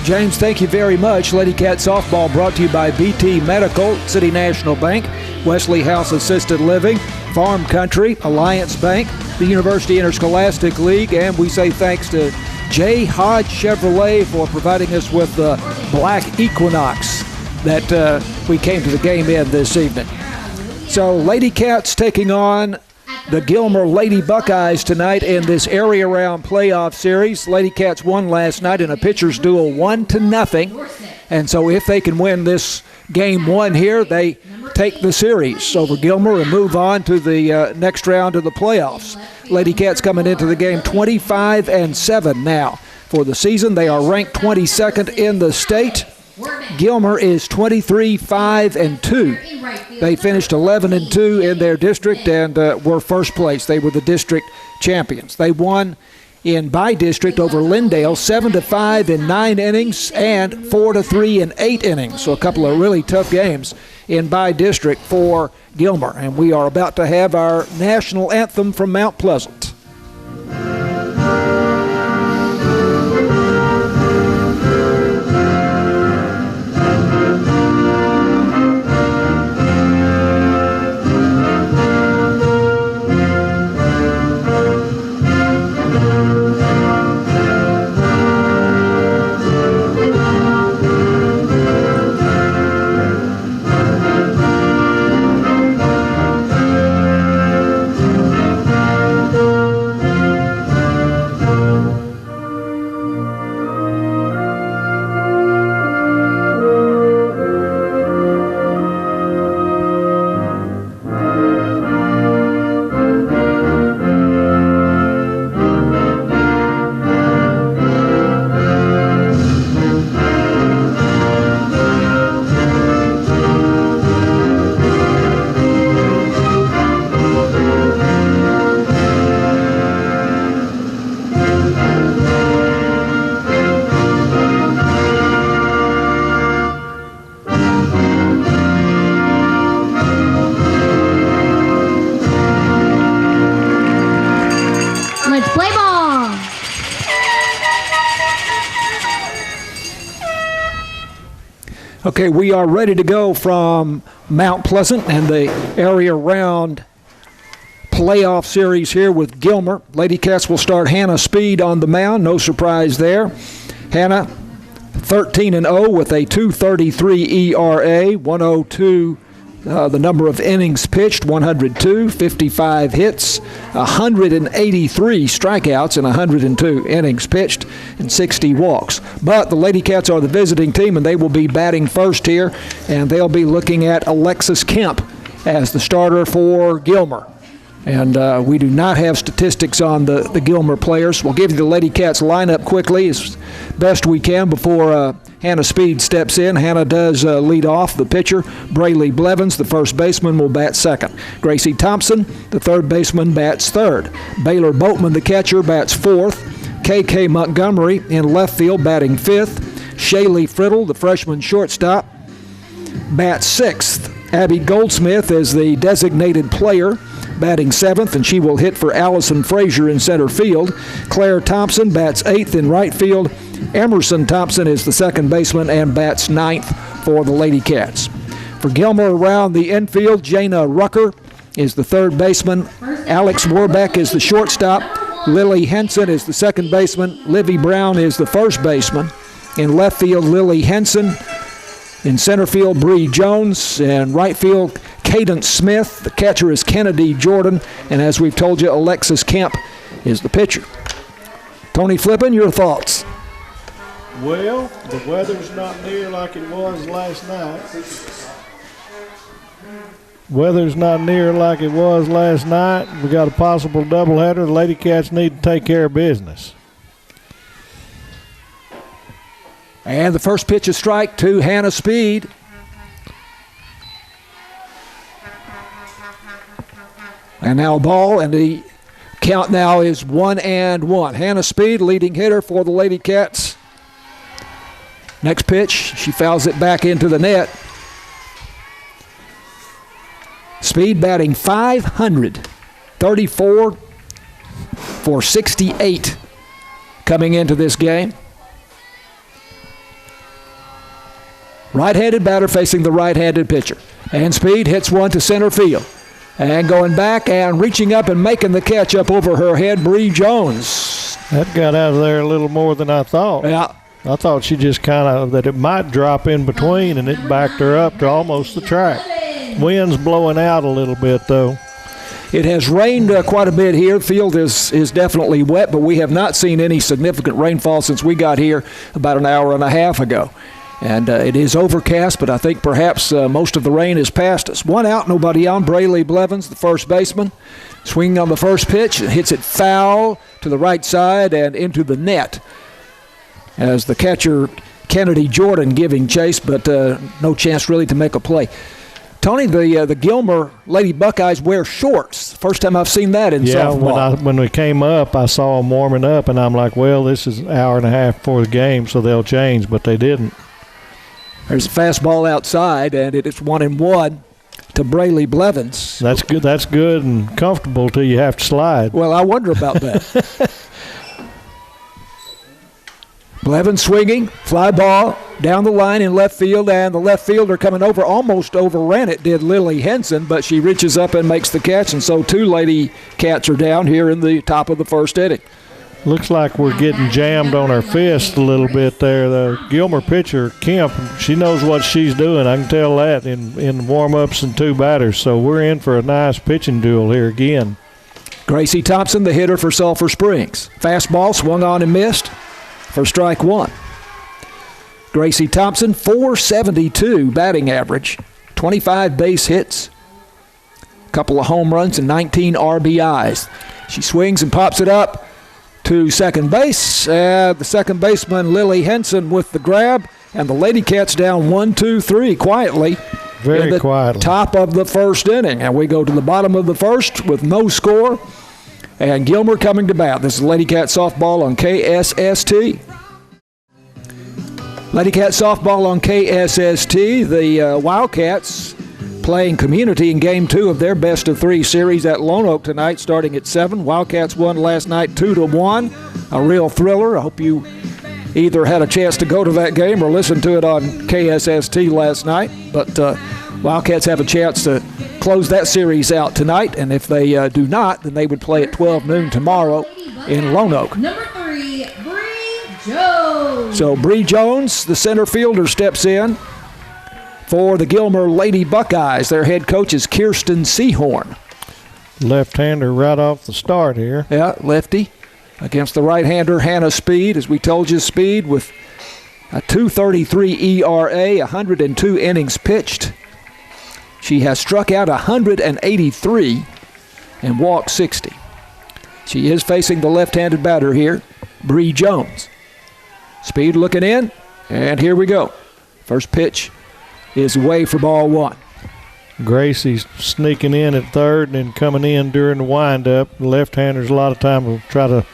James, thank you very much. Lady Cat Softball brought to you by BT Medical, City National Bank, Wesley House Assisted Living, Farm Country, Alliance Bank, the University Interscholastic League, and we say thanks to J. Hodge Chevrolet for providing us with the Black Equinox that we came to the game in this evening. So Lady Cats taking on the Gilmer Lady Buckeyes tonight in this area round playoff series. Lady Cats won last night in a pitcher's duel 1-0. And so if they can win this game one here, they take the series over Gilmer and move on to the next round of the playoffs. Lady Cats coming into the game 25-7 now. For the season, they are ranked 22nd in the state. Gilmer is 23-5-2. They finished 11-2 in their district and were first place. They were the district champions. They won in by district over Lindale 7-5 in 9 innings and 4-3 in 8 innings. So a couple of really tough games in by district for Gilmer. And we are about to have our national anthem from Mount Pleasant. Okay, we are ready to go from Mount Pleasant and the area round playoff series here with Gilmer. Lady Cats will start Hannah Speed on the mound. No surprise there. Hannah 13-0 with a 2.33 ERA, 102 the number of innings pitched, 102, 55 hits, 183 strikeouts in 102 innings pitched, and 60 walks. But the Lady Cats are the visiting team, and they will be batting first here, and they'll be looking at Alexis Kemp as the starter for Gilmer. And we do not have statistics on the Gilmer players. We'll give you the Lady Cats lineup quickly as best we can before Hannah Speed steps in. Hannah does lead off. The pitcher, Brayley Blevins, the first baseman, will bat second. Gracie Thompson, the third baseman, bats third. Baylor Boatman, the catcher, bats fourth. K.K. Montgomery in left field, batting fifth. Shaylee Friddle, the freshman shortstop, bats sixth. Abby Goldsmith is the designated player, batting seventh, and she will hit for Allison Frazier in center field. Claire Thompson bats eighth in right field. Emerson Thompson is the second baseman and bats ninth for the Lady Cats. For Gilmer around the infield, Jana Rucker is the third baseman. Alex Warbeck is the shortstop. Lily Henson is the second baseman. Livy Brown is the first baseman. In left field, Lily Henson. In center field, Bree Jones. In right field, Cadence Smith. The catcher is Kennedy Jordan. And as we've told you, Alexis Kemp is the pitcher. Tony Flippin, your thoughts? Well, the weather's not near like it was last night. Weather's not near like it was last night. We got a possible doubleheader. The Lady Cats need to take care of business. And the first pitch is strike to Hannah Speed. And now a ball, and the count now is 1-1. Hannah Speed, leading hitter for the Lady Cats. Next pitch, she fouls it back into the net. Speed batting .500, 34 for 68 coming into this game. Right-handed batter facing the right-handed pitcher. And Speed hits one to center field. And going back and reaching up and making the catch up over her head, Bree Jones. That got out of there a little more than I thought. Yeah. I thought she just kind of, that it might drop in between, and it backed her up to almost the track. Wind's blowing out a little bit, though. It has rained quite a bit here. The field is definitely wet, but we have not seen any significant rainfall since we got here about an hour and a half ago. And it is overcast, but I think perhaps most of the rain is past us. One out, nobody on. Braley Blevins, the first baseman, swinging on the first pitch, and hits it foul to the right side and into the net. As the catcher, Kennedy Jordan, giving chase, but no chance really to make a play. Tony, the Gilmer Lady Buckeyes wear shorts. First time I've seen that in softball. When we came up, I saw them warming up, and I'm like, well, this is an hour and a half before the game, so they'll change, but they didn't. There's a fastball outside, and it is 1-1 to Braley Blevins. That's good. That's good and comfortable till you have to slide. Well, I wonder about that. Blevins swinging, fly ball down the line in left field, and the left fielder coming over almost overran it, did Lily Henson, but she reaches up and makes the catch, and so two Lady Cats are down here in the top of the first inning. Looks like we're getting jammed on our fist a little bit there. The Gilmer pitcher, Kemp, she knows what she's doing. I can tell that in warm-ups and two batters, so we're in for a nice pitching duel here again. Gracie Thompson, the hitter for Sulphur Springs. Fastball swung on and missed for strike one. Gracie Thompson, .472 batting average, 25 base hits, a couple of home runs, and 19 RBIs. She swings and pops it up to second base. The second baseman, Lily Henson, with the grab, and the Lady Cats down 1-2-3 quietly. Very quietly. Top of the first inning, and we go to the bottom of the first with no score. And Gilmer coming to bat. This is Lady Cat softball on KSST. Lady Cat softball on KSST. The Wildcats playing Community in Game 2 of their best-of-3 series at Lone Oak tonight, starting at 7. Wildcats won last night 2-1. A real thriller. I hope you either had a chance to go to that game or listen to it on KSST last night. But Wildcats have a chance to close that series out tonight, and if they do not, then they would play at 12 noon tomorrow in Lone Oak. Number 3, Bree Jones. So Bree Jones, the center fielder, steps in for the Gilmer Lady Buckeyes. Their head coach is Kirsten Seahorn. Left-hander right off the start here. Yeah, lefty against the right-hander Hannah Speed. As we told you, Speed with a 2.33 ERA, 102 innings pitched. She has struck out 183 and walked 60. She is facing the left-handed batter here, Bree Jones. Speed looking in, and here we go. First pitch is away for ball one. Gracie's sneaking in at third and then coming in during the windup. The left-handers a lot of time will try to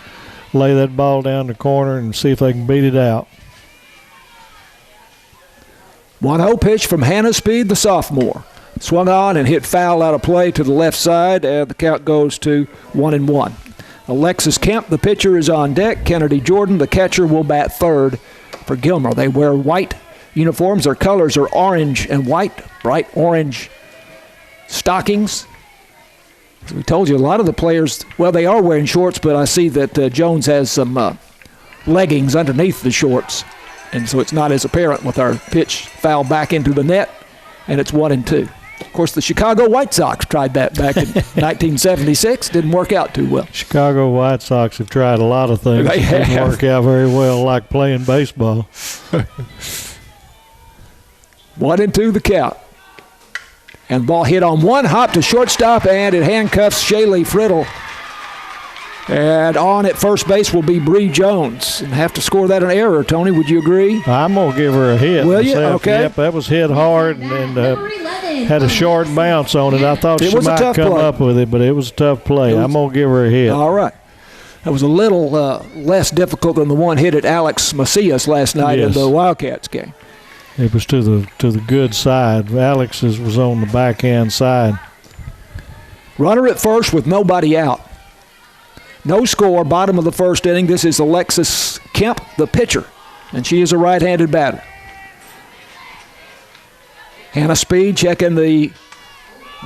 lay that ball down the corner and see if they can beat it out. 1-0 pitch from Hannah Speed, the sophomore. Swung on and hit foul out of play to the left side, and the count goes to 1-1. Alexis Kemp, the pitcher, is on deck. Kennedy Jordan, the catcher, will bat third for Gilmer. They wear white uniforms. Their colors are orange and white, bright orange stockings. As we told you, a lot of the players, well, they are wearing shorts, but I see that Jones has some leggings underneath the shorts, and so it's not as apparent with our pitch foul back into the net, and it's 1-2. Of course, the Chicago White Sox tried that back in 1976. Didn't work out too well. Chicago White Sox have tried a lot of things They that didn't have. work out very well, like playing baseball. 1-2 the count. And the ball hit on one hop to shortstop, and it handcuffs Shaylee Friddle. And on at first base will be Bree Jones. And have to score that an error, Tony. Would you agree? I'm going to give her a hit. Will you? myself. Okay. Yep, that was hit hard and had a short bounce on it. I thought It she was a might tough come play. up with it, but it was a tough play. I'm going to give her a hit. All right. That was a little less difficult than the one hit at Alex Macias last night in Yes. the Wildcats game. It was to the good side. Alex's was on the backhand side. Runner at first with nobody out. No score, bottom of the first inning. This is Alexis Kemp, the pitcher, and she is a right-handed batter. Hannah Speed checking the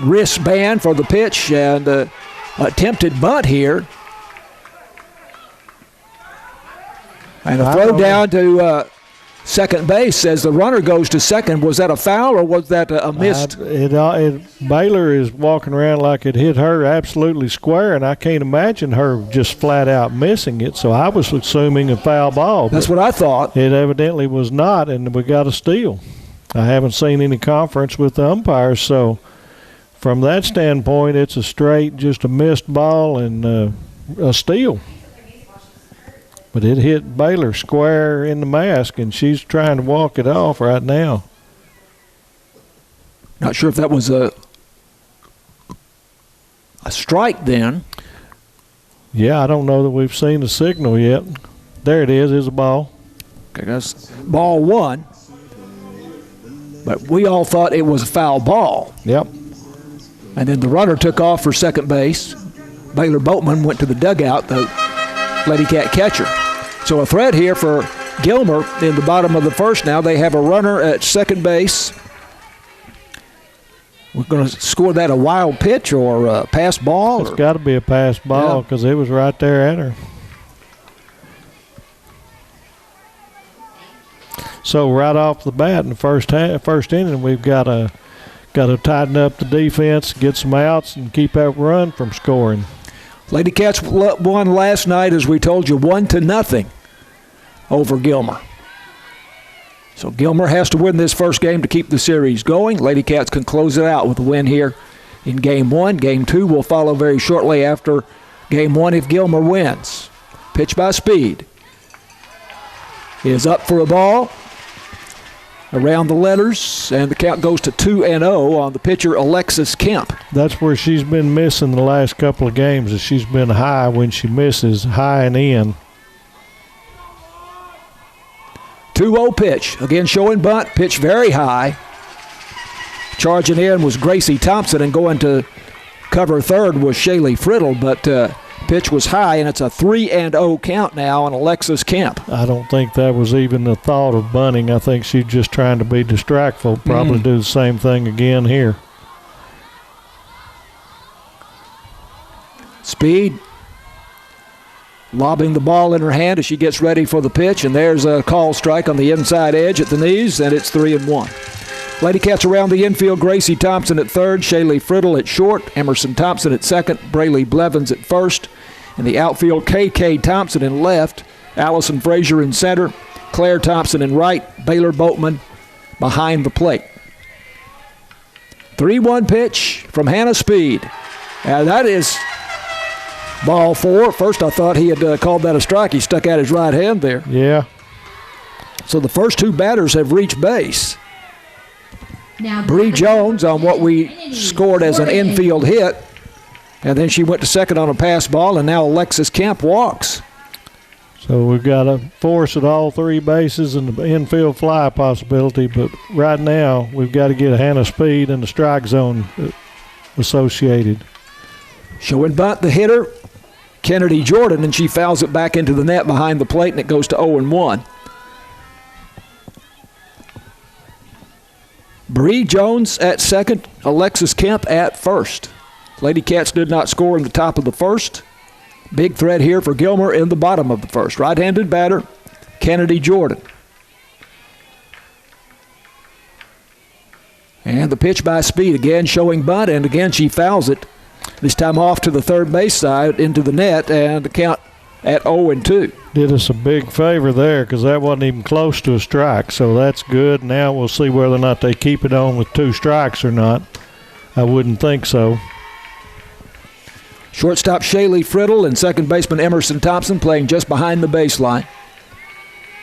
wristband for the pitch and attempted bunt here. And a throw down to second base as the runner goes to second. Was that a foul or was that a missed? Baylor is walking around like it hit her absolutely square, and I can't imagine her just flat out missing it. So I was assuming a foul ball. That's what I thought. It evidently was not, and we got a steal. I haven't seen any conference with the umpires, so from that standpoint, it's a straight, just a missed ball and a steal. But it hit Baylor square in the mask, and she's trying to walk it off right now. Not sure if that was a strike then. Yeah, I don't know that we've seen the signal yet. There it is. It's a ball. Okay, that's ball one. But we all thought it was a foul ball. Yep. And then the runner took off for second base. Baylor Boatman went to the dugout, the Lady Cat catcher. So a threat here for Gilmer in the bottom of the first now. They have a runner at second base. We're going to score that a wild pitch or a pass ball? It's got to be a pass ball because it was right there at her. So right off the bat in the first inning, we've got to tighten up the defense, get some outs, and keep that run from scoring. Lady Cats won last night, as we told you, 1-0 over Gilmer. So Gilmer has to win this first game to keep the series going. Lady Cats can close it out with a win here in Game 1. Game 2 will follow very shortly after Game 1 if Gilmer wins. Pitch by Speed is up for a ball around the letters, and the count goes to 2-0 on the pitcher Alexis Kemp. That's where she's been missing the last couple of games, is she's been high when she misses, high and in. 2-0 pitch. Again, showing bunt. Pitch very high. Charging in was Gracie Thompson, and going to cover third was Shaylee Friddle, but pitch was high, and it's a 3-0 count now on Alexis Kemp. I don't think that was even the thought of bunting. I think she's just trying to be distractful. Probably do the same thing again here. Speed lobbing the ball in her hand as she gets ready for the pitch, and there's a call strike on the inside edge at the knees, and it's 3-1. Lady Cats around the infield, Gracie Thompson at third, Shaylee Friddle at short, Emerson Thompson at second, Braylee Blevins at first. In the outfield, K.K. Thompson in left, Allison Frazier in center, Claire Thompson in right, Baylor Boatman behind the plate. 3-1 pitch from Hannah Speed. That is ball 4. First I thought he had called that a strike. He stuck out his right hand there. Yeah. So the first two batters have reached base. Now Bree Jones on what we scored as an infield hit, and then she went to second on a pass ball, and now Alexis Kemp walks. So we've got a force at all three bases and the infield fly possibility, but right now we've got to get Hannah Speed in the strike zone associated. Showing bunt, the hitter, Kennedy Jordan, and she fouls it back into the net behind the plate, and it goes to 0-1. Bree Jones at second, Alexis Kemp at first. Lady Cats did not score in the top of the first. Big threat here for Gilmer in the bottom of the first. Right-handed batter, Kennedy Jordan. And the pitch by Speed, again showing bunt, and again she fouls it. This time off to the third base side into the net, and the count at 0-2. Did us a big favor there because that wasn't even close to a strike, so that's good. Now we'll see whether or not they keep it on with 2 strikes or not. I wouldn't think so. Shortstop Shaylee Friddle and second baseman Emerson Thompson playing just behind the baseline.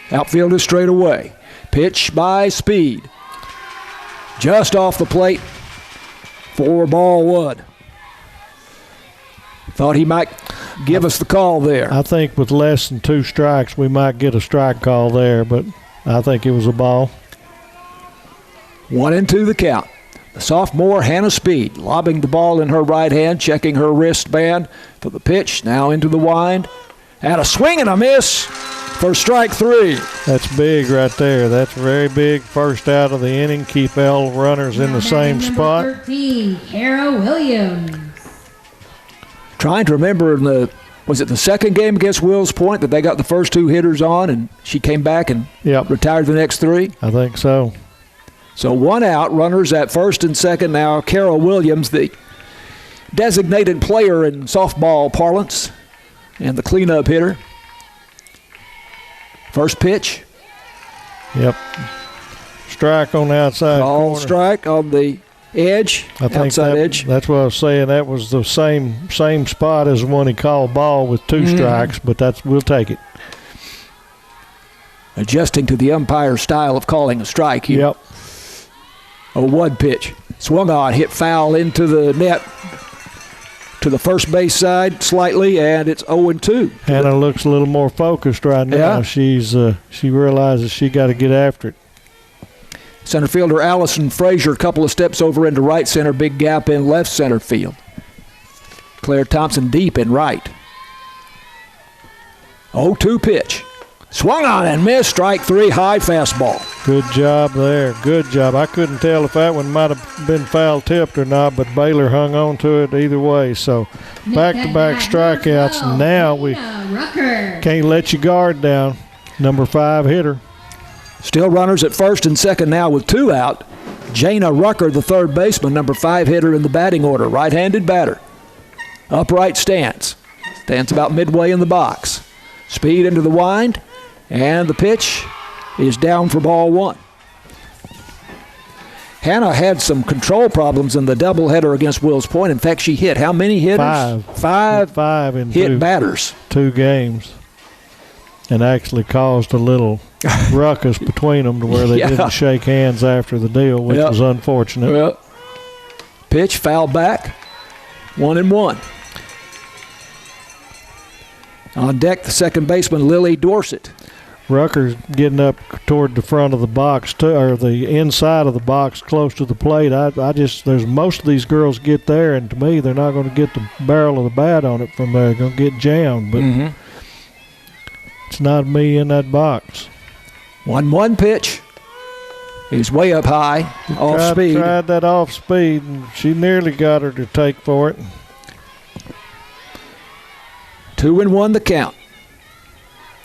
Outfielder straight away. Pitch by Speed. Just off the plate for ball 1. Thought he might give us the call there. I think with less than 2 strikes, we might get a strike call there, but I think it was a ball. 1-2 the count. The sophomore Hannah Speed lobbing the ball in her right hand, checking her wristband for the pitch. Now into the wind. And a swing and a miss for strike 3. That's big right there. That's very big. First out of the inning. Keep all runners in the same Number spot. 13, Kara Williams. Trying to remember was it the second game against Wills Point that they got the first 2 hitters on and she came back and retired the next 3? I think so. So 1 out, runners at first and second now. Kara Williams, the designated player in softball parlance and the cleanup hitter. First pitch. Yep. Strike on the outside Ball corner. strike on the edge, I think outside edge. That's what I was saying. That was the same spot as the one he called ball with 2 strikes, but we'll take it. Adjusting to the umpire style of calling a strike here. Yep. A 1 pitch. Swung on, hit foul into the net to the first base side slightly, and it's 0-2. Hannah looks a little more focused right now. Yeah. She realizes she got to get after it. Center fielder Allison Frazier, a couple of steps over into right center, big gap in left center field. Claire Thompson deep in right. 0-2 pitch. Swung on and missed. Strike 3, high fastball. Good job there. Good job. I couldn't tell if that one might have been foul tipped or not, but Baylor hung on to it either way. So back-to-back strikeouts. And now we can't let your guard down. Number 5 hitter. Still runners at first and second now with 2 out. Jana Rucker, the third baseman, number 5 hitter in the batting order, right-handed batter. Upright stance. Stands about midway in the box. Speed into the wind, and the pitch is down for ball 1. Hannah had some control problems in the doubleheader against Wills Point. In fact, she hit how many hitters? 5 in hit batters. 2 games. And actually caused a little ruckus between them to where they didn't shake hands after the deal, which was unfortunate. Well, pitch, foul back, 1-1. On deck, the second baseman, Lily Dorsett. Rucker's getting up toward the front of the box, or the inside of the box, close to the plate. There's most of these girls get there, and to me, they're not going to get the barrel of the bat on it from there. They're going to get jammed, but it's not me in that box. 1-1 pitch. He's way up high, off speed. Tried that off speed, and she nearly got her to take for it. 2-1 the count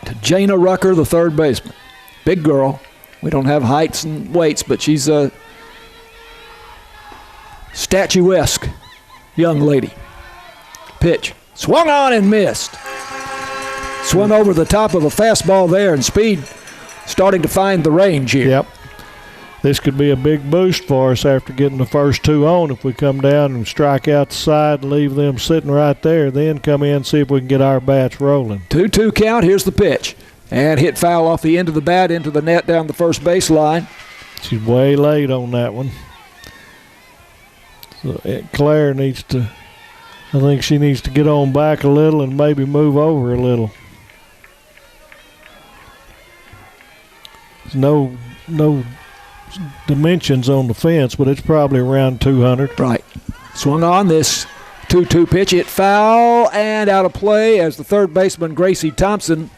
to Jana Rucker, the third baseman. Big girl. We don't have heights and weights, but she's a statuesque young lady. Pitch. Swung on and missed. Swung over the top of a fastball there, and speed starting to find the range here. Yep. This could be a big boost for us after getting the first 2 on. If we come down and strike out the side and leave them sitting right there, then come in and see if we can get our bats rolling. 2-2 count. Here's the pitch. And hit foul off the end of the bat into the net down the first baseline. She's way late on that one. So Claire needs to, I think she needs to get on back a little and maybe move over a little. There's no dimensions on the fence, but it's probably around 200. Right. Swung on this 2-2 pitch. Hit foul and out of play as the third baseman, Gracie Thompson,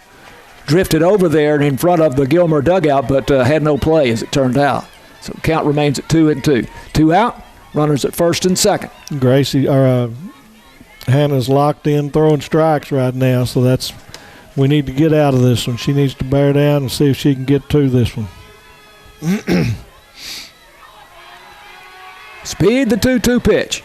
drifted over there and in front of the Gilmer dugout, but had no play as it turned out. So count remains at 2-2. 2 out, runners at first and second. Hannah's locked in throwing strikes right now, so we need to get out of this one. She needs to bear down and see if she can get to this one. Speed, the 2-2 pitch.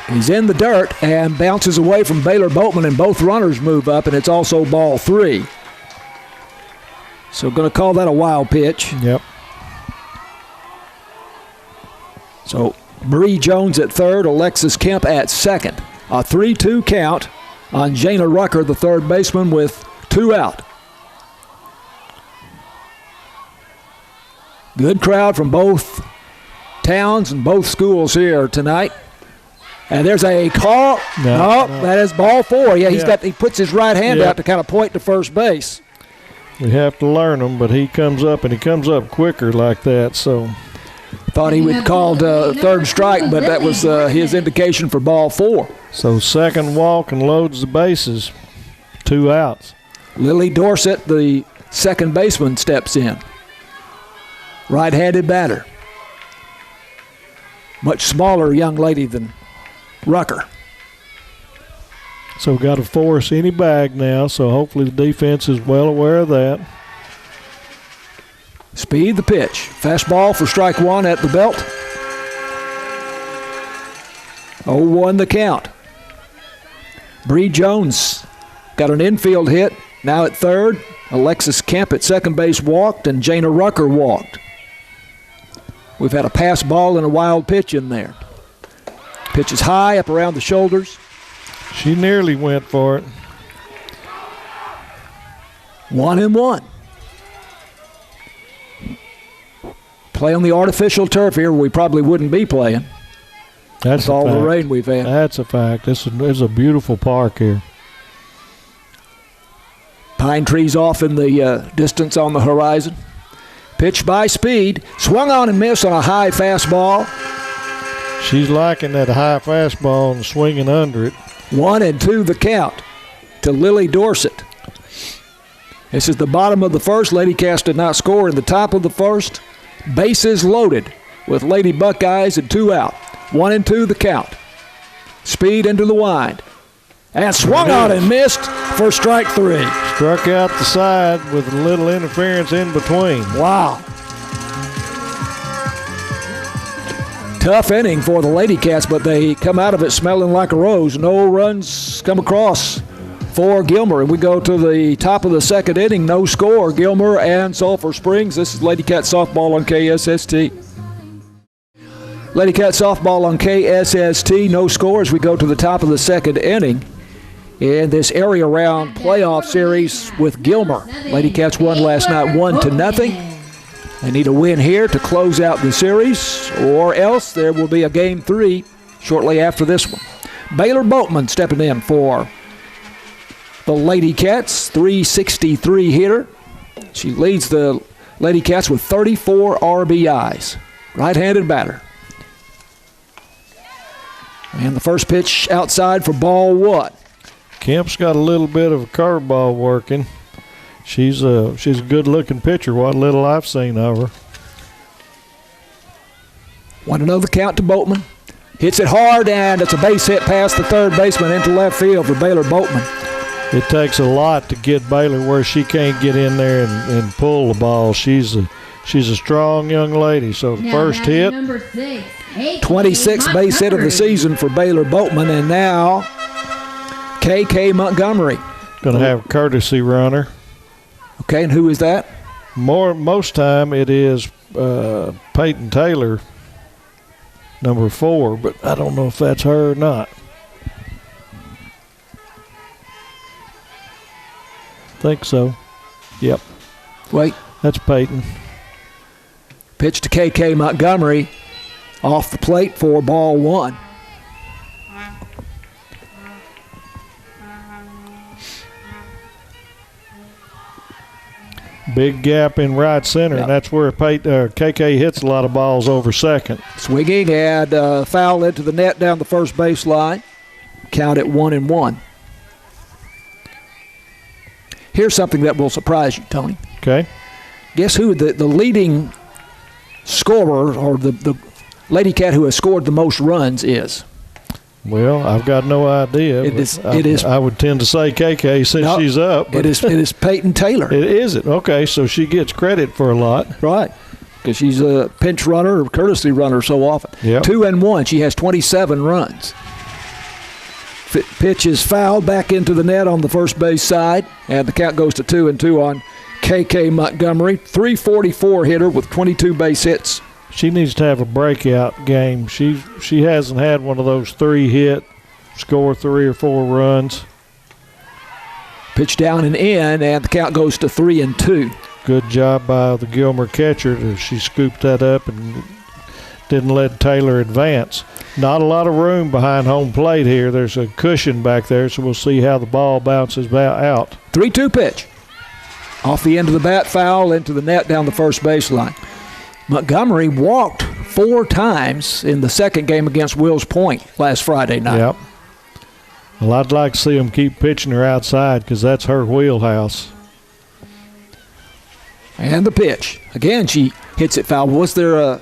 He's in the dirt and bounces away from Baylor Boatman, and both runners move up, and it's also ball 3. So going to call that a wild pitch. Yep. So Marie Jones at third, Alexis Kemp at second. A 3-2 count on Jana Rucker, the third baseman, with 2 out. Good crowd from both towns and both schools here tonight. And there's a call. No, that is ball 4. Yeah, he puts his right hand out to kind of point to first base. We have to learn them, but he comes up, and he comes up quicker like that. So thought he would called third strike, but that was his indication for ball 4. So second walk and loads the bases. 2 outs. Lily Dorsett, the second baseman, steps in. Right-handed batter. Much smaller young lady than Rucker. So we've got to force any bag now, so hopefully the defense is well aware of that. Speed the pitch. Fastball for strike one at the belt. 0-1 the count. Bree Jones got an infield hit. Now at third, Alexis Kemp at second base walked, and Jana Rucker walked. We've had a pass ball and a wild pitch in there. Pitch is high, up around the shoulders. She nearly went for it. 1-1. Play on the artificial turf here, we probably wouldn't be playing. That's with all the rain we've had. That's a fact. This is a beautiful park here. Pine trees off in the distance on the horizon. Pitch by Speed. Swung on and missed on a high fastball. She's liking that high fastball and swinging under it. 1-2 the count to Lily Dorsett. This is the bottom of the first. Lady Cass did not score in the top of the first. Bases loaded with Lady Buckeyes and 2 out. 1-2 the count. Speed into the wind. And swung on and missed for strike 3. Struck out the side with a little interference in between. Wow. Tough inning for the Lady Cats, but they come out of it smelling like a rose. No runs come across for Gilmer. And we go to the top of the second inning. No score. Gilmer and Sulphur Springs. This is Lady Cat softball on KSST. Lady Cat softball on KSST. No score as we go to the top of the second inning in this area round playoff series with Gilmer. Lady Cats won last night 1-0. They need a win here to close out the series, or else there will be a game 3 shortly after this one. Baylor Boatman stepping in for the Lady Cats, 363 hitter. She leads the Lady Cats with 34 RBIs. Right-handed batter. And the first pitch outside for ball 1. Kemp's got a little bit of a curveball working. She's a good-looking pitcher, what little I've seen of her. 1-0 the count to Boatman. Hits it hard, and it's a base hit past the third baseman into left field for Baylor Boatman. It takes a lot to get Baylor where she can't get in there and pull the ball. She's a strong young lady. So the first hit. Number 6, 26th base hit of the season for Baylor Boatman, and now KK Montgomery. Going to have a courtesy runner. Okay, and who is that? Most time it is Peyton Taylor, number 4, but I don't know if that's her or not. Think so. Yep. Wait. That's Peyton. Pitch to KK Montgomery off the plate for ball 1. Big gap in right center, and that's where KK hits a lot of balls over second. Swinging and foul into the net down the first baseline. Count at 1-1. Here's something that will surprise you, Tony. Okay. Guess who the leading scorer, or the Lady Cat who has scored the most runs, is? Well, I've got no idea. It is. I would tend to say KK since she's up. It is Peyton Taylor. Is it? Okay, so she gets credit for a lot. Right, because she's a pinch runner or courtesy runner so often. Yep. 2-1. She has 27 runs. Pitch is fouled back into the net on the first base side, and the count goes to 2-2 on KK Montgomery. 344 hitter with 22 base hits. She needs to have a breakout game. She hasn't had one of those 3-hit, score 3 or 4 runs. Pitch down and in, and the count goes to 3-2. Good job by the Gilmer catcher. She scooped that up and didn't let Taylor advance. Not a lot of room behind home plate here. There's a cushion back there, so we'll see how the ball bounces out. 3-2 pitch. Off the end of the bat, foul into the net down the first baseline. Montgomery walked 4 times in the second game against Wills Point last Friday night. Yep. Well, I'd like to see them keep pitching her outside because that's her wheelhouse. And the pitch. Again, she hits it foul. Was there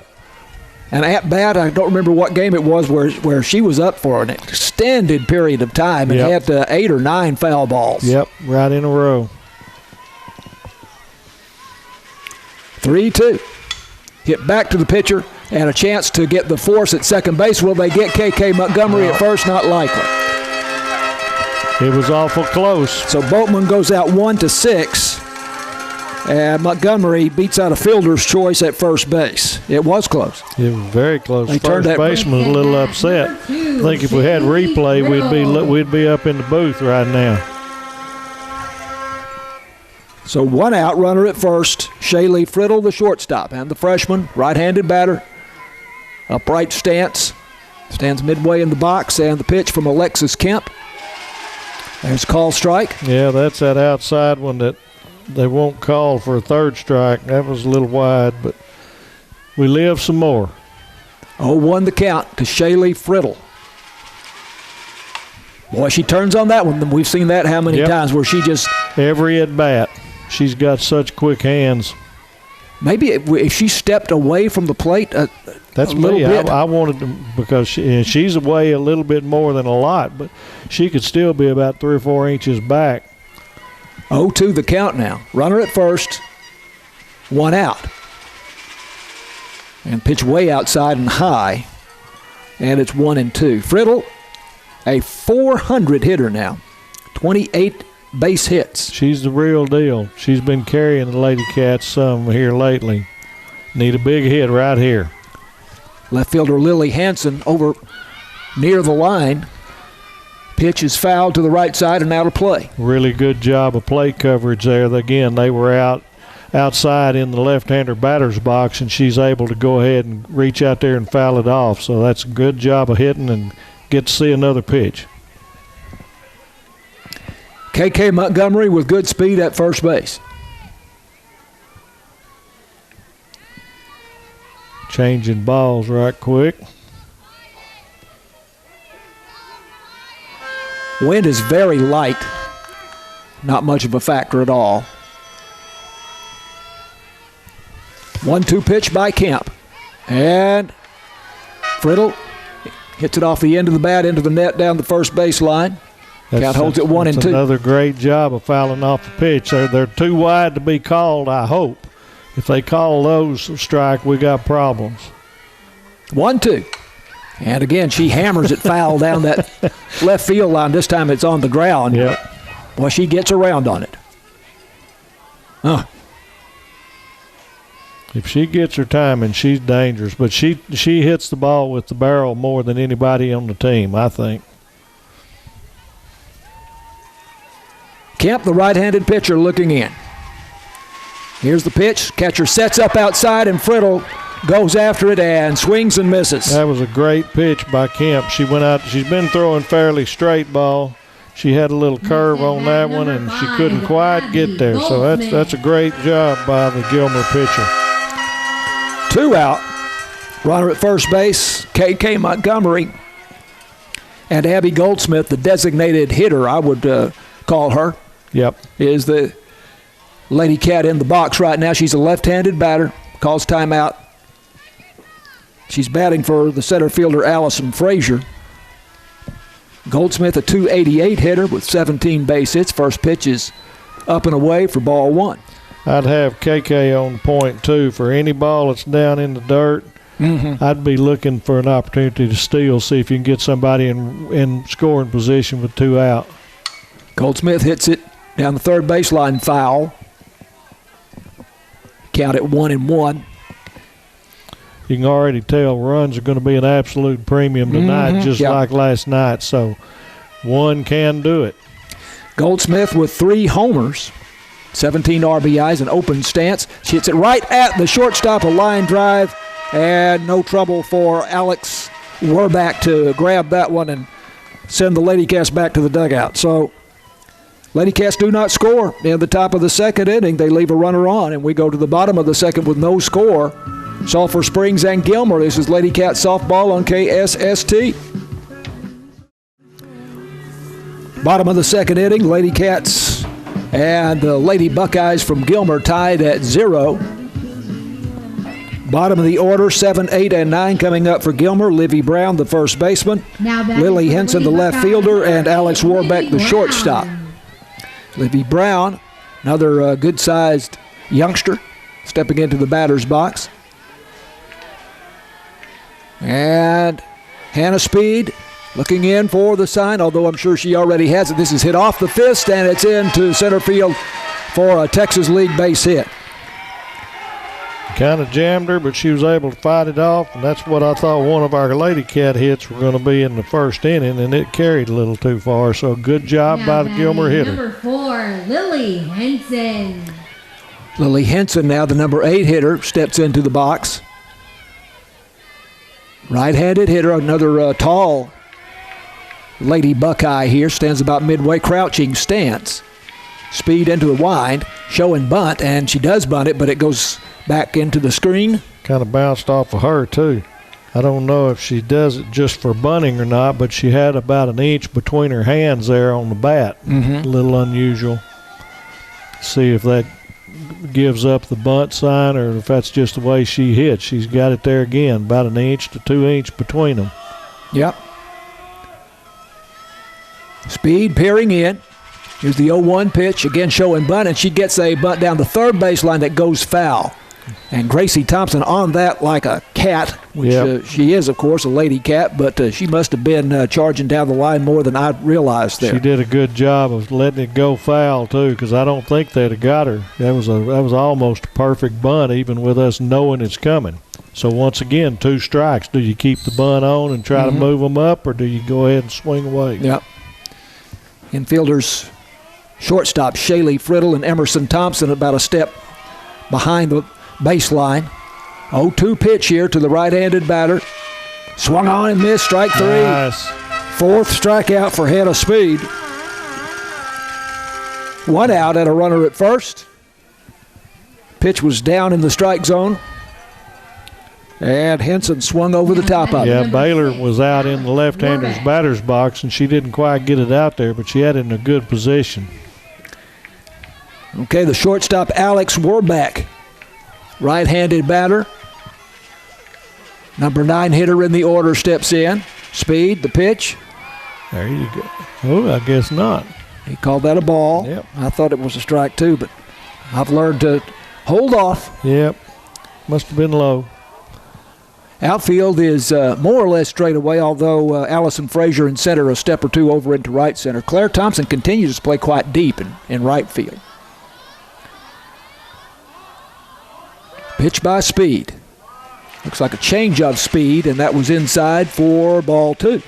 an at-bat? I don't remember what game it was where she was up for an extended period of time and had 8 or 9 foul balls. Yep, right in a row. 3-2. Hit back to the pitcher and a chance to get the force at second base. Will they get KK Montgomery at first? Not likely. It was awful close. So Boatman goes out 1-6. And Montgomery beats out a fielder's choice at first base. It was close. It was very close. They First baseman was a little upset. I think if we had replay, we'd be up in the booth right now. So 1 out, runner at first. Shaylee Friddle, the shortstop, and the freshman, right-handed batter. Upright stance. Stands midway in the box, and the pitch from Alexis Kemp. There's a call strike. Yeah, that's that outside one that they won't call for a third strike. That was a little wide, but we live some more. 0-1 the count to Shaylee Friddle. Boy, she turns on that one. We've seen that how many times where she just... Every at-bat. She's got such quick hands. Maybe if she stepped away from the plate that's a little me. bit. I wanted to, because she's away a little bit more than a lot, but she could still be about 3 or 4 inches back. 0-2 the count now. Runner at first, 1 out. And pitch way outside and high. And it's 1-2. Friddle, a 400 hitter now. 28 base hits. She's the real deal. She's been carrying the Lady Cats some here lately. Need a big hit right here. Left fielder Lily Hansen over near the line. Pitch is fouled to the right side and out of play. Really good job of plate coverage there. Again, they were outside in the left-hander batter's box, and she's able to go ahead and reach out there and foul it off. So that's a good job of hitting and get to see another pitch. KK Montgomery with good speed at first base. Changing balls right quick. Wind is very light. Not much of a factor at all. 1-2 pitch by Kemp. And Friddle hits it off the end of the bat into the net down the first base line. Count holds it 1-2. Another great job of fouling off the pitch. They're too wide to be called, I hope. If they call those strike, we got problems. 1-2. And again, she hammers it foul down that left field line. This time it's on the ground. Yep. Well, she gets around on it. If she gets her timing, she's dangerous. But she hits the ball with the barrel more than anybody on the team, I think. Kemp, the right-handed pitcher, looking in. Here's the pitch. Catcher sets up outside, and Friddle goes after it and swings and misses. That was a great pitch by Kemp. She went out. She's been throwing fairly straight ball. She had a little curve on that one, and she couldn't quite get there. So that's a great job by the Gilmer pitcher. 2 out. Runner at first base, KK Montgomery. And Abby Goldsmith, the designated hitter, I would call her. Yep. Is the Lady Cat in the box right now. She's a left-handed batter. Calls timeout. She's batting for the center fielder, Allison Frazier. Goldsmith, a .288 hitter with 17 base hits. First pitch is up and away for ball 1. I'd have KK on point, too. For any ball that's down in the dirt, I'd be looking for an opportunity to steal, see if you can get somebody in scoring position with 2 out. Goldsmith hits it down the third baseline, foul. Count it 1-1. You can already tell runs are going to be an absolute premium tonight, like last night. So 1 can do it. Goldsmith with 3 homers, 17 RBIs, an open stance. She hits it right at the shortstop, a line drive, and no trouble for Alex Werback to grab that one and send the Lady Cats back to the dugout. So Lady Cats do not score in the top of the second inning. They leave a runner on, and we go to the bottom of the second with no score. Sulphur Springs and Gilmer. This is Lady Cat softball on KSST. Bottom of the second inning, Lady Cats and the Lady Buckeyes from Gilmer tied at 0. Bottom of the order, 7, 8, and 9 coming up for Gilmer. Livy Brown, the first baseman. Lily Henson, the left fielder, and Alex Warbeck, the shortstop. Livy Brown, another good-sized youngster, stepping into the batter's box. And Hannah Speed looking in for the sign, although I'm sure she already has it. This is hit off the fist, and it's into center field for a Texas League base hit. Kind of jammed her, but she was able to fight it off, and that's what I thought one of our Lady Cat hits were going to be in the first inning, and it carried a little too far. So good job by the Gilmer hitter. Number 4, Lily Henson. Lily Henson, now the number 8 hitter, steps into the box. Right-handed hitter, another tall Lady Buckeye here, stands about midway, crouching stance. Speed into the wind, showing bunt, and she does bunt it, but it goes back into the screen. Kind of bounced off of her, too. I don't know if she does it just for bunting or not, but she had about an inch between her hands there on the bat. A little unusual. See if that gives up the bunt sign or if that's just the way she hits. She's got it there again, about an inch to 2 inch between them. Yep. Speed peering in. Here's the 0-1 pitch, again showing bunt, and she gets a bunt down the third baseline that goes foul. And Gracie Thompson on that like a cat, which she is, of course, a lady cat, but she must have been charging down the line more than I realized there. She did a good job of letting it go foul, too, because I don't think they'd have got her. That was almost a perfect bunt, even with us knowing it's coming. So, once again, 2 strikes. Do you keep the bunt on and try to move them up, or do you go ahead and swing away? Yep. Infielders, shortstop Shaylee Friddle and Emerson Thompson about a step behind the baseline. 0-2 pitch here to the right-handed batter. Swung on and missed, strike 3. Nice. 4th strikeout for Hannah Speed. 1 out and a runner at first. Pitch was down in the strike zone. And Henson swung over the top of it. Yeah, Baylor was out in the left-hander's batter's box, and she didn't quite get it out there, but she had it in a good position. Okay, the shortstop, Alex Warbeck, right-handed batter. Number 9 hitter in the order steps in. Speed, the pitch. There you go. Oh, I guess not. He called that a ball. Yep. I thought it was a strike too, but I've learned to hold off. Yep. Must have been low. Outfield is more or less straight away, although Allison Frazier in center a step or 2 over into right center. Claire Thompson continues to play quite deep in right field. Pitch by Speed. Looks like a change of speed, and that was inside for ball 2.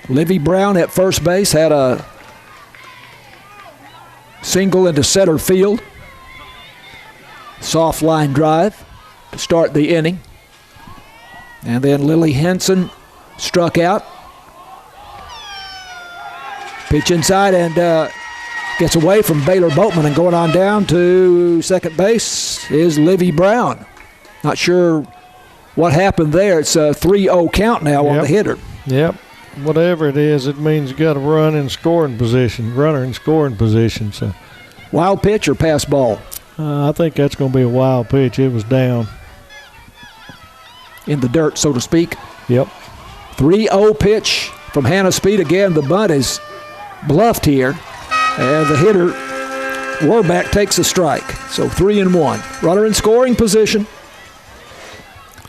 Livy Brown at first base had a single into center field. Soft line drive to start the inning. And then Lily Henson struck out. Pitch inside and gets away from Baylor Boatman, and going on down to second base is Livy Brown. Not sure what happened there. It's a 3-0 count now on the hitter. Yep. Whatever it is, it means you got a runner in scoring position. So, wild pitch or pass ball? I think that's going to be a wild pitch. It was down in the dirt, so to speak. Yep. 3-0 pitch from Hannah Speed. Again, the bunt is bluffed here, and the hitter Warbeck takes a strike. So 3-1. Runner in scoring position.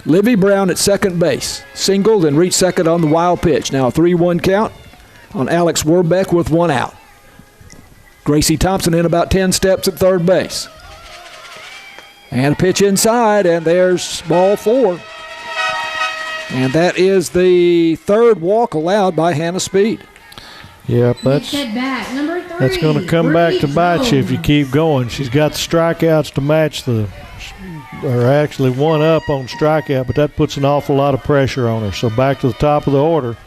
Livy Brown at second base. Singled and reached second on the wild pitch. Now a 3-1 count on Alex Warbeck with 1 out. Gracie Thompson in about 10 steps at third base. And a pitch inside, and there's ball 4. And that is the 3rd walk allowed by Hannah Speed. Yep, that's going to come back to bite you if you keep going. She's got the strikeouts to match or actually 1 up on strikeout, but that puts an awful lot of pressure on her. So back to the top of the order.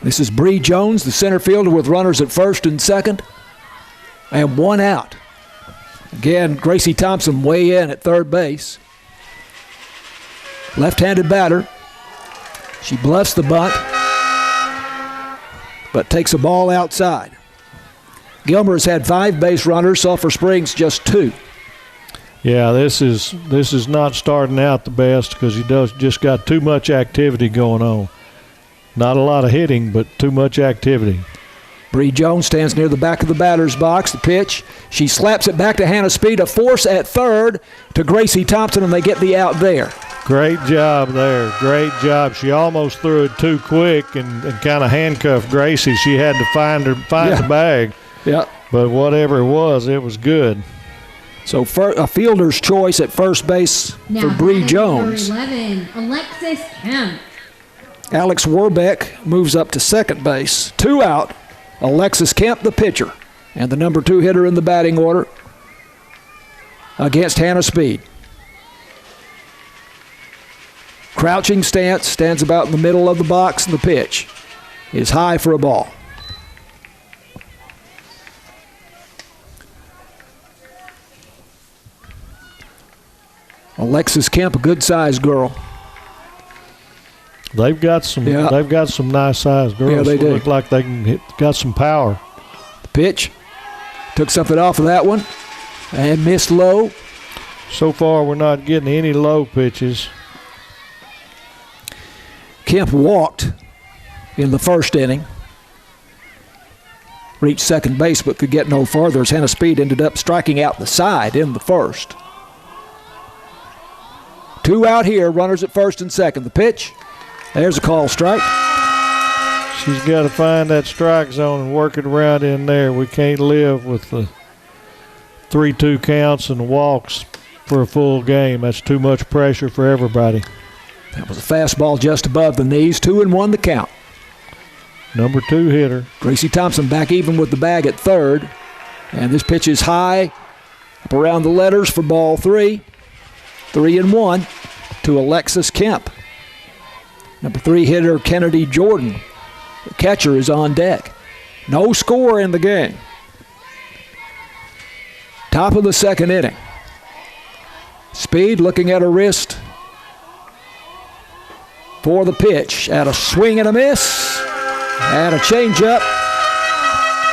This is Bree Jones, the center fielder, with runners at first and second, and 1 out. Again, Gracie Thompson way in at third base. Left-handed batter. She bluffs the bunt, but takes a ball outside. Gilmer has had 5 base runners, Sulphur Springs just 2. Yeah, this is not starting out the best because he just got too much activity going on. Not a lot of hitting, but too much activity. Bree Jones stands near the back of the batter's box. The pitch, she slaps it back to Hannah Speed. A force at third to Gracie Thompson, and they get the out there. Great job there. Great job. She almost threw it too quick and kind of handcuffed Gracie. She had to find the bag. Yeah. But whatever it was good. So a fielder's choice at first base for Bree Jones. Number 11, Alexis Kemp. Alex Warbeck moves up to second base. 2 out. Alexis Kemp, the pitcher, and the number 2 hitter in the batting order against Hannah Speed. Crouching stance, stands about in the middle of the box, and the pitch is high for a ball. Alexis Kemp, a good-sized girl. They've got some. Yeah. They've got some nice-sized girls. Yeah, they do. Look like they can got some power. The pitch took something off of that one and missed low. So far, we're not getting any low pitches. Kemp walked in the first inning. Reached second base, but could get no farther as Hannah Speed ended up striking out the side in the first. 2 out here, runners at first and second. The pitch, there's a call strike. She's got to find that strike zone and work it around in there. We can't live with the 3-2 counts and walks for a full game. That's too much pressure for everybody. That was a fastball just above the knees. 2-1 the count. Number 2 hitter. Gracie Thompson back even with the bag at third. And this pitch is high, up around the letters for ball 3. 3-1 to Alexis Kemp. Number 3 hitter Kennedy Jordan. The catcher is on deck. No score in the game. Top of the second inning. Speed looking at her wrist for the pitch. At a swing and a miss. And a changeup.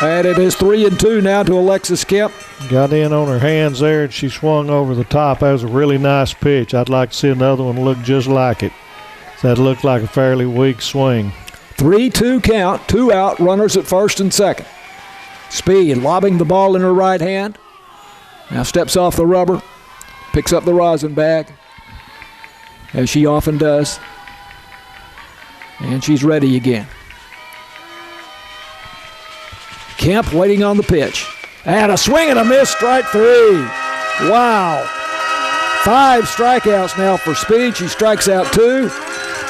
And it is 3-2 now to Alexis Kemp. Got in on her hands there, and she swung over the top. That was a really nice pitch. I'd like to see another one look just like it. That looked like a fairly weak swing. 3-2 count, 2 out, runners at first and second. Speed lobbing the ball in her right hand. Now steps off the rubber, picks up the rosin bag, as she often does. And she's ready again. Kemp waiting on the pitch. And a swing and a miss, strike 3. Wow. 5 strikeouts now for Speed. She strikes out 2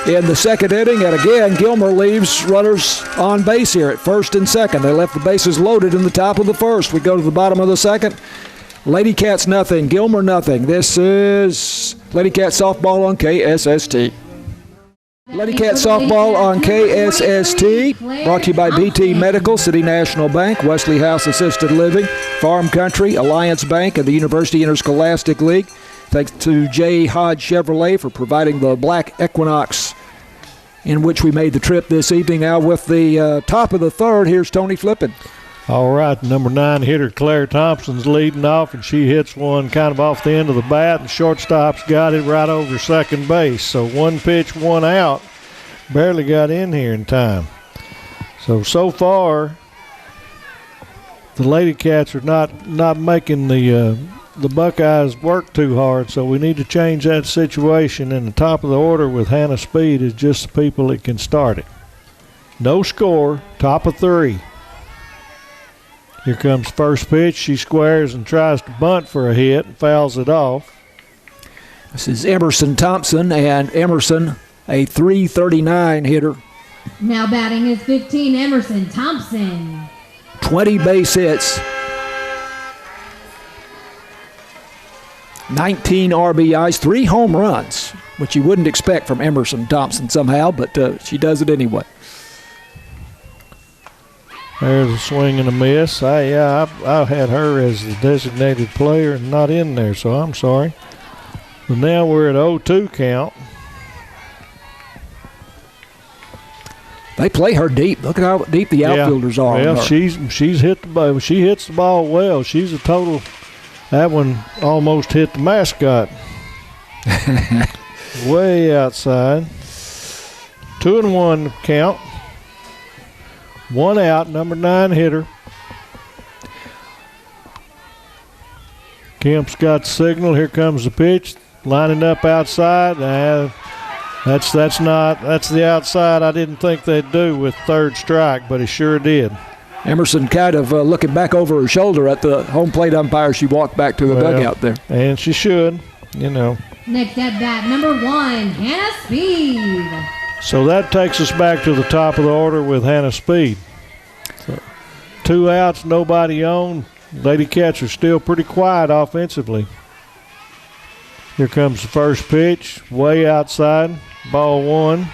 in the second inning. And again, Gilmer leaves runners on base here at first and second. They left the bases loaded in the top of the first. We go to the bottom of the second. Lady Cats nothing, Gilmer nothing. This is Lady Cats softball on KSST. Lady Cat softball on KSST, brought to you by BT Medical, City National Bank, Wesley House Assisted Living, Farm Country, Alliance Bank, and the University Interscholastic League. Thanks to J. Hodge Chevrolet for providing the black Equinox in which we made the trip this evening. Now with the top of the third, here's Tony Flippin. All right, number 9 hitter Claire Thompson's leading off, and she hits one kind of off the end of the bat, and shortstop's got it right over second base. So 1 pitch, 1 out. Barely got in here in time. So far, the Lady Cats are not making the Buckeyes work too hard, so we need to change that situation. And the top of the order with Hannah Speed is just the people that can start it. No score, top of 3. Here comes first pitch. She squares and tries to bunt for a hit and fouls it off. This is Emerson Thompson, and Emerson, a .339 hitter. Now batting is 15, Emerson Thompson. 20 base hits. 19 RBIs, 3 home runs, which you wouldn't expect from Emerson Thompson somehow, but she does it anyway. There's a swing and a miss. I had her as the designated player and not in there, so I'm sorry. But now we're at 0-2 count. They play her deep. Look at how deep the outfielders are. Well, on her. she's hit the ball. She hits the ball well. She's a total. That one almost hit the mascot. Way outside. 2-1 count. 1 out. Number 9 hitter. Kemp's got the signal. Here comes the pitch. Lining up outside. That's the outside I didn't think they'd do with third strike, but he sure did. Emerson kind of looking back over her shoulder at the home plate umpire. She walked back to the dugout there. And she should, Next at bat, number 1, Hannah Speed. So that takes us back to the top of the order with Hannah Speed. So 2 outs, nobody on. Lady Cats are still pretty quiet offensively. Here comes the first pitch, way outside, ball 1.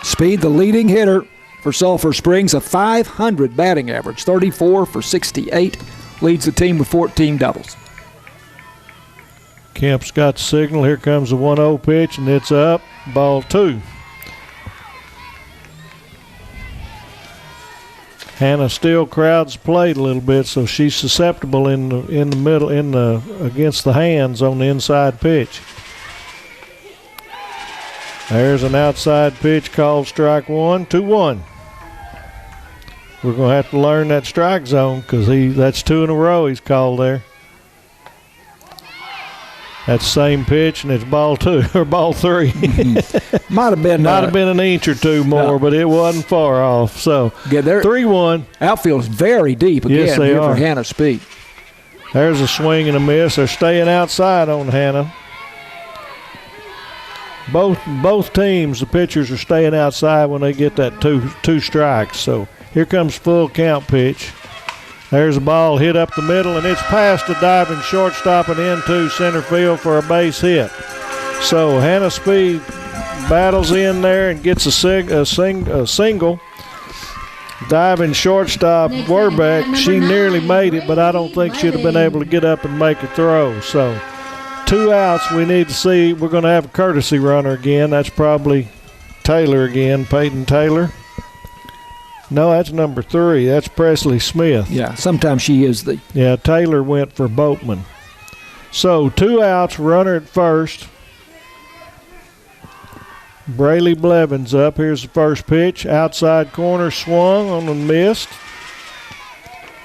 Speed, the leading hitter for Sulphur Springs, a .500 batting average, 34 for 68, leads the team with 14 doubles. Kemp's got the signal. Here comes the 1-0 pitch, and it's up, ball 2. Hannah still crowds the plate a little bit, so she's susceptible in the middle, against the hands on the inside pitch. There's an outside pitch called strike 1, 2-1. We're going to have to learn that strike zone because that's 2 in a row he's called there. That's the same pitch, and it's ball 2 or ball 3. Might have been an inch or 2 more, but it wasn't far off. So 3-1. Outfield's very deep again yes, they here are. for Hannah Speed. There's a swing and a miss. They're staying outside on Hannah. Both teams, the pitchers are staying outside when they get that two strikes. So here comes full count pitch. There's a ball hit up the middle, and it's past the diving shortstop and into center field for a base hit. So Hannah Speed battles in there and gets a single. Diving shortstop Werbeck, she nearly made it, but I don't think she'd have been able to get up and make a throw. So 2 outs. We need to see. We're going to have a courtesy runner again. That's probably Taylor again, Peyton Taylor. No, that's number 3. That's Presley Smith. Yeah, sometimes she is the. Yeah, Taylor went for Boatman. So 2 outs, runner at first. Braylee Blevins up. Here's the first pitch. Outside corner swung on and missed.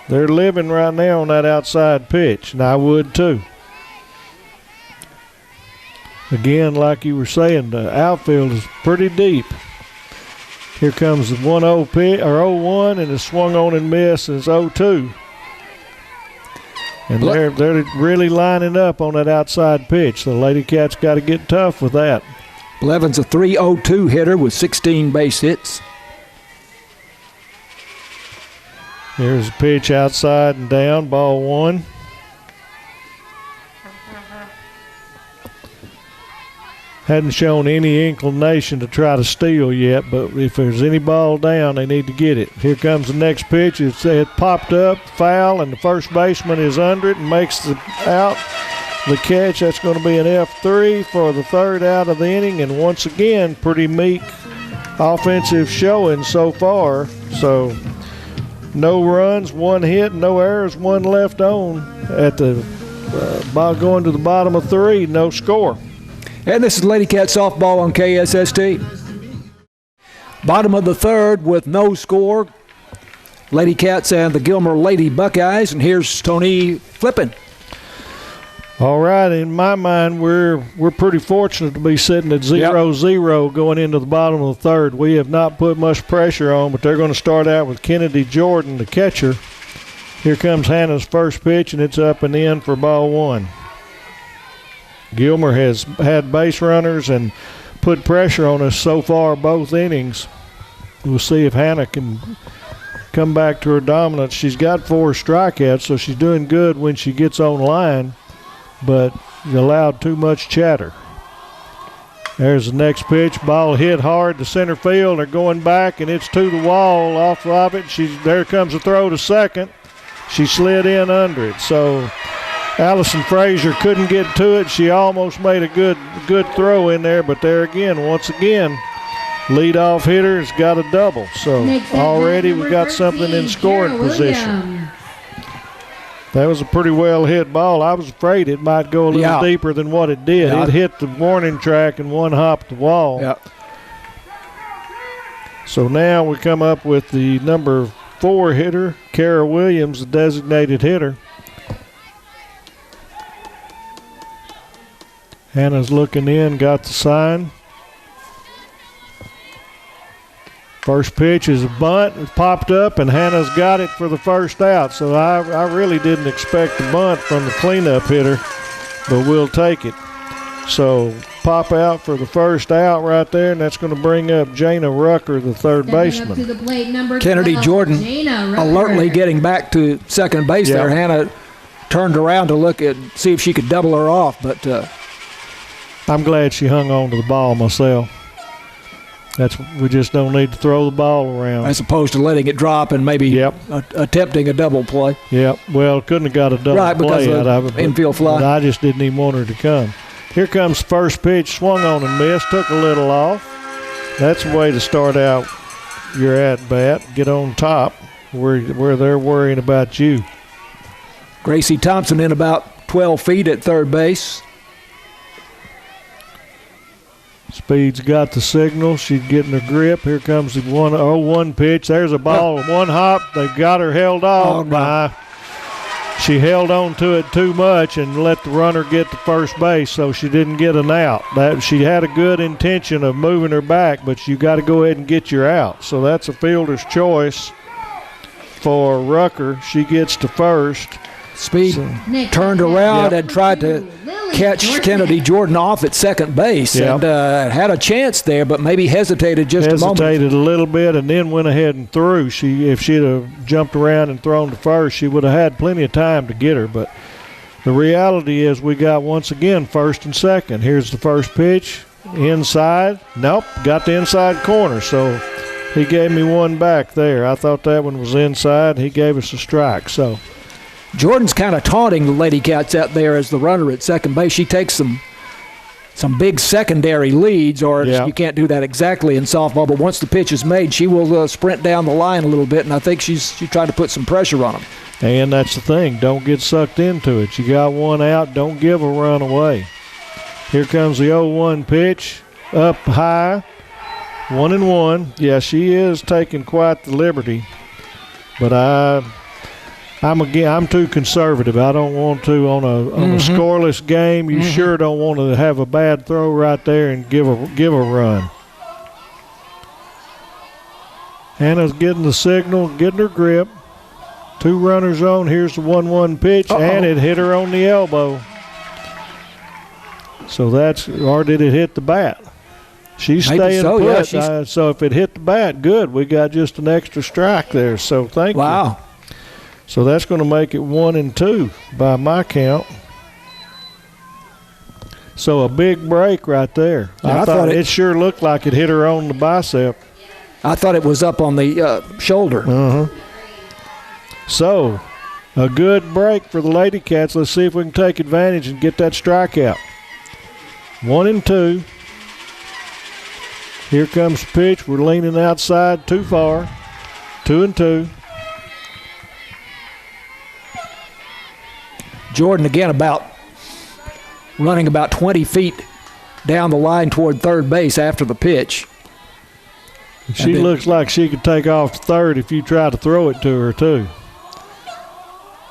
They're living right now on that outside pitch, and I would too. Again, like you were saying, the outfield is pretty deep. Here comes the 1-0 pitch, or 0-1, and it's swung on and missed. It's 0-2. And they're really lining up on that outside pitch. The Lady Cats got to get tough with that. Blevins a .302 hitter with 16 base hits. Here's a pitch outside and down, ball 1. Hadn't shown any inclination to try to steal yet, but if there's any ball down, they need to get it. Here comes the next pitch. It popped up, foul, and the first baseman is under it and makes the out. The catch, that's going to be an F3 for the 3rd out of the inning, and once again, pretty meek offensive showing so far. So no runs, 1 hit, no errors, 1 left on at the going to the bottom of 3, no score. And this is Lady Cat softball on KSST. Bottom of the 3rd with no score. Lady Cats and the Gilmer Lady Buckeyes. And here's Tony Flippin. All right, in my mind, we're pretty fortunate to be sitting at 0-0 going into the bottom of the 3rd. We have not put much pressure on, but they're going to start out with Kennedy Jordan, the catcher. Here comes Hannah's first pitch, and it's up and in for ball 1. Gilmer has had base runners and put pressure on us so far both innings. We'll see if Hannah can come back to her dominance. She's got 4 strikeouts, so she's doing good when she gets on line, but allowed too much chatter. There's the next pitch. Ball hit hard to center field. They're going back, and it's to the wall off of it. There comes a throw to second. She slid in under it. So Allison Frazier couldn't get to it. She almost made a good throw in there, but there again, once again, Leadoff hitter has got a double. So Next at bat, already we number got something 13, in scoring Kara position. Williams. That was a pretty well hit ball. I was afraid it might go a little deeper than what it did. Yeah. It hit the warning track and one hopped the wall. Yeah. So now we come up with the number 4 hitter, Kara Williams, the designated hitter. Hannah's looking in, got the sign. First pitch is a bunt. It popped up, and Hannah's got it for the first out. So I really didn't expect the bunt from the cleanup hitter, but we'll take it. So pop out for the first out right there, and that's going to bring up Jana Rucker, the third Stepping baseman. up to the plate, number Kennedy 12, Jordan Jana Rucker. alertly getting back to second base there. Yeah. Hannah turned around to look at see if she could double her off, but I'm glad she hung on to the ball myself. We just don't need to throw the ball around. as opposed to letting it drop and maybe attempting a double play. Yep. Well, couldn't have got a double Right, because play of out of it. infield fly. But I just didn't even want her to come. Here comes first pitch, swung on and missed, took a little off. That's a way to start out your at-bat. Get on top where they're worrying about you. Gracie Thompson in about 12 feet at third base. Speed's got the signal. She's getting her grip. Here comes the 1-0-1 pitch. There's a ball. One hop. They've got her held off. She held on to it too much and let the runner get to first base, so she didn't get an out. She had a good intention of moving her back, but you got to go ahead and get your out. So that's a fielder's choice for Rucker. She gets to first. Speed turned around and tried to catch Kennedy Jordan off at second base and had a chance there, but maybe hesitated just a moment. Hesitated a little bit and then went ahead and threw. If she'd have jumped around and thrown to first, she would have had plenty of time to get her. But the reality is we got, once again, first and second. Here's the first pitch. Inside. Nope, got the inside corner. So he gave me one back there. I thought that one was inside. He gave us a strike. So Jordan's kind of taunting the Lady Cats out there as the runner at second base. She takes some big secondary leads, or you can't do that exactly in softball, but once the pitch is made, she will sprint down the line a little bit, and I think she tried to put some pressure on them. And that's the thing. Don't get sucked into it. You got one out. Don't give a run away. Here comes the 0-1 pitch. Up high. 1-1. Yeah, she is taking quite the liberty, but I'm too conservative. I don't want to on a scoreless game. You sure don't want to have a bad throw right there and give a run. Hannah's getting the signal, getting her grip. 2 runners on. Here's the 1-1 pitch, and it hit her on the elbow. So or did it hit the bat? She's staying put. Yeah, so if it hit the bat, good. We got just an extra strike there. So thank you. Wow. So that's going to make it 1-2 by my count. So a big break right there. Yeah, I thought it sure looked like it hit her on the bicep. I thought it was up on the shoulder. So a good break for the Lady Cats. Let's see if we can take advantage and get that strikeout. 1-2. Here comes the pitch. We're leaning outside too far. 2-2. Jordan again running about 20 feet down the line toward third base after the pitch. She looks like she could take off to third if you try to throw it to her too.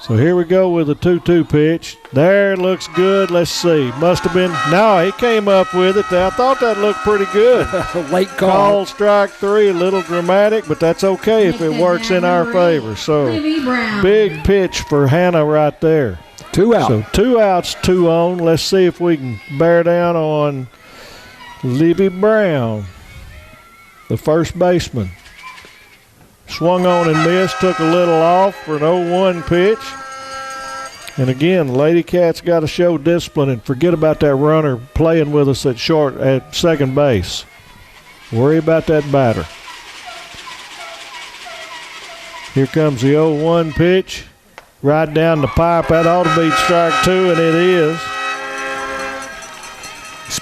So here we go with a 2-2 pitch. There, it looks good. Let's see. Must have been. No, he came up with it. I thought that looked pretty good. Late call. Strike 3, a little dramatic, but that's okay if it works in our favor. So big pitch for Hannah right there. 2 out. So 2 outs, 2 on. Let's see if we can bear down on Libby Brown, the first baseman. Swung on and missed, took a little off for an 0-1 pitch. And again, Lady Cats got to show discipline and forget about that runner playing with us at second base. Worry about that batter. Here comes the 0-1 pitch. Right down the pipe. That ought to be strike 2, and it is.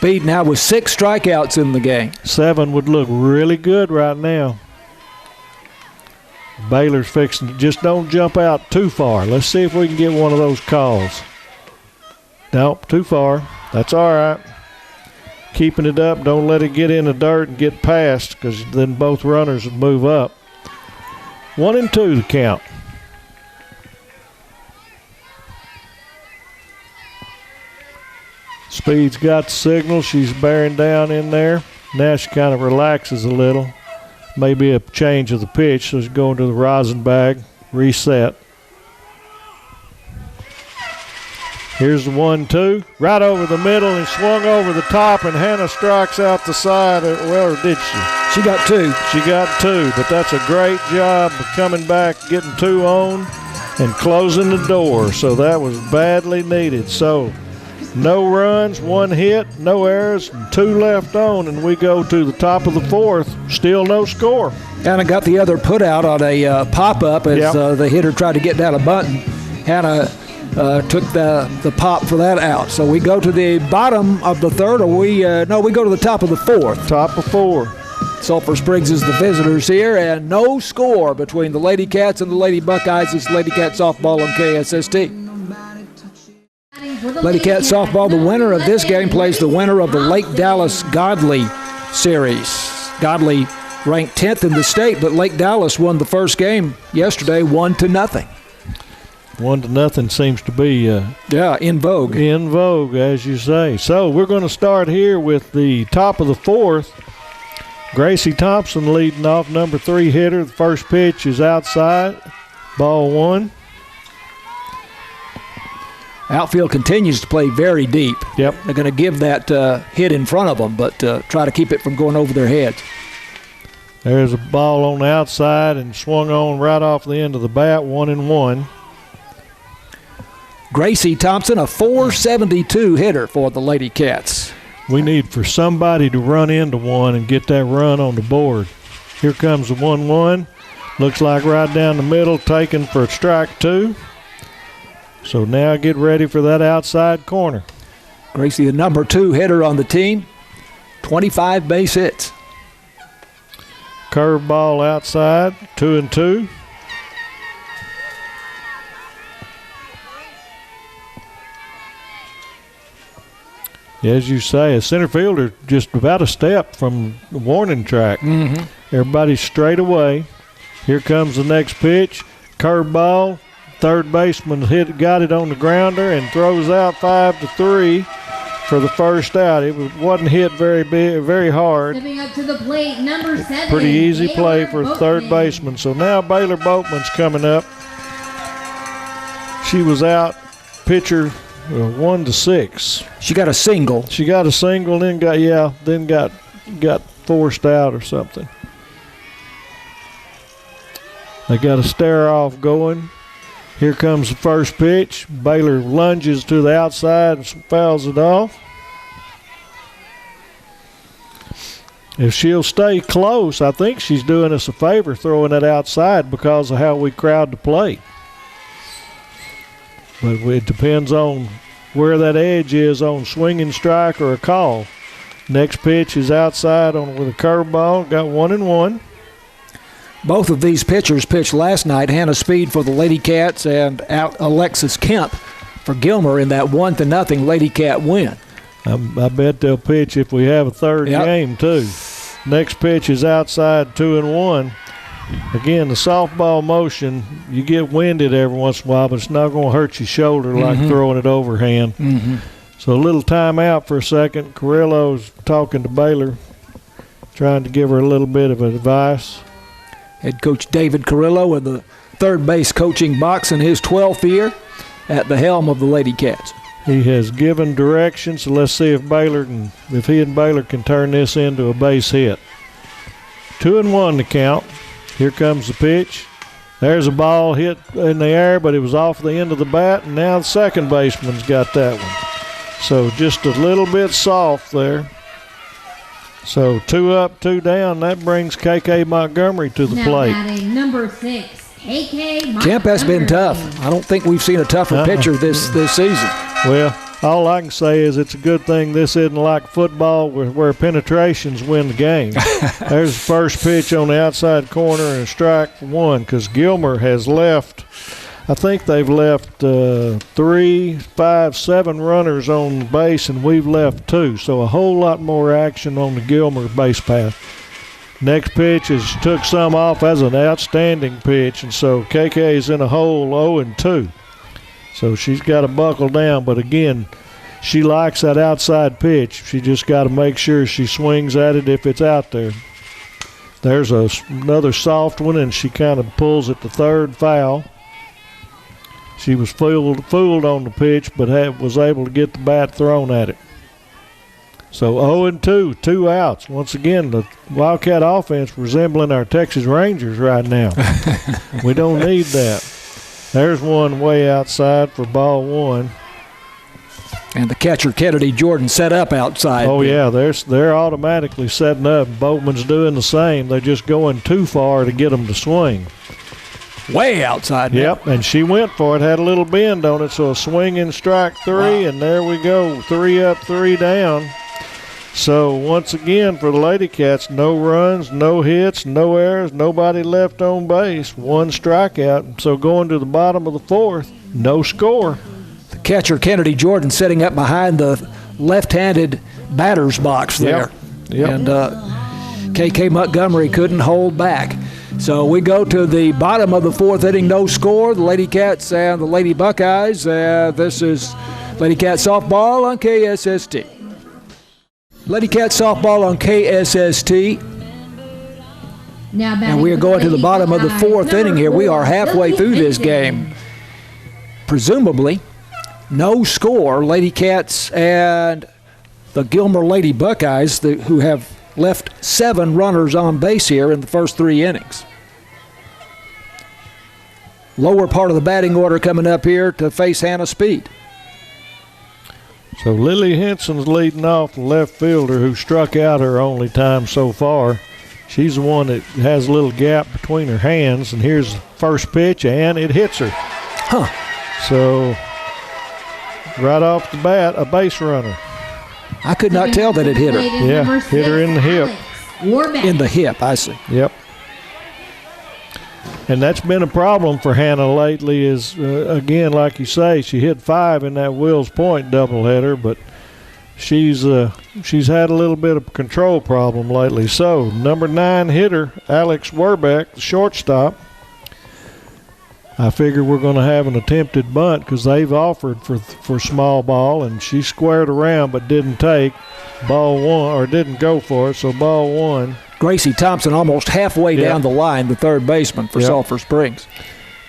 Speed now with 6 strikeouts in the game. 7 would look really good right now. Baylor's fixing to just don't jump out too far. Let's see if we can get one of those calls. Nope, too far. That's all right. Keeping it up. Don't let it get in the dirt and get past, because then both runners will move up. 1-2 the count. Speed's got the signal. She's bearing down in there. Now she kind of relaxes a little. Maybe a change of the pitch, so she's going to the rosin bag. Reset. Here's the 1-2. Right over the middle and swung over the top, and Hannah strikes out the side. Well, or did she? She got 2. She got 2, but that's a great job of coming back, getting 2 on, and closing the door. So that was badly needed. So no runs, 1 hit, no errors, and 2 left on, and we go to the top of the 4th. Still no score. Hannah got the other put out on a pop-up as the hitter tried to get down a button. Hannah took the pop for that out. So we go to the bottom of the 3rd, or we go to the top of the 4th. Top of 4. Sulphur Springs is the visitors here, and no score between the Lady Cats and the Lady Buckeyes. It's Lady Cat softball on KSST. Lady Cat softball, the winner of this game plays the winner of the Lake Dallas Godley series. Godley ranked 10th in the state, but Lake Dallas won the first game yesterday 1-0. 1-0 seems to be in vogue. In vogue, as you say. So we're going to start here with the top of the 4th. Gracie Thompson leading off, number 3 hitter. The first pitch is outside. Ball 1. Outfield continues to play very deep. Yep. They're going to give that hit in front of them, but try to keep it from going over their heads. There's a ball on the outside and swung on right off the end of the bat, 1-1. Gracie Thompson, a .472 hitter for the Lady Cats. We need for somebody to run into one and get that run on the board. Here comes the 1-1. Looks like right down the middle, taken for strike 2. So now get ready for that outside corner. Gracie, the number 2 hitter on the team, 25 base hits. Curve ball outside, 2-2. As you say, a center fielder just about a step from the warning track. Mm-hmm. Everybody's straight away. Here comes the next pitch. Curve ball. Third baseman got it on the grounder and throws out 5-3 for the first out. It wasn't hit very hard. Stepping up to the plate, number 7. Pretty easy Baylor play for Boatman. third baseman. So now Baylor Boatman's coming up. She was out pitcher 1-6. She got a single. She got a single, then got forced out or something. They got a stare off going. Here comes the first pitch. Baylor lunges to the outside and fouls it off. If she'll stay close, I think she's doing us a favor throwing it outside because of how we crowd the plate. But it depends on where that edge is on swinging strike or a call. Next pitch is outside with a curveball. Got 1-1. Both of these pitchers pitched last night. Hannah Speed for the Lady Cats and Alexis Kemp for Gilmer in that 1-0 Lady Cat win. I bet they'll pitch if we have a third game too. Next pitch is outside, 2-1. Again, the softball motion, you get winded every once in a while, but it's not going to hurt your shoulder like throwing it overhand. Mm-hmm. So a little timeout for a second. Carrillo's talking to Baylor, trying to give her a little bit of advice. Head coach David Carrillo in the third base coaching box in his 12th year at the helm of the Lady Cats. He has given direction, so let's see if he and Baylor can turn this into a base hit. 2-1 the count. Here comes the pitch. There's a ball hit in the air, but it was off the end of the bat, and now the second baseman's got that one. So just a little bit soft there. So 2 up, 2 down. That brings KK Montgomery to the plate. Batting number 6, KK Montgomery. Kemp has been tough. I don't think we've seen a tougher pitcher this season. Well, All I can say is it's a good thing this isn't like football where penetrations win the game. There's the first pitch on the outside corner and a strike for one, because Gilmer has left, I think they've left 3, 5, 7 runners on base, and we've left 2. So a whole lot more action on the Gilmer base path. Next pitch took some off. That's an outstanding pitch, and so KK's in a hole 0-2. So she's got to buckle down, but again, she likes that outside pitch. She just got to make sure she swings at it if it's out there. There's another soft one, and she kind of pulls at the third, foul. She was fooled on the pitch, but was able to get the bat thrown at it. So 0-2, 2 outs. Once again, the Wildcat offense resembling our Texas Rangers right now. We don't need that. There's one way outside for ball 1. And the catcher, Kennedy Jordan, set up outside. Oh, yeah, they're automatically setting up. Boatman's doing the same. They're just going too far to get them to swing. Way outside. Yep, and she went for it, had a little bend on it, so a swinging strike 3, wow. And there we go, 3 up, 3 down. So once again for the Lady Cats, no runs, no hits, no errors, nobody left on base, 1 strikeout. So going to the bottom of the 4th, no score. The catcher, Kennedy Jordan, sitting up behind the left-handed batter's box there. Yep. And KK Montgomery couldn't hold back. So we go to the bottom of the 4th inning, no score. The Lady Cats and the Lady Buckeyes. This is Lady Cat softball on KSST. Lady Cat softball on KSST. And we are going to the bottom of the 4th inning here. We are halfway through this game. Presumably, no score. Lady Cats and the Gilmer Lady Buckeyes, who have left 7 runners on base here in the first 3 innings. Lower part of the batting order coming up here to face Hannah Speed. So Lily Henson's leading off, the left fielder who struck out her only time so far. She's the one that has a little gap between her hands, and here's the first pitch, and it hits her. So right off the bat, a base runner. I could not tell that it hit her. Yeah, hit her in the hip. In the hip, I see. Yep. And that's been a problem for Hannah lately is, again, like you say, she hit 5 in that Wills Point doubleheader, but she's had a little bit of a control problem lately. So, number 9 hitter, Alex Werbeck, the shortstop. I figure we're going to have an attempted bunt because they've offered for small ball, and she squared around but didn't take ball 1, or didn't go for it, so ball 1. Gracie Thompson almost halfway down the line, the third baseman for Sulphur Springs.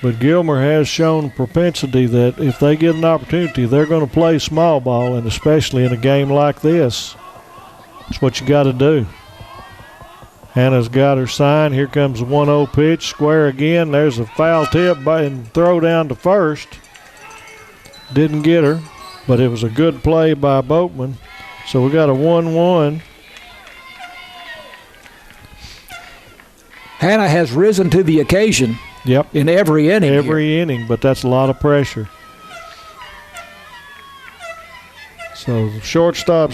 But Gilmer has shown propensity that if they get an opportunity, they're going to play small ball, and especially in a game like this, that's what you got to do. Hannah's got her sign. Here comes the 1-0 pitch. Square again. There's a foul tip and throw down to first. Didn't get her, but it was a good play by Boatman. So we got a 1-1. Hannah has risen to the occasion. Yep. In every inning. Every inning, but that's a lot of pressure. So the shortstop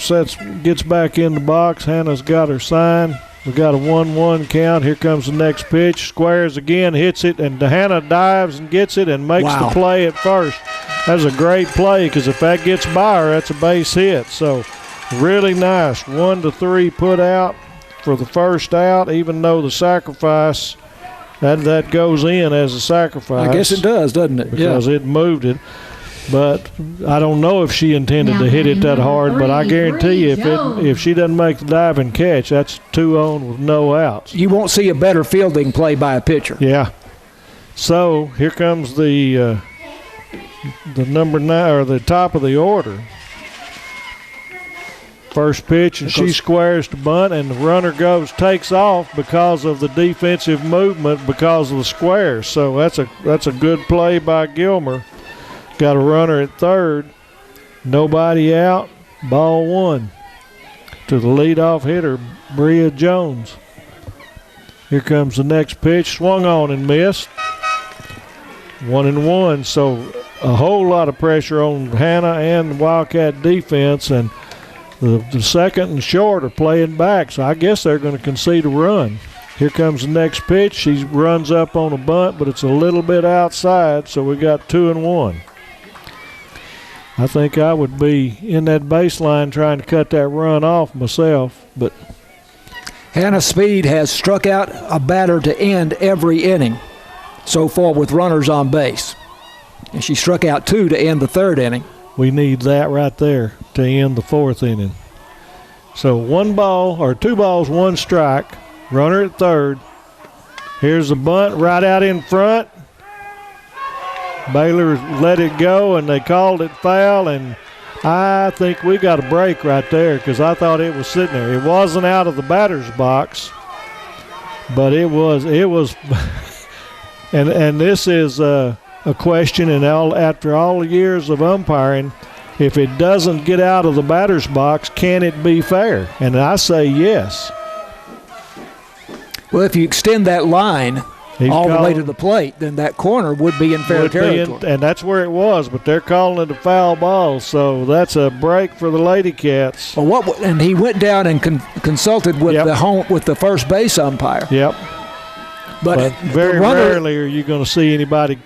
gets back in the box. Hannah's got her sign. We got a 1-1 count. Here comes the next pitch. Squares again, hits it, and Hannah dives and gets it and makes the play at first. That's a great play because if that gets by her, that's a base hit. So really nice. 1-3 put out for the first out, even though the sacrifice, that goes in as a sacrifice. I guess it does, doesn't it? Because it moved it. But I don't know if she intended to hit it that hard, but I guarantee you if she doesn't make the dive and catch, that's 2 on with no outs. You won't see a better fielding play by a pitcher. Yeah. So here comes the number 9, or the top of the order. First pitch, and she squares to bunt, and the runner takes off because of the defensive movement because of the square. So that's a good play by Gilmer. Got a runner at third. Nobody out. Ball 1 to the leadoff hitter, Bria Jones. Here comes the next pitch. Swung on and missed. 1-1. So a whole lot of pressure on Hannah and the Wildcat defense, and the second and short are playing back, so I guess they're going to concede a run. Here comes the next pitch. She runs up on a bunt, but it's a little bit outside, so we got 2-1. I think I would be in that baseline trying to cut that run off myself, but Hannah Speed has struck out a batter to end every inning so far with runners on base. And she struck out 2 to end the 3rd inning. we need that right there to end the 4th inning. So 2 balls, 1 strike. Runner at 3rd. Here's the bunt right out in front. Baylor let it go, and they called it foul, and I think we got a break right there because I thought it was sitting there. It wasn't out of the batter's box, but it was and this is a question, and after all the years of umpiring, if it doesn't get out of the batter's box, can it be fair? And I say yes. Well, if you extend that line all the way to the plate, then that corner would be in fair territory. And that's where it was, but they're calling it a foul ball, so that's a break for the Lady Cats. Well, and he went down and consulted with with the first base umpire. Yep. But very rarely are you going to see anybody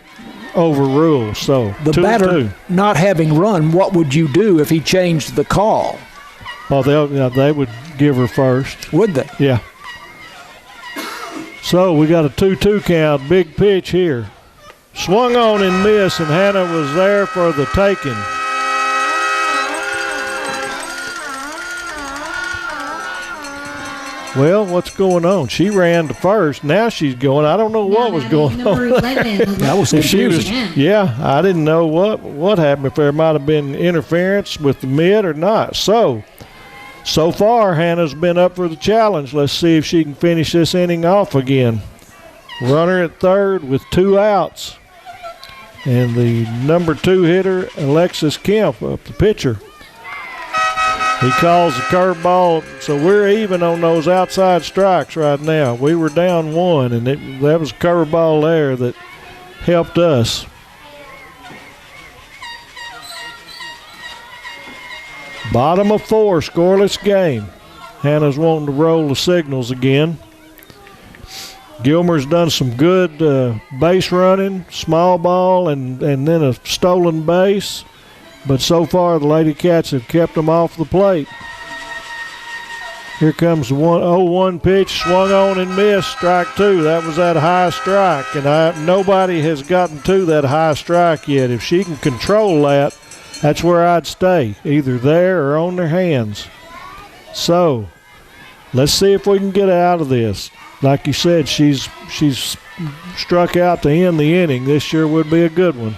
overrule. So the batter not having run, what would you do if he changed the call? Well, they would give her first. Would they? Yeah. So we got a 2-2 count, big pitch here. Swung on and missed, and Hannah was there for the taking. Well, what's going on? She ran to first. Now she's going. I don't know what was going on. That was confusing. Yeah, I didn't know what happened, if there might have been interference with the mid or not. So far, Hannah's been up for the challenge. Let's see if she can finish this inning off again. Runner at 3rd with 2 outs. And the number 2 hitter, Alexis Kemp, up the pitcher. He calls the curveball, so we're even on those outside strikes right now. We were down 1, and that was a curveball there that helped us. Bottom of 4, scoreless game. Hannah's wanting to roll the signals again. Gilmer's done some good base running, small ball, and then a stolen base. But so far, the Lady Cats have kept them off the plate. Here comes the 1-0-1 pitch, swung on and missed, strike 2. That was that high strike, and nobody has gotten to that high strike yet. If she can control that, that's where I'd stay, either there or on their hands. So, let's see if we can get out of this. Like you said, she's struck out to end the inning. This sure would be a good one.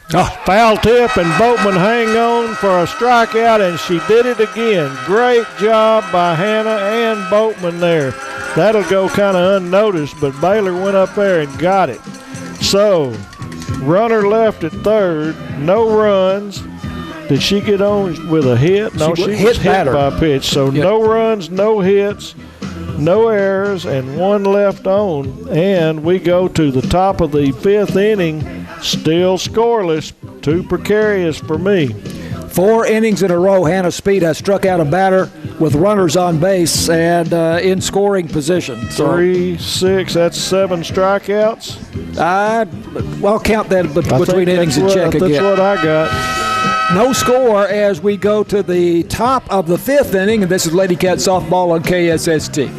Foul tip, and Boatman hang on for a strikeout, and she did it again. Great job by Hannah and Boatman there. That'll go kind of unnoticed, but Baylor went up there and got it. So, runner left at 3rd, no runs. Did she get on with a hit? No, she was hit by a pitch. So no runs, no hits, no errors, and 1 left on. And we go to the top of the 5th inning, still scoreless, too precarious for me. 4 innings in a row, Hannah Speed has struck out a batter with runners on base and in scoring position. So, 3, 6, that's 7 strikeouts. I'll count that between innings and check again. That's what I got. No score as we go to the top of the 5th inning, and this is Lady Cat softball on KSST.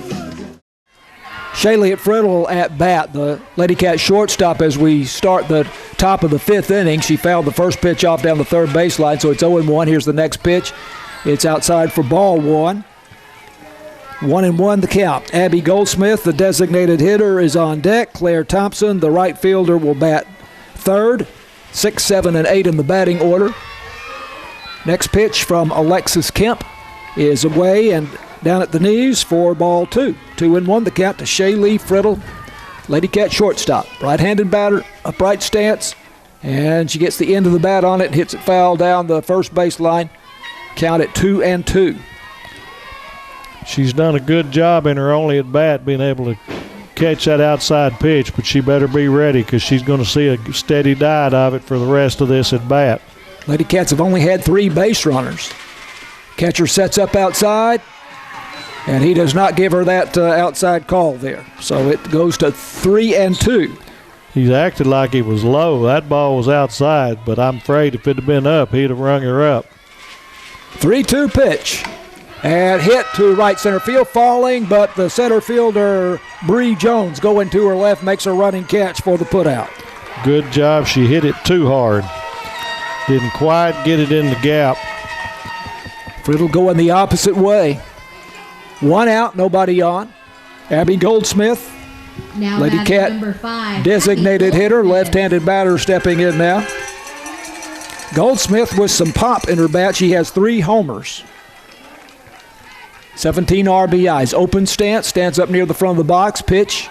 Shaylee Friddle at bat, the Lady Cat shortstop, as we start the top of the 5th inning. She fouled the first pitch off down the 3rd baseline, so it's 0-1. Here's the next pitch. It's outside for ball 1. 1-1 the count. Abby Goldsmith, the designated hitter, is on deck. Claire Thompson, the right fielder, will bat 3rd. 6, 7, and 8 in the batting order. Next pitch from Alexis Kemp is away and down at the knees for ball 2. 2-1 the count to Shaylee Friddle, Lady Cat shortstop. Right-handed batter, upright stance, and she gets the end of the bat on it, hits it foul down the first baseline. Count at 2-2. She's done a good job in her only at bat being able to catch that outside pitch, but she better be ready because she's going to see a steady diet of it for the rest of this at bat. Lady Cats have only had 3 base runners. Catcher sets up outside, and he does not give her that outside call there. So it goes to 3-2. He's acted like he was low. That ball was outside, but I'm afraid if it had been up, he'd have rung her up. 3-2 pitch. And hit to right center field, falling, but the center fielder, Bree Jones, going to her left, makes a running catch for the putout. Good job. She hit it too hard. Didn't quite get it in the gap. It'll go in the opposite way. 1 out, nobody on. Abby Goldsmith, Now Lady batting Cat, number 5. designated Abby hitter, Goldsmith. left-handed batter stepping in now. Goldsmith with some pop in her bat. She has 3 homers. 17 RBIs. Open stance, stands up near the front of the box. Pitch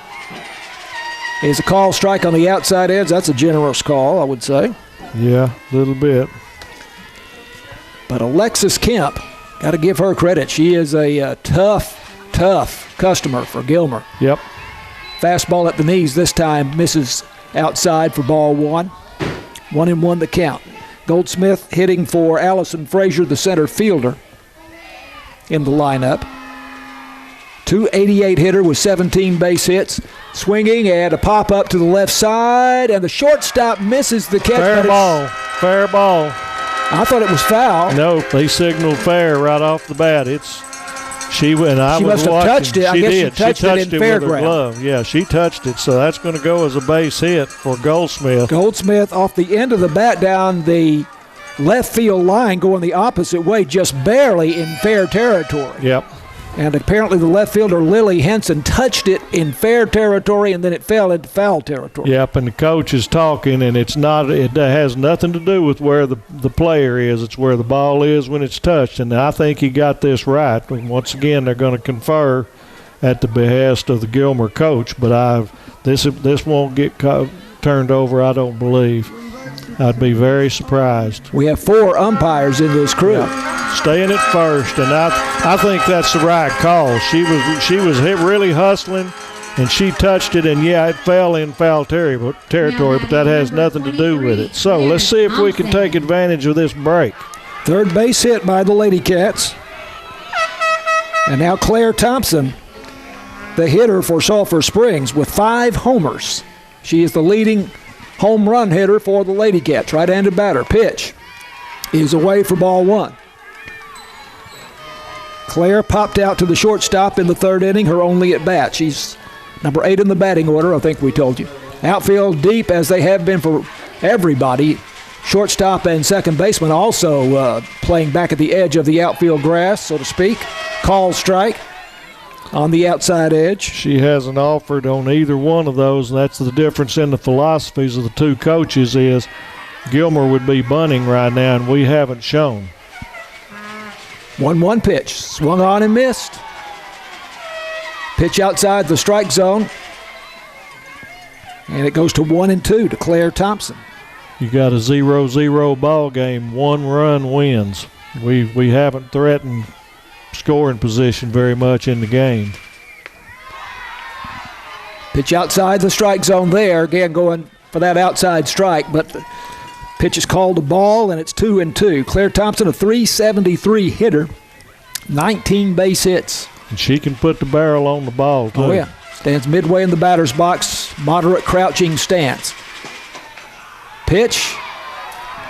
is a call strike on the outside edge. That's a generous call, I would say. Yeah, a little bit. But Alexis Kemp, got to give her credit. She is a tough customer for Gilmer. Yep. Fastball at the knees this time, misses outside for ball 1. 1-1 the count. Goldsmith hitting for Allison Frazier, the center fielder, in the lineup. 288 hitter with 17 base hits. Swinging and a pop up to the left side, and the shortstop misses the catch. Fair ball. Fair ball. I thought it was foul. No, they signaled fair right off the bat. She must have touched it. I guess she touched it in fair with her ground. glove. Yeah, she touched it, so that's going to go as a base hit for Goldsmith. Goldsmith off the end of the bat down the left field line, going the opposite way, just barely in fair territory. Yep. And apparently the left fielder, Lily Henson, touched it in fair territory, and then it fell into foul territory. Yep, and the coach is talking, and it has nothing to do with where the player is. It's where the ball is when it's touched, and I think he got this right. And once again, they're going to confer at the behest of the Gilmer coach, but this won't get turned over, I don't believe. I'd be very surprised. We have 4 umpires in this crew. Staying at first, and I think that's the right call. She was really hustling, and she touched it, and yeah, it fell in foul territory, but that has nothing to do with it. So let's see if we can take advantage of this break. Third base hit by the Lady Cats. And now Claire Thompson, the hitter for Sulphur Springs, with 5 homers. She is the leading home run hitter for the Lady Cats. Right-handed batter. Pitch is away for ball 1. Claire popped out to the shortstop in the 3rd inning, her only at bat. She's number 8 in the batting order, I think we told you. Outfield deep, as they have been for everybody. Shortstop and second baseman also playing back at the edge of the outfield grass, so to speak. Call strike on the outside edge. She hasn't offered on either one of those, and that's the difference in the philosophies of the 2 coaches is Gilmer would be bunting right now, and we haven't shown. 1-1 pitch. Swung on and missed. Pitch outside the strike zone. And it goes to 1-2 to Claire Thompson. You got a 0-0 ball game. 1 run wins. We haven't threatened scoring position very much in the game. Pitch outside the strike zone there. Again, going for that outside strike, but the pitch is called a ball, and it's 2-2. Claire Thompson, a .373 hitter, 19 base hits. And she can put the barrel on the ball, too. Oh, yeah. Stands midway in the batter's box, moderate crouching stance. Pitch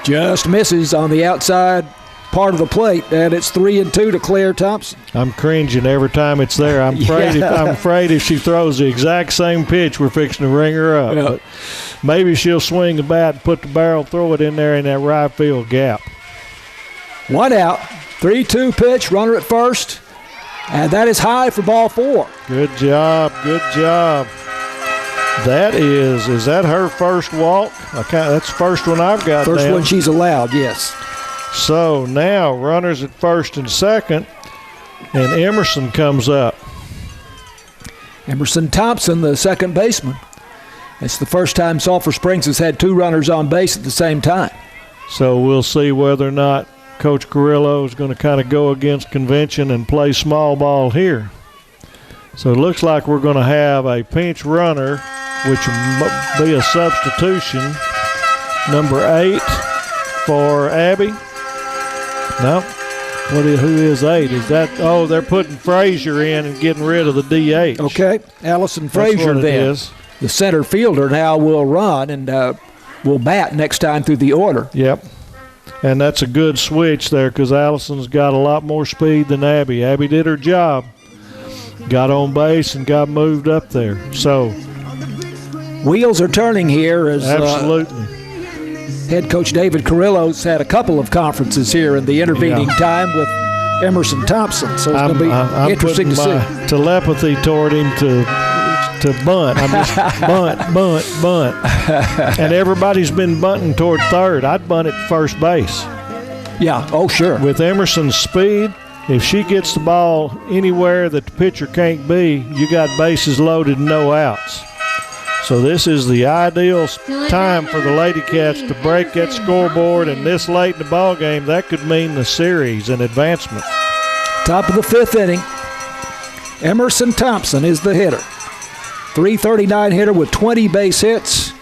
just misses on the outside part of the plate, and it's 3-2 to Claire Thompson. I'm cringing every time it's there. I'm afraid if she throws the exact same pitch, we're fixing to ring her up. Yeah. But maybe she'll swing the bat and put the barrel, throw it in there in that right field gap. 1 out, 3-2 pitch, runner at first, and that is high for ball 4. Good job, good job. Is that her first walk? That's the first one I've got First down. one she's allowed, yes. So now runners at first and second, and Emerson comes up. Emerson Thompson, the second baseman. It's the first time Sulphur Springs has had 2 runners on base at the same time. So we'll see whether or not Coach Carrillo is going to kind of go against convention and play small ball here. So it looks like we're going to have a pinch runner, which will be a substitution. Number 8 for Abby. No. Who is 8? Is that? Oh, they're putting Frazier in and getting rid of the DH. Okay. Allison That's Frazier what it then. is. The center fielder now will run and will bat next time through the order. Yep. And that's a good switch there because Allison's got a lot more speed than Abby. Abby did her job. Got on base and got moved up there. So wheels are turning here as absolutely. Head coach David Carrillo's had a couple of conferences here in the intervening time with Emerson Thompson. So it's going to be interesting to see. Telepathy toward him to bunt. I'm just bunt. And everybody's been bunting toward third. I'd bunt at first base. Yeah, oh sure. With Emerson's speed, if she gets the ball anywhere that the pitcher can't be, you got bases loaded and no outs. So this is the ideal time for the Lady Cats to break that scoreboard, and this late in the ball game, that could mean the series and advancement. Top of the 5th inning. Emerson Thompson is the hitter. .339 hitter with 20 base hits.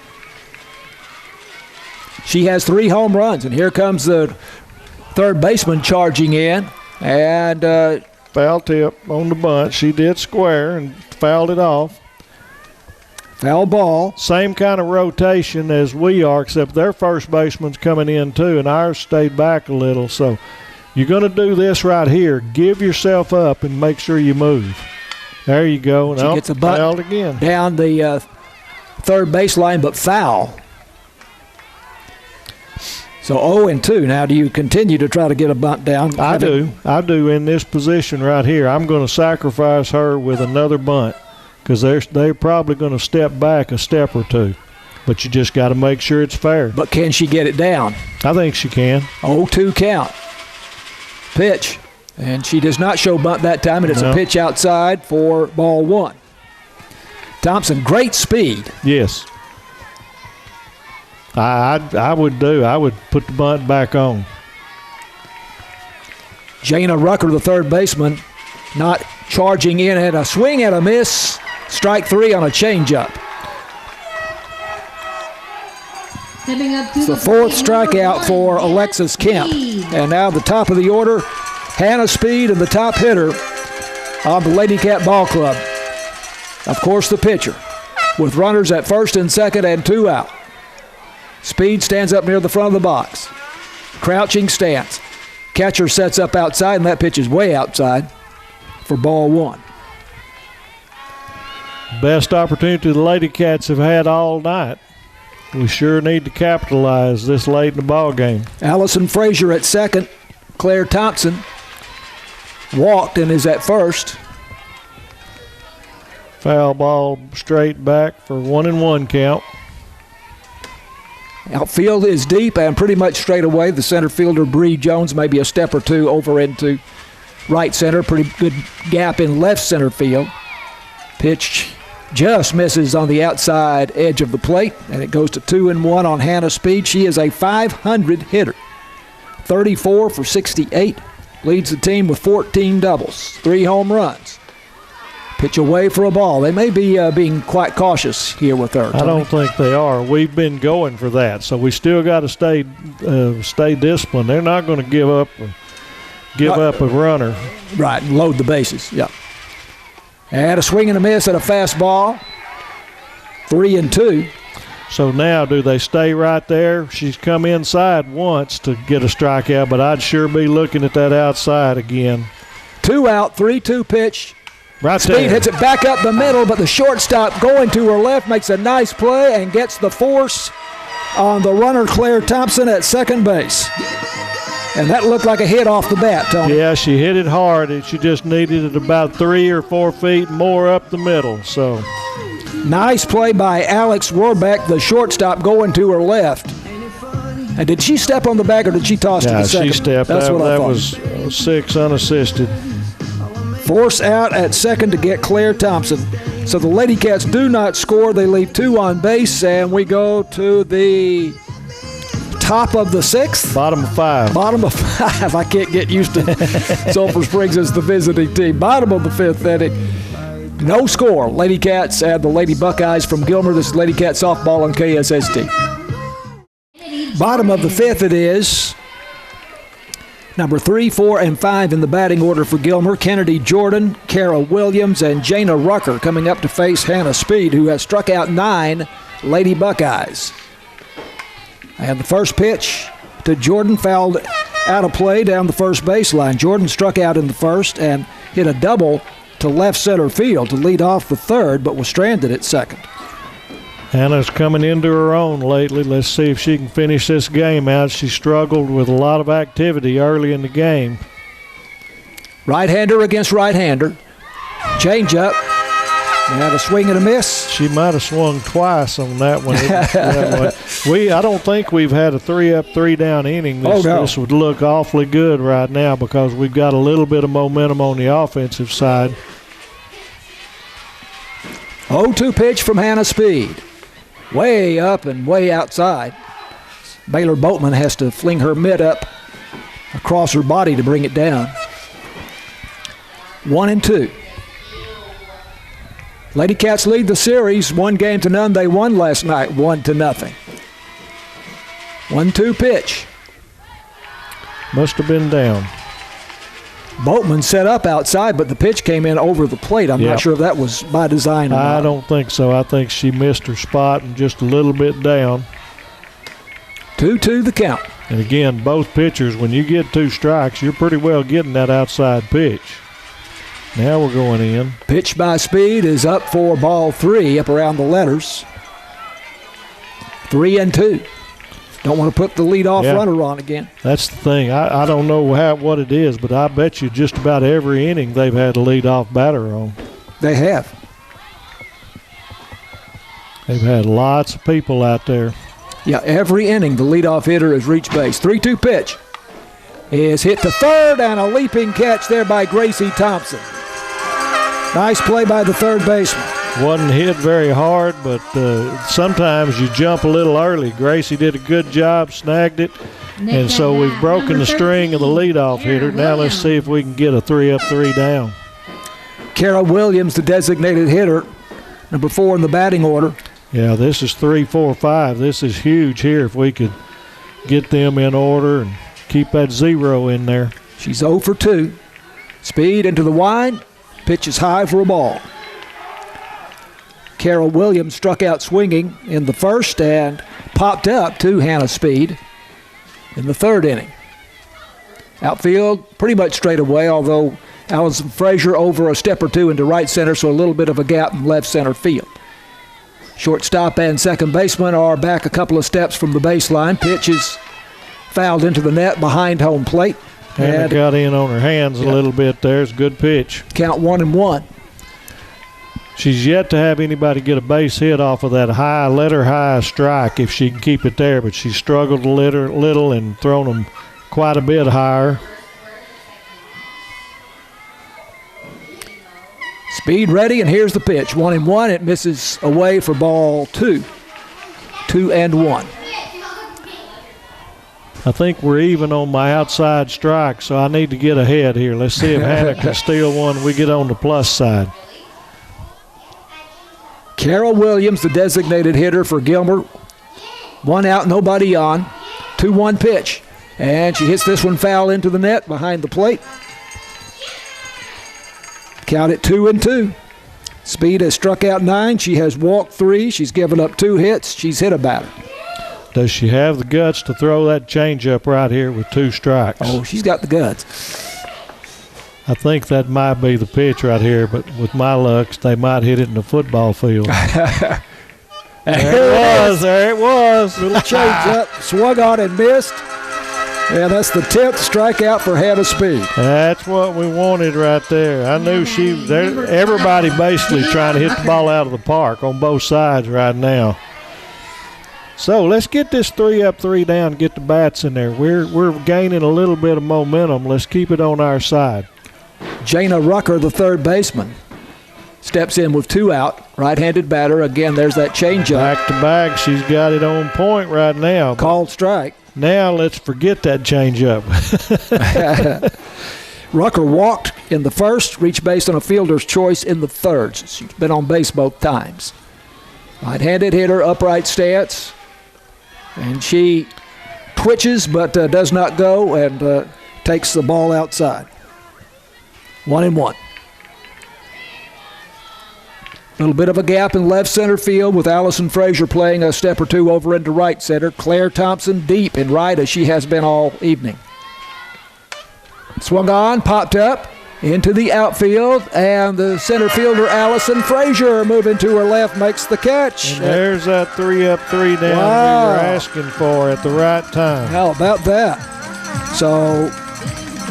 She has 3 home runs, and here comes the third baseman charging in. And foul tip on the bunt. She did square and fouled it off. Foul ball. Same kind of rotation as we are, except their first baseman's coming in too, and ours stayed back a little. So you're going to do this right here. Give yourself up and make sure you move. There you go. She gets a bunt fouled again. Down the third baseline, but foul. So 0-2. Now, do you continue to try to get a bunt down? I do in this position right here. I'm going to sacrifice her with another bunt because they're probably going to step back a step or two. But you just got to make sure it's fair. But can she get it down? I think she can. 0-2 count. Pitch. And she does not show bunt that time, and it's a pitch outside for ball 1. Thompson, great speed. Yes. I would put the bunt back on. Jana Rucker, the third baseman, not charging in, and a swing and a miss. Strike 3 on a changeup. It's the 4th strikeout for Alexis Kemp. And now the top of the order, Hannah Speed and the top hitter of the Lady Cat Ball Club. Of course, the pitcher, with runners at first and second and 2 out. Speed stands up near the front of the box. Crouching stance. Catcher sets up outside, and that pitch is way outside for ball 1. Best opportunity the Lady Cats have had all night. We sure need to capitalize this late in the ball game. Allison Frazier at second. Claire Thompson walked and is at first. Foul ball straight back for 1-1 count. Outfield is deep and pretty much straight away. The center fielder, Bree Jones, maybe a step or two over into right center. Pretty good gap in left center field. Pitch just misses on the outside edge of the plate, and it goes to 2-1 on Hannah Speed. She is a .500 hitter. 34 for 68. Leads the team with 14 doubles, 3 home runs. Pitch away for a ball. They may be being quite cautious here with her, Tony. I don't think they are. We've been going for that, so we still got to stay disciplined. They're not going to give up a runner. Right, and load the bases. Yeah. And a swing and a miss at a fastball. 3-2. So now, do they stay right there? She's come inside once to get a strikeout, but I'd sure be looking at that outside again. 2 out, 3-2 pitch. Right Speed there. hits it back up the middle, but the shortstop going to her left makes a nice play and gets the force on the runner, Claire Thompson, at second base. And that looked like a hit off the bat, Tony. Yeah, she hit it hard, and she just needed it about 3 or 4 feet more up the middle. So nice play by Alex Warbeck, the shortstop, going to her left. And did she step on the bag or did she toss to the second? She stepped. That's what I that thought. was 6 unassisted. Force out at second to get Claire Thompson. So the Lady Cats do not score. They leave 2 on base, and we go to the top of the 6th. Bottom of 5. Bottom of 5. I can't get used to Sulphur Springs as the visiting team. Bottom of the 5th inning. No score. Lady Cats and the Lady Buckeyes from Gilmer. This is Lady Cat softball on KSST. Bottom of the fifth it is. Number 3, 4, and 5 in the batting order for Gilmer. Kennedy Jordan, Kara Williams, and Jana Rucker coming up to face Hannah Speed, who has struck out 9 Lady Buckeyes. And the first pitch to Jordan fouled out of play down the first baseline. Jordan struck out in the first and hit a double to left center field to lead off the third, but was stranded at second. Hannah's coming into her own lately. Let's see if she can finish this game out. She struggled with a lot of activity early in the game. Right-hander against right-hander. Change-up. And a swing and a miss. She might have swung twice on that one. I don't think we've had a 3-up, 3-down inning. This would look awfully good right now because we've got a little bit of momentum on the offensive side. 0-2 pitch from Hannah Speed. Way up and way outside. Baylor Boatman has to fling her mitt up across her body to bring it down. 1-2. Lady Cats lead the series 1-0. They won last night 1-0. 1-2 pitch. Must have been down. Boatman set up outside, but the pitch came in over the plate. I'm not sure if that was by design or not. I don't think so. I think she missed her spot and just a little bit down. 2-2 the count. And again, both pitchers, when you get 2 strikes, you're pretty well getting that outside pitch. Now we're going in. Pitch by Speed is up for ball 3, up around the letters. 3-2. Don't want to put the leadoff runner on again. That's the thing. I don't know what it is, but I bet you just about every inning they've had a leadoff batter on. They have. They've had lots of people out there. Yeah, every inning the leadoff hitter has reached base. 3-2 pitch is hit to third, and a leaping catch there by Gracie Thompson. Nice play by the third baseman. Wasn't hit very hard, but sometimes you jump a little early. Gracie did a good job, snagged it, and so we've broken the string of the leadoff hitter. Now let's see if we can get a 3-up, 3-down. Kara Williams, the designated hitter, number 4 in the batting order. Yeah, this is 3, 4, 5. This is huge here if we could get them in order and keep that 0 in there. She's 0 for 2. Speed into the wide. Pitch is high for a ball. Kara Williams struck out swinging in the first and popped up to Hannah Speed in the third inning. Outfield pretty much straight away, although Allison Frazier over a step or two into right center, so a little bit of a gap in left center field. Shortstop and second baseman are back a couple of steps from the baseline. Pitch is fouled into the net behind home plate. Hannah got in on her hands a little bit there. It's a good pitch. Count 1-1. She's yet to have anybody get a base hit off of that high, let her high strike if she can keep it there, but she struggled a little and thrown them quite a bit higher. Speed ready, and here's the pitch. 1-1. It misses away for ball 2. 2-1. I think we're even on my outside strike, so I need to get ahead here. Let's see if Hannah can steal one. We get on the plus side. Kara Williams, the designated hitter for Gilmer. 1 out, nobody on. 2-1 pitch. And she hits this one foul into the net behind the plate. Count it 2-2. Speed has struck out 9. She has walked 3. She's given up 2 hits. She's hit a batter. Does she have the guts to throw that changeup right here with 2 strikes? Oh, she's got the guts. I think that might be the pitch right here, but with my luck, they might hit it in the football field. There it was. Little changeup, swung on and missed. Yeah, that's the 10th strikeout for Hannah Speed. That's what we wanted right there. I knew everybody basically trying to hit the ball out of the park on both sides right now. So let's get this 3-up, 3-down, get the bats in there. We're gaining a little bit of momentum. Let's keep it on our side. Jana Rucker, the third baseman, steps in with 2 out. Right-handed batter. Again, there's that changeup. Back to back. She's got it on point right now. Called strike. Now let's forget that changeup. Rucker walked in the first, reached base on a fielder's choice in the third. She's been on base both times. Right-handed hitter, upright stance. And she twitches but does not go and takes the ball outside. 1-1. A little bit of a gap in left center field with Allison Frazier playing a step or two over into right center. Claire Thompson deep in right as she has been all evening. Swung on, popped up into the outfield, and the center fielder Allison Frazier moving to her left makes the catch. And there's that 3-up, 3-down we were asking for at the right time. How about that? So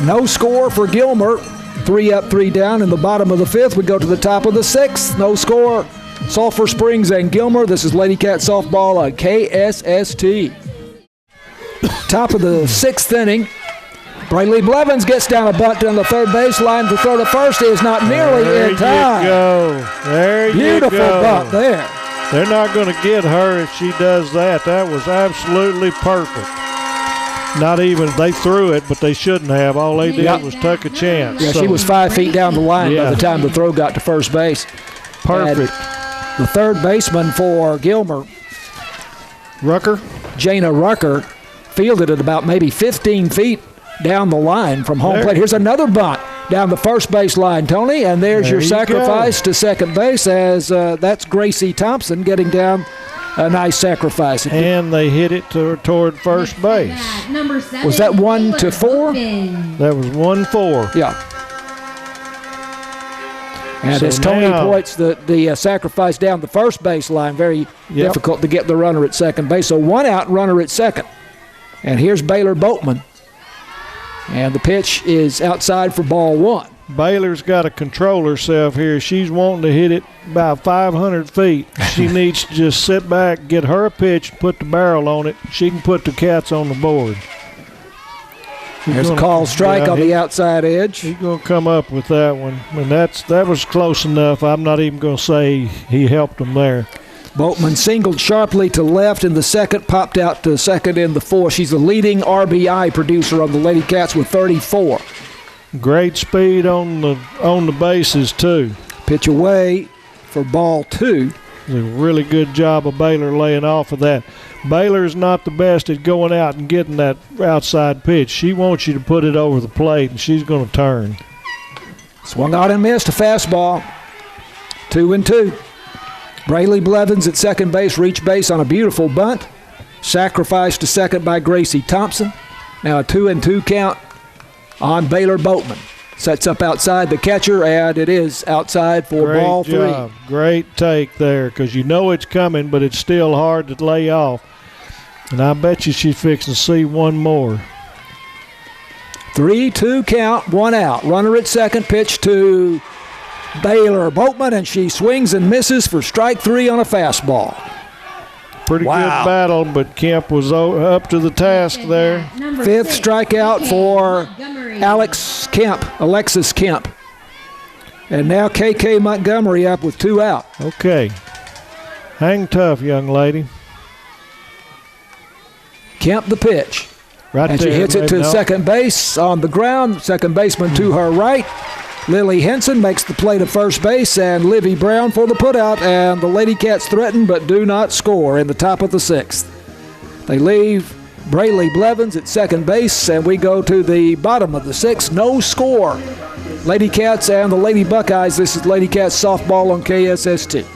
no score for Gilmer. 3-up, 3-down in the bottom of the fifth. We go to the top of the sixth. No score. Sulphur Springs and Gilmer. This is Lady Cat softball on KSST. Top of the sixth inning. Braylee Blevins gets down a bunt down the third baseline. The throw to first is not nearly in time. There you go. Beautiful bunt there. They're not going to get her if she does that. That was absolutely perfect. Not even, they threw it, but they shouldn't have. All they did was take a chance. Yeah, she was 5 feet down the line by the time the throw got to first base. Perfect. And the third baseman for Gilmer, Rucker? Jana Rucker, fielded it about maybe 15 feet down the line from home plate. Here's another bunt down the first base line, Tony, and there's your sacrifice to second base as that's Gracie Thompson getting down a nice sacrifice. And they hit it toward first base. Was that 1-4? That was 1-4. Yeah. And So as Tony now- points, the sacrifice down the first base line, very difficult to get the runner at second base. So one out, runner at second. And here's Baylor Boatman. And the pitch is outside for ball one. Baylor's got to control herself here. She's wanting to hit it about 500 feet. She needs to just sit back, get her a pitch, put the barrel on it. She can put the Cats on the board. There's a call strike on the outside edge. He's going to come up with that one. And that was close enough. I'm not even going to say he helped them there. Boatman singled sharply to left in the second, popped out to second in the fourth. She's the leading RBI producer on the Lady Cats with 34. Great speed on the bases, too. Pitch away for ball two. It's a really good job of Baylor laying off of that. Baylor's not the best at going out and getting that outside pitch. She wants you to put it over the plate, and she's going to turn. Swung out and missed a fastball. 2-2. Braylee Blevins at second base, reach base on a beautiful bunt. Sacrificed to second by Gracie Thompson. Now a 2-2 count on Baylor Boatman. Sets up outside the catcher, and it is outside for ball three. Great job. Great take there, because you know it's coming, but it's still hard to lay off. And I bet you she's fixing to see one more. 3-2 count, one out. Runner at second, pitch to Baylor Boatman, and she swings and misses for strike three on a fastball. Pretty good battle, but Kemp was up to the task there. Fifth strikeout for Alexis Kemp. And now KK Montgomery up with two out. Okay. Hang tough, young lady. Kemp the pitch. Right and there, she hits it to second base on the ground. Second baseman to her right. Lily Henson makes the play to first base, and Livy Brown for the putout, and the Lady Cats threaten but do not score in the top of the sixth. They leave Braylee Blevins at second base, and we go to the bottom of the sixth. No score. Lady Cats and the Lady Buckeyes. This is Lady Cats softball on KSST.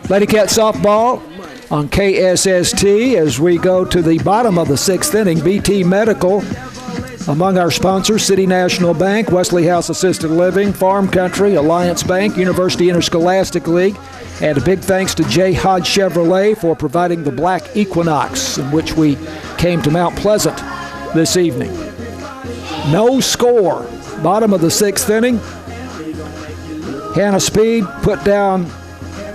Lady Cats softball on KSST as we go to the bottom of the sixth inning. BT Medical. Among our sponsors, City National Bank, Wesley House Assisted Living, Farm Country, Alliance Bank, University Interscholastic League, and a big thanks to J. Hodge Chevrolet for providing the Black Equinox, in which we came to Mount Pleasant this evening. No score. Bottom of the sixth inning. Hannah Speed put down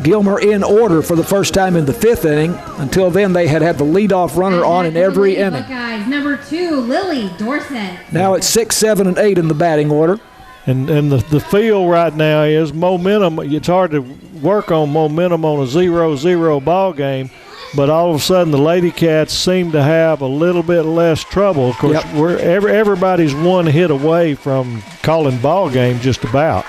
Gilmer in order for the first time in the fifth inning. Until then, they had the leadoff runner on in every inning. Buckeyes, number 2, Lily Dorset. Now it's 6, 7, and 8 in the batting order. And the feel right now is momentum. It's hard to work on momentum on a 0-0 ball game. but all of a sudden the Lady Cats seem to have a little bit less trouble. Of course, everybody's one hit away from calling ball game just about,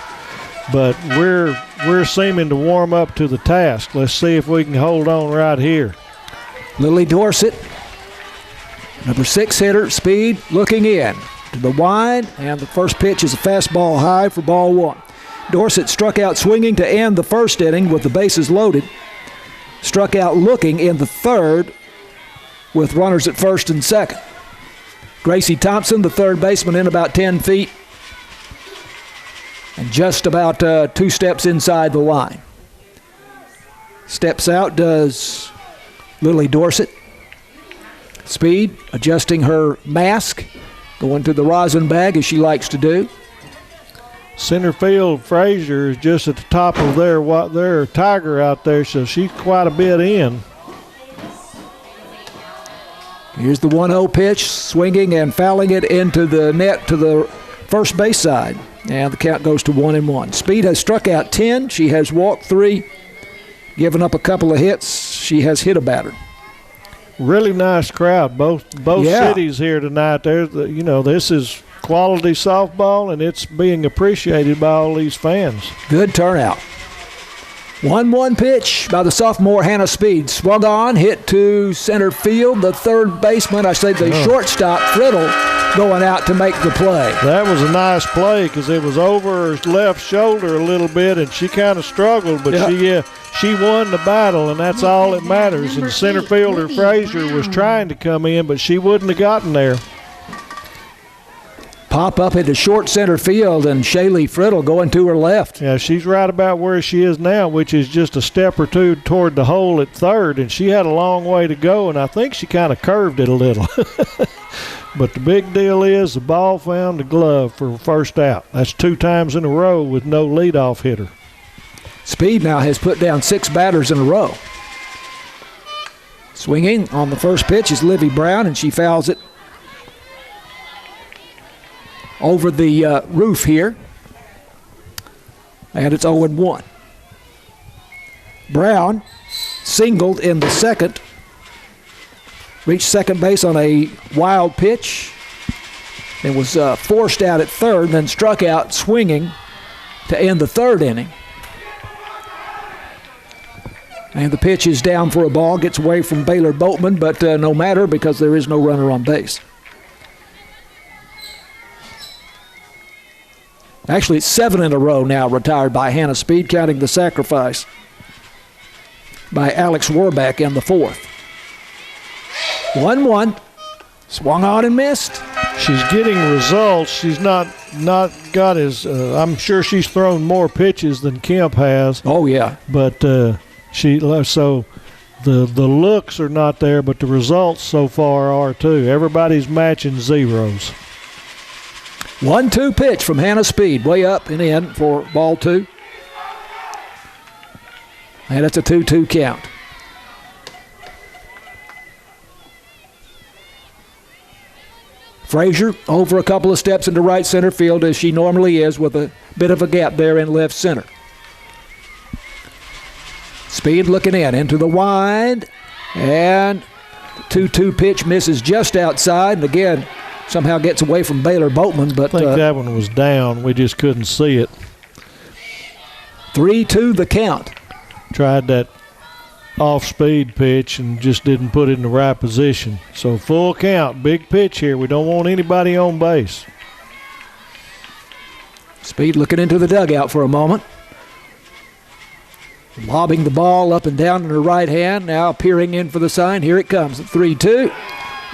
but we're seeming to warm up to the task. Let's see if we can hold on right here. Lily Dorsett, number 6 hitter, Speed, looking in to the wide, and the first pitch is a fastball high for ball 1. Dorsett struck out swinging to end the first inning with the bases loaded. Struck out looking in the third with runners at first and second. Gracie Thompson, the third baseman, in about 10 feet and just about 2 steps inside the line. Steps out does Lily Dorsett. Speed adjusting her mask, going to the rosin bag as she likes to do. Center field Frazier is just at the top of their Tiger out there, so she's quite a bit in. Here's the 1-0 pitch, swinging and fouling it into the net to the first base side. And the count goes to 1-1. Speed has struck out 10. She has walked 3, given up a couple of hits. She has hit a batter. Really nice crowd, both cities here tonight. This is quality softball, and it's being appreciated by all these fans. Good turnout. 1-1 pitch by the sophomore Hannah Speed. Swung on, hit to center field. The third baseman, shortstop, Friddle, going out to make the play. That was a nice play because it was over her left shoulder a little bit, and she kind of struggled, but she won the battle, and that's all that matters. And center fielder Frazier was trying to come in, but she wouldn't have gotten there. Pop up into short center field, and Shaylee Friddle going to her left. Yeah, she's right about where she is now, which is just a step or two toward the hole at third, and she had a long way to go, and I think she kind of curved it a little. But the big deal is the ball found the glove for first out. That's 2 times in a row with no leadoff hitter. Speed now has put down 6 batters in a row. Swinging on the first pitch is Livy Brown, and she fouls it over the roof here. And it's 0-1. Brown singled in the second. Reached second base on a wild pitch. And was forced out at third, then struck out swinging to end the third inning. And the pitch is down for a ball, gets away from Baylor Boatman, but no matter because there is no runner on base. Actually, it's 7 in a row now retired by Hannah Speed, counting the sacrifice by Alex Warback in the 4th. 1-1. Swung on and missed. She's getting results. She's not got as I'm sure she's thrown more pitches than Kemp has. Oh, yeah. But the looks are not there, but the results so far are too. Everybody's matching zeros. 1-2 pitch from Hannah Speed, way up and in for ball 2. And it's a 2-2 count. Frazier over a couple of steps into right center field as she normally is, with a bit of a gap there in left center. Speed looking into the wide, and 2-2 pitch misses just outside, and again somehow gets away from Baylor Boatman. But I think that one was down. We just couldn't see it. 3-2 the count. Tried that off-speed pitch and just didn't put it in the right position. So full count, big pitch here. We don't want anybody on base. Speed looking into the dugout for a moment. Lobbing the ball up and down in her right hand, now peering in for the sign. Here it comes. 3-2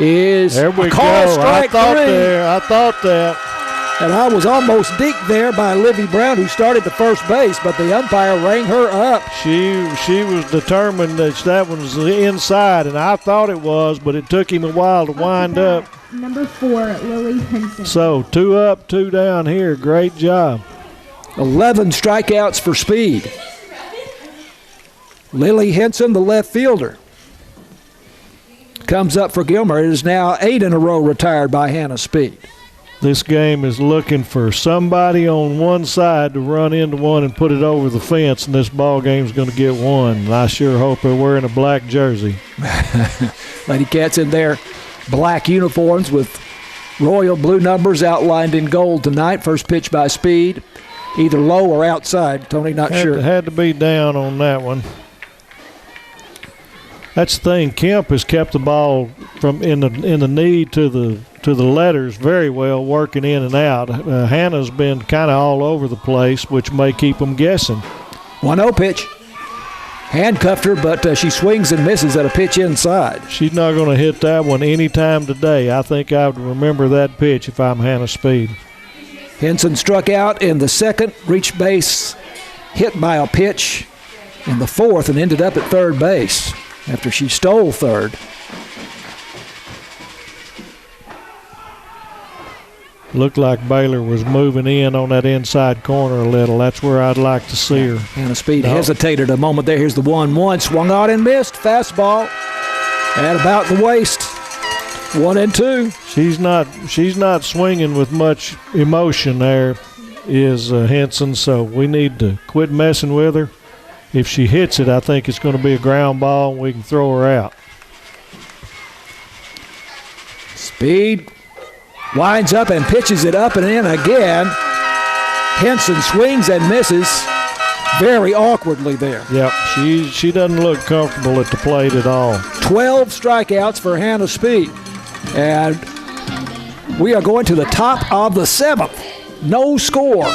is there we a call, go. strike 3. I thought that. And I was almost deked there by Livy Brown, who started the first base, but the umpire rang her up. She was determined that one was inside, and I thought it was, but it took him a while to wind up. Number 4, Lily Henson. So 2 up, 2 down here. Great job. 11 strikeouts for Speed. Lily Henson, the left fielder, comes up for Gilmer. It is now 8 in a row retired by Hannah Speed. This game is looking for somebody on one side to run into one and put it over the fence, and this ball game's going to get won. And I sure hope they're wearing a black jersey. Lady Cats in their black uniforms with royal blue numbers outlined in gold tonight. First pitch by Speed, either low or outside. Tony, not sure. Had to be down on that one. That's the thing. Kemp has kept the ball from in the knee to the letters very well, working in and out. Hannah's been kind of all over the place, which may keep them guessing. 1-0 pitch. Handcuffed her, but she swings and misses at a pitch inside. She's not going to hit that one anytime today. I think I would remember that pitch if I'm Hannah Speed. Henson struck out in the second, reached base, hit by a pitch in the fourth, and ended up at third base after she stole third. Looked like Baylor was moving in on that inside corner a little. That's where I'd like to see her. Hannah Speed hesitated a moment there. Here's the 1-1. Swung out and missed. Fastball at about the waist. 1-2. She's not swinging with much emotion there, is Henson, so we need to quit messing with her. If she hits it, I think it's going to be a ground ball and we can throw her out. Speed winds up and pitches it up and in again. Henson swings and misses very awkwardly there. Yep, she doesn't look comfortable at the plate at all. 12 strikeouts for Hannah Speed. And we are going to the top of the seventh. No score.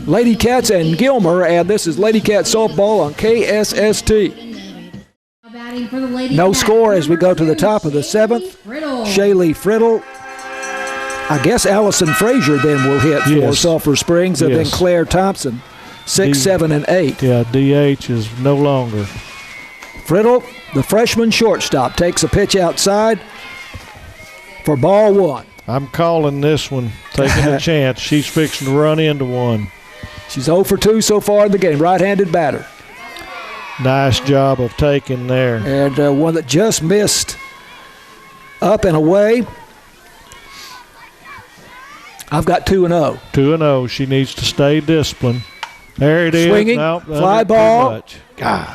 Lady Cats and Gilmer, and this is Lady Cat softball on KSST. Batting for the Lady No Cats, score as we go to the number top of the seventh. Friddle. Shaylee Friddle. I guess Allison Frazier then will hit for Sulphur Springs, and then Claire Thompson, 6, 7, and 8. Yeah, DH is no longer. Friddle, the freshman shortstop, takes a pitch outside for ball one. I'm calling this one, taking a chance. She's fixing to run into one. She's 0 for 2 so far in the game, right-handed batter. Nice job of taking there. And one that just missed up and away. I've got 2-0. 2-0. She needs to stay disciplined. There it is. Swinging, nope, fly ball. God.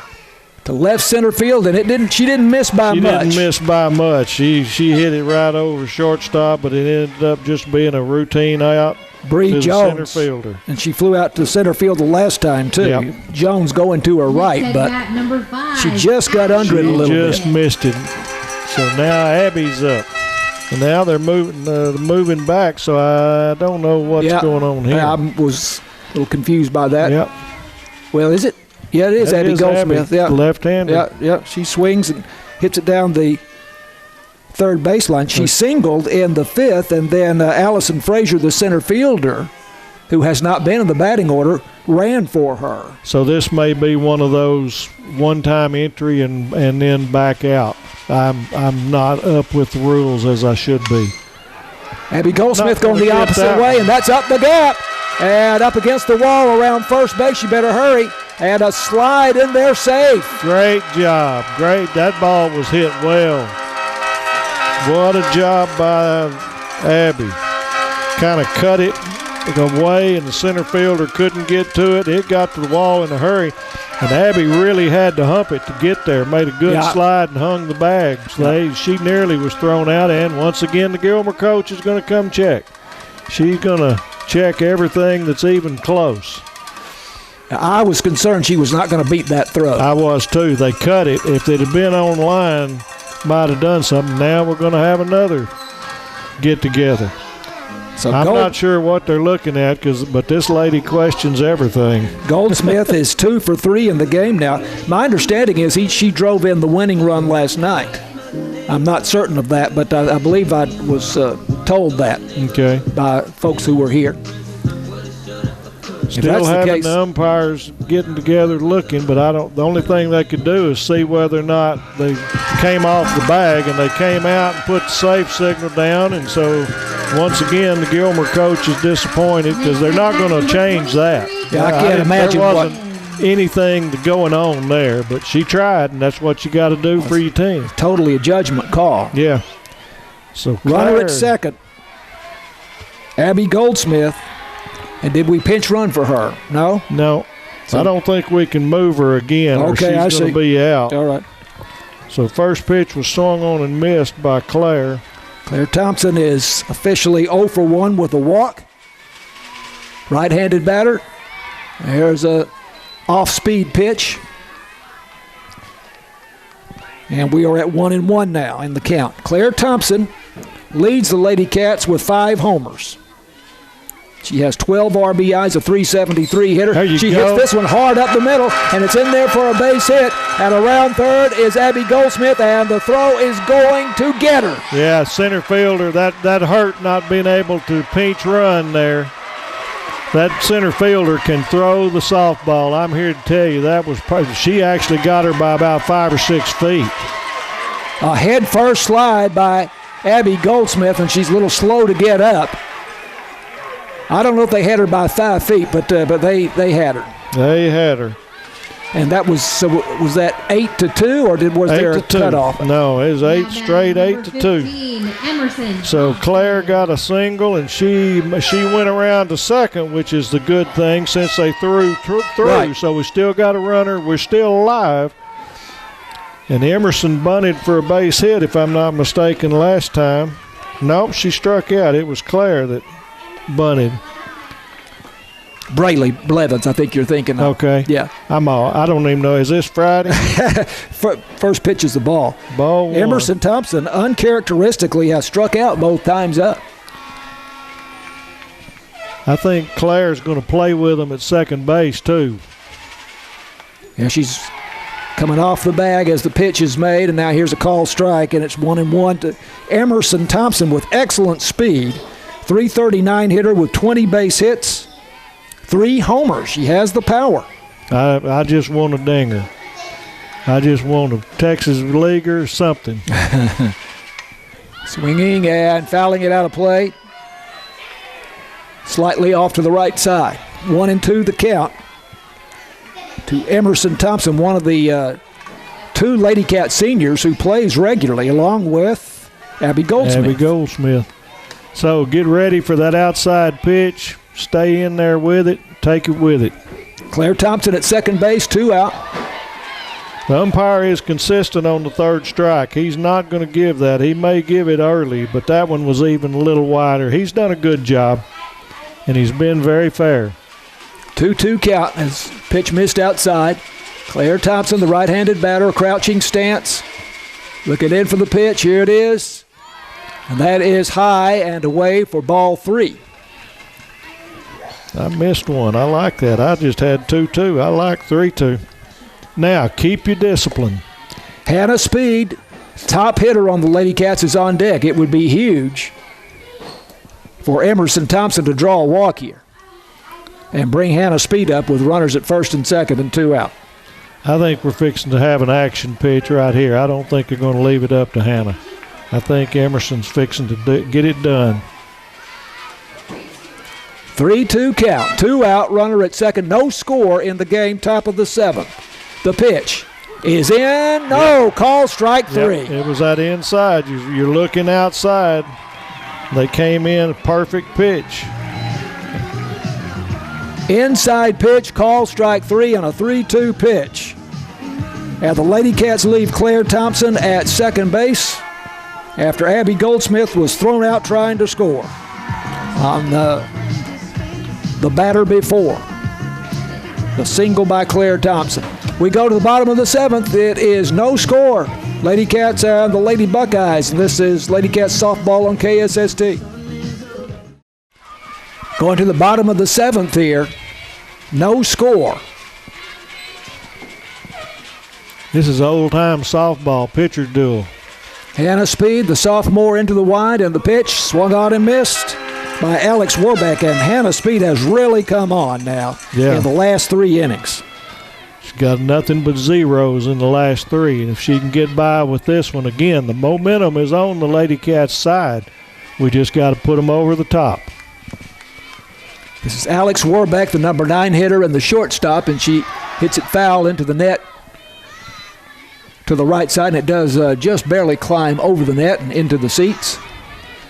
To left center field, and she didn't miss by much. She didn't miss by much. She hit it right over shortstop, but it ended up just being a routine out Bree to Jones, the center fielder. And she flew out to center field the last time, too. Yep. Jones going to her right, but number 5. she just got under it a little bit. She just missed it. So now Abby's up. And now they're moving back, so I don't know what's going on here. I was a little confused by that. Yep. Well, is it? Yeah, it is Abby Goldsmith. Yeah. Left-hander. Yeah. She swings and hits it down the third baseline. She singled in the fifth, and then Allison Frazier, the center fielder, who has not been in the batting order, ran for her. So this may be one of those one-time entry and then back out. I'm not up with the rules as I should be. Abby Goldsmith going the opposite way, and that's up the gap. And up against the wall around first base. You better hurry. And a slide in there safe. Great job. Great. That ball was hit well. What a job by Abby. Kind of cut it away, and the center fielder couldn't get to it. It got to the wall in a hurry. And Abby really had to hump it to get there. Made a good slide and hung the bag. So she nearly was thrown out. And once again, the Gilmer coach is going to come check. She's going to check everything that's even close. I was concerned she was not going to beat that throw. I was too. They cut it. If it had been on line, might have done something. Now we're going to have another get-together. So I'm not sure what they're looking at, but this lady questions everything. Goldsmith is 2 for 3 in the game now. My understanding is she drove in the winning run last night. I'm not certain of that, but I believe I was told that by folks who were here. Still having the umpires getting together looking, but the only thing they could do is see whether or not they came off the bag, and they came out and put the safe signal down. And so once again, the Gilmer coach is disappointed because they're not going to change that. Yeah, I can't imagine there wasn't anything going on there, but she tried, and that's what you got to do for your team. Totally a judgment call. Yeah. So runner at second. Abby Goldsmith. And did we pinch run for her? No? No. So, I don't think we can move her again, or okay, she's going to be out. All right. So first pitch was swung on and missed by Claire. Claire Thompson is officially 0 for 1 with a walk. Right-handed batter. There's a off-speed pitch. And we are at 1-1 now in the count. Claire Thompson leads the Lady Cats with 5 homers. She has 12 RBIs, a 373 hitter. She hits this one hard up the middle, and it's in there for a base hit. And around third is Abby Goldsmith, and the throw is going to get her. Yeah, center fielder, that hurt not being able to pinch run there. That center fielder can throw the softball. I'm here to tell you that was she actually got her by about 5 or 6 feet. A head first slide by Abby Goldsmith, and she's a little slow to get up. I don't know if they had her by 5 feet, but they had her. They had her. And that was that 8-2, or was there a cutoff? No, it was 8 straight, 8-2. Emerson. So Claire got a single, and she went around to second, which is the good thing since they threw. Right. So we still got a runner. We're still alive. And Emerson bunted for a base hit, if I'm not mistaken, last time. Nope, she struck out. It was Claire that bunted. Brayley Blevins, I think you're thinking of. Okay. Yeah. I don't even know. Is this Friday? First pitch is the ball. Ball one. Emerson Thompson uncharacteristically has struck out both times up. I think Claire's going to play with them at second base, too. Yeah, she's coming off the bag as the pitch is made, and now here's a call strike, and it's 1-1 to Emerson Thompson with excellent speed. 339 hitter with 20 base hits. 3 homers. She has the power. I just want a dinger. I just want a Texas leaguer or something. Swinging and fouling it out of play. Slightly off to the right side. 1-2 the count to Emerson Thompson, one of the 2 Lady Cat seniors who plays regularly along with Abby Goldsmith. Abby Goldsmith. So get ready for that outside pitch. Stay in there with it. Take it with it. Claire Thompson at second base, 2 out. The umpire is consistent on the third strike. He's not going to give that. He may give it early, but that one was even a little wider. He's done a good job, and he's been very fair. 2-2 count as pitch missed outside. Claire Thompson, the right-handed batter, crouching stance. Looking in for the pitch. Here it is. And that is high and away for ball 3. I missed one. I like that. I just had 2-2. I like 3-2. Now, keep your discipline. Hannah Speed, top hitter on the Lady Cats, is on deck. It would be huge for Emerson Thompson to draw a walk here and bring Hannah Speed up with runners at first and second and 2 out. I think we're fixing to have an action pitch right here. I don't think they're going to leave it up to Hannah. I think Emerson's fixing to get it done. 3-2 count. 2 out, runner at second. No score in the game, top of the 7th. The pitch is in. No, call strike 3. Yep, it was that inside. You're looking outside. They came in, perfect pitch. Inside pitch, call strike 3 on a 3-2 pitch. And the Lady Cats leave Claire Thompson at second base after Abby Goldsmith was thrown out trying to score on the batter before. The single by Claire Thompson. We go to the bottom of the 7th. It is no score. Lady Cats and the Lady Buckeyes. And this is Lady Cats softball on KSST. Going to the bottom of the 7th here. No score. This is old-time softball pitcher duel. Hannah Speed, the sophomore, into the wide, and the pitch swung on and missed by Alex Warbeck. And Hannah Speed has really come on now in the last 3 innings. She's got nothing but zeros in the last 3. And if she can get by with this one again, the momentum is on the Lady Cats' side. We just got to put them over the top. This is Alex Warbeck, the number 9 hitter and the shortstop, and she hits it foul into the net to the right side, and it does just barely climb over the net and into the seats.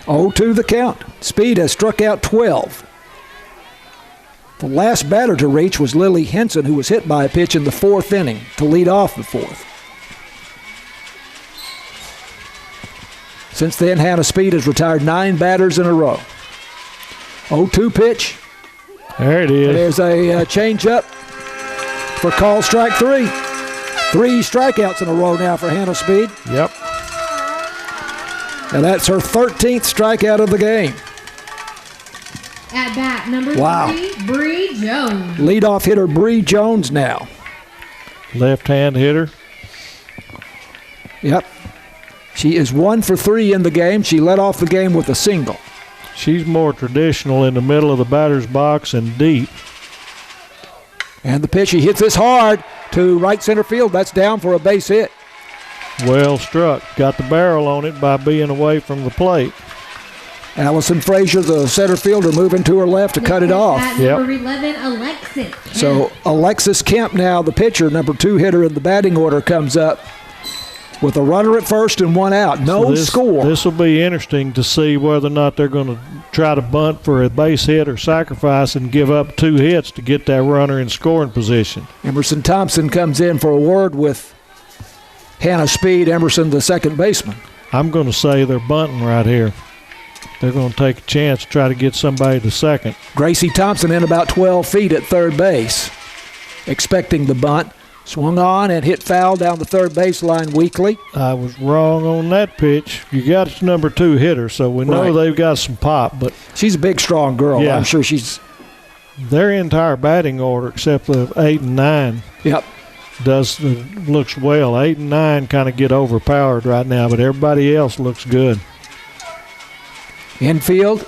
0-2 the count. Speed has struck out 12. The last batter to reach was Lily Henson, who was hit by a pitch in the 4th inning to lead off the 4th. Since then, Hannah Speed has retired 9 batters in a row. 0-2 pitch. There it is. There's a change-up for call strike 3. 3 strikeouts in a row now for Hannah Speed. Yep. And that's her 13th strikeout of the game. At bat, number 3, Bree Jones. Leadoff hitter Bree Jones now. Left-hand hitter. Yep. She is 1 for 3 in the game. She led off the game with a single. She's more traditional in the middle of the batter's box and deep. And the pitch, he hits this hard to right center field. That's down for a base hit. Well struck. Got the barrel on it by being away from the plate. Allison Frazier, the center fielder, moving to her left to cut it off. At number 11, Alexis. So Alexis Kemp now, the pitcher, number 2 hitter in the batting order, comes up with a runner at first and 1 out. No score. This will be interesting to see whether or not they're going to try to bunt for a base hit or sacrifice and give up 2 hits to get that runner in scoring position. Emerson Thompson comes in for a word with Hannah Speed. Emerson, the second baseman. I'm going to say they're bunting right here. They're going to take a chance to try to get somebody to second. Gracie Thompson in about 12 feet at third base, expecting the bunt. Swung on and hit foul down the third baseline weakly. I was wrong on that pitch. You got number 2 hitter, so we know they've got some pop. But she's a big, strong girl. Yeah. I'm sure she's. Their entire batting order, except the 8 and 9, Yep. looks well. 8 and 9 kind of get overpowered right now, but everybody else looks good. Infield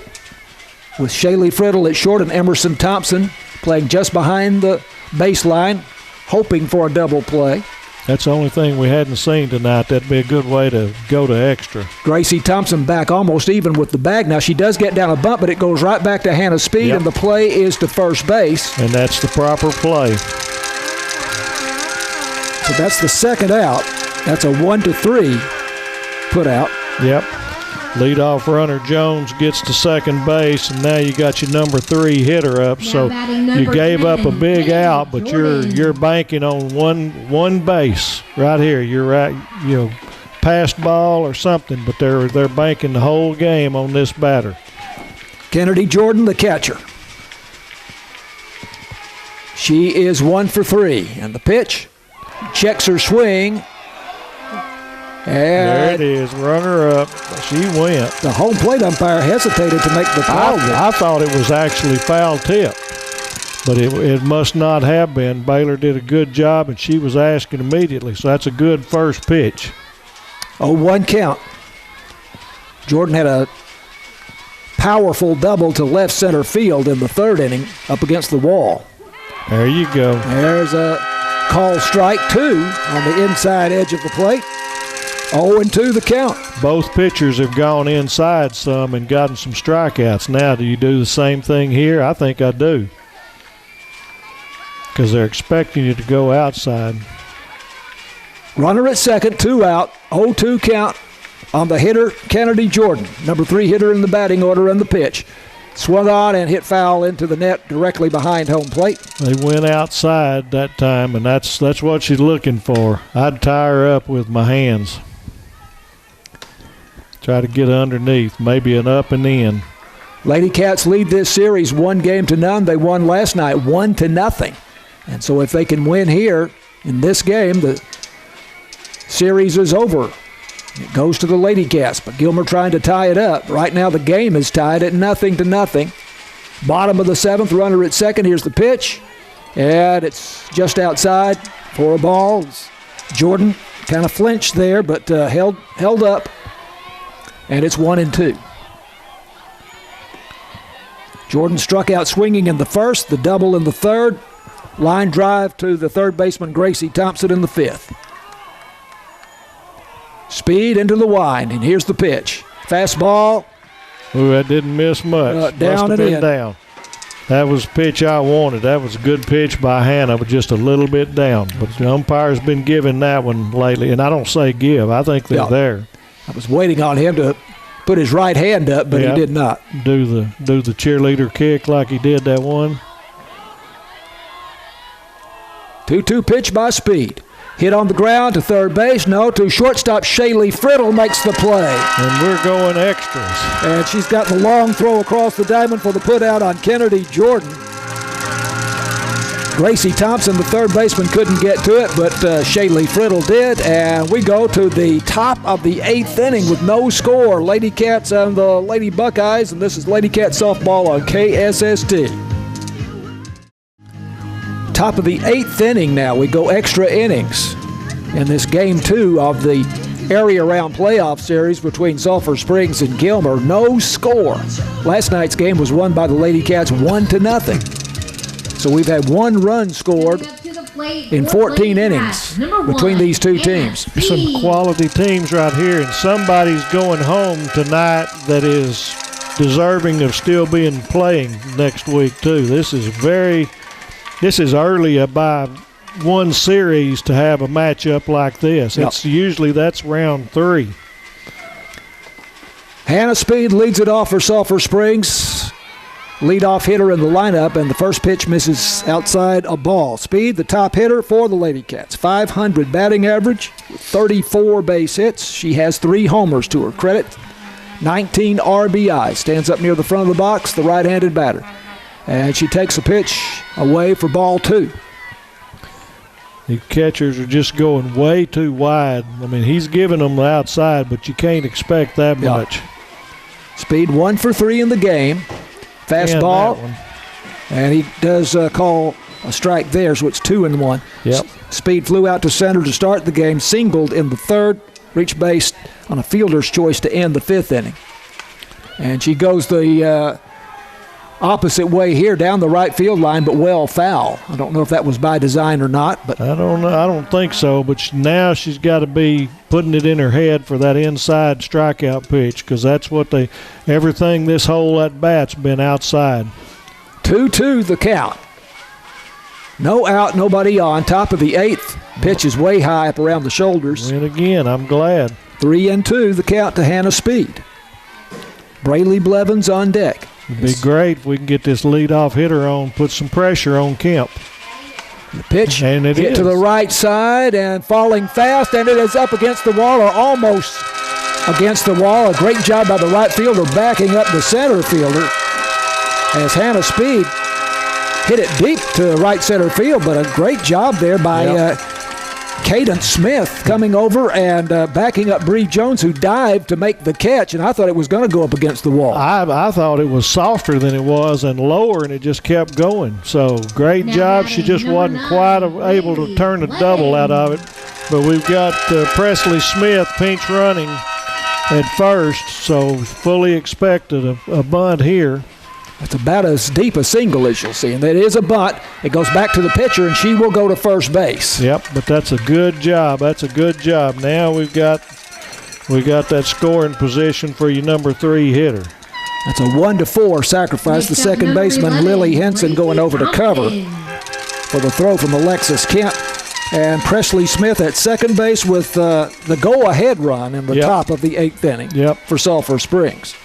with Shaylee Friddle at short and Emerson Thompson playing just behind the baseline, hoping for a double play. That's the only thing we hadn't seen tonight. That'd be a good way to go to extra. Gracie Thompson back almost even with the bag. Now she does get down a bump, but it goes right back to Hannah Speed, and the play is to first base. And that's the proper play. So that's the second out. That's a 1-3 put out. Yep. Leadoff runner Jones gets to second base, and now you got your number 3 hitter up. So you gave up a big out, but you're banking on one base right here. You're right, passed ball or something, but they're banking the whole game on this batter. Kennedy Jordan, the catcher. She is 1 for 3, and the pitch checks her swing. And there it is, runner up. She went. The home plate umpire hesitated to make the call. I thought it was actually foul tip, but it must not have been. Baylor did a good job, and she was asking immediately, so that's a good first pitch. 0-1 count. Jordan had a powerful double to left center field in the 3rd inning up against the wall. There you go. There's a call strike 2 on the inside edge of the plate. 0-2 the count. Both pitchers have gone inside some and gotten some strikeouts. Now, do you do the same thing here? I think I do. Because they're expecting you to go outside. Runner at second, 2 out. 0-2 count on the hitter, Kennedy Jordan, number 3 hitter in the batting order, and the pitch. Swung on and hit foul into the net directly behind home plate. They went outside that time, and that's what she's looking for. I'd tie her up with my hands. Try to get underneath, maybe an up and in. Lady Cats lead this series 1-0. They won last night 1-0. And so if they can win here in this game, the series is over. It goes to the Lady Cats, but Gilmer trying to tie it up. Right now the game is tied at 0-0. Bottom of the 7th, runner at second. Here's the pitch, and it's just outside for a ball. Jordan kind of flinched there, but held up, and it's 1-2. Jordan struck out swinging in the 1st, the double in the 3rd, line drive to the 3rd baseman Gracie Thompson in the 5th. Speed into the wind, and here's the pitch. Fastball. Ooh, that didn't miss much. Down and in. Down. That was the pitch I wanted. That was a good pitch by Hannah, but just a little bit down. But the umpire's been giving that one lately, and I don't say give. I think they're there. I was waiting on him to put his right hand up, but he did not. Do the cheerleader kick like he did that one. 2-2 pitch by Speed. Hit on the ground to third base. No, to shortstop. Shaylee Friddle makes the play. And we're going extras. And she's got the long throw across the diamond for the putout on Kennedy Jordan. Gracie Thompson, the third baseman, couldn't get to it, but Shaylee Friddle did. And we go to the top of the 8th inning with no score. Lady Cats and the Lady Buckeyes, and this is Lady Cat softball on KSST. Top of the 8th inning now. We go extra innings in this game 2 of the area round playoff series between Sulphur Springs and Gilmer. No score. Last night's game was won by the Lady Cats 1-0. So we've had 1 run scored in 14 innings between these two teams. Some quality teams right here, and somebody's going home tonight that is deserving of still being playing next week too. This is early by one series to have a matchup like this. It's usually that's round 3. Hannah Speed leads it off for Sulphur Springs. Leadoff hitter in the lineup, and the first pitch misses outside a ball. Speed, the top hitter for the Lady Cats. 500 batting average, 34 base hits. She has 3 homers to her credit. 19 RBI. Stands up near the front of the box, the right-handed batter. And she takes a pitch away for ball 2. The catchers are just going way too wide. I mean, he's giving them the outside, but you can't expect that much. Speed 1 for 3 in the game. Fastball, and he does call a strike there, so it's 2-1. Yep. Speed flew out to center to start the game, singled in the 3rd, reached base on a fielder's choice to end the 5th inning. And she goes the opposite way here, down the right field line, but well foul. I don't know if that was by design or not, but I don't know. I don't think so. But now she's got to be putting it in her head for that inside strikeout pitch, because that's what everything this whole at bat's been outside. 2-2 the count. No out, nobody on. Top of the 8th. Pitch is way high up around the shoulders. And again, I'm glad. 3-2 the count to Hannah Speed. Brayley Blevins on deck. It'd be great if we can get this leadoff hitter on, put some pressure on Kemp. The pitch and it hit is to the right side and falling fast, and it is up against the wall, or almost against the wall. A great job by the right fielder backing up the center fielder as Hannah Speed hit it deep to right center field, but a great job there by Cadence Smith coming over and backing up Bree Jones, who dived to make the catch, and I thought it was going to go up against the wall. I thought it was softer than it was and lower, and it just kept going. So great job. She just wasn't quite able to turn a double out of it. But we've got Presley Smith pinch running at first, so fully expected a bunt here. It's about as deep a single as you'll see, and that is a bunt. It goes back to the pitcher, and she will go to first base. Yep, but that's a good job. That's a good job. Now we've got that scoring position for your number 3 hitter. That's a 1-4 sacrifice. The second baseman, Lily Henson, going over to cover for the throw from Alexis Kemp. And Presley Smith at second base with the go-ahead run in the top of the 8th inning for Sulphur Springs.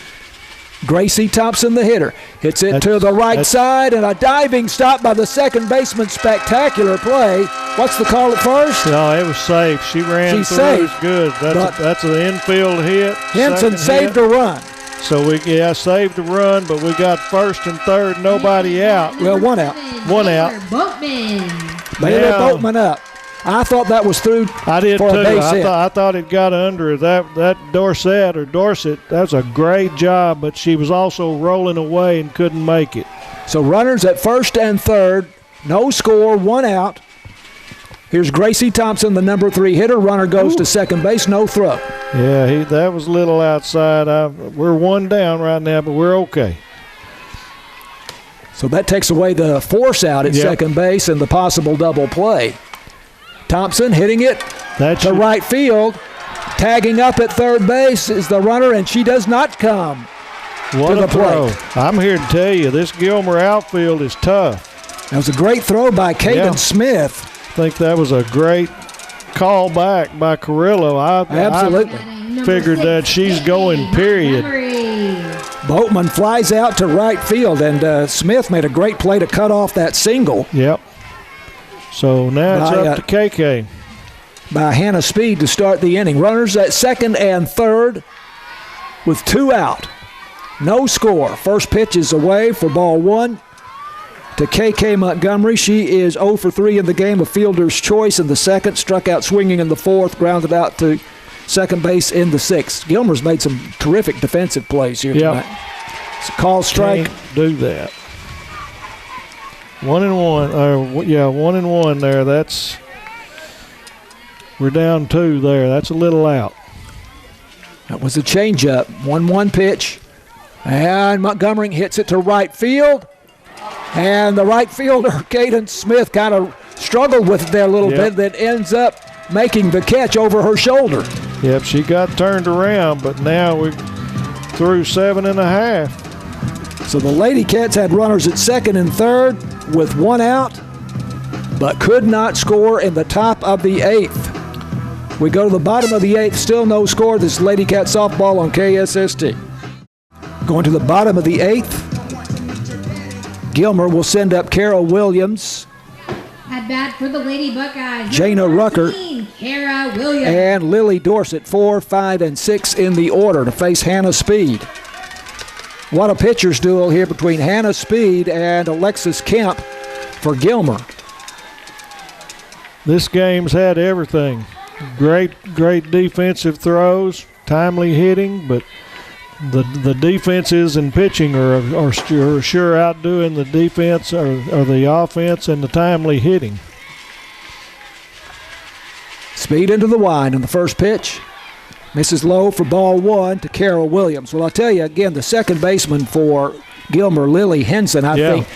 Gracie Thompson, the hitter, hits it to the right side, and a diving stop by the second baseman. Spectacular play. What's the call at first? No, it was safe. She ran through. Safe. It's good. That's an infield hit. Henson saved a run. So saved a run, but we got first and third, nobody out. Well, 1 out. 1 out. Baylor Boatman up. I thought that was through. I did for too. A base hit. I thought it got under that Dorset. That was a great job, but she was also rolling away and couldn't make it. So runners at first and third, no score, 1 out. Here's Gracie Thompson, the number 3 hitter. Runner goes to second base, no throw. Yeah, that was a little outside. We're 1 down right now, but we're okay. So that takes away the force out at second base and the possible double play. Thompson hitting it to right field. Tagging up at third base is the runner, and she does not come to the plate. I'm here to tell you, this Gilmer outfield is tough. That was a great throw by Cadence Smith. I think that was a great call back by Carrillo. Absolutely. figured that she's going, period. Boatman flies out to right field, and Smith made a great play to cut off that single. Yep. So now it's up to KK. By Hannah Speed to start the inning. Runners at second and third with 2 out. No score. First pitch is away for ball 1 to KK Montgomery. She is 0 for 3 in the game, a fielder's choice in the second. Struck out swinging in the fourth, grounded out to second base in the sixth. Gilmer's made some terrific defensive plays here tonight. It's a call strike. Can't do that. 1-1. 1-1 there. We're down 2 there. That's a little out. That was a changeup. 1-1 pitch. And Montgomery hits it to right field. And the right fielder, Caden Smith, kind of struggled with it there a little bit, that ends up making the catch over her shoulder. Yep, she got turned around, but now we're through 7.5. So the Lady Cats had runners at second and third with 1 out, but could not score in the top of the 8th. We go to the bottom of the 8th, still no score. This Lady Cat softball on KSST. Going to the bottom of the 8th, Gilmer will send up Carol Williams. At bat for the Lady Buckeyes, Jana Rucker. Kara Williams. And Lily Dorsett, 4, 5, and 6 in the order to face Hannah Speed. What a pitcher's duel here between Hannah Speed and Alexis Kemp for Gilmer. This game's had everything. Great defensive throws, timely hitting, but the defenses and pitching are sure outdoing the defense or the offense and the timely hitting. Speed into the wind on the first pitch. Misses low for ball 1 to Carol Williams. Well, I'll tell you again, the second baseman for Gilmer, Lily Henson, I think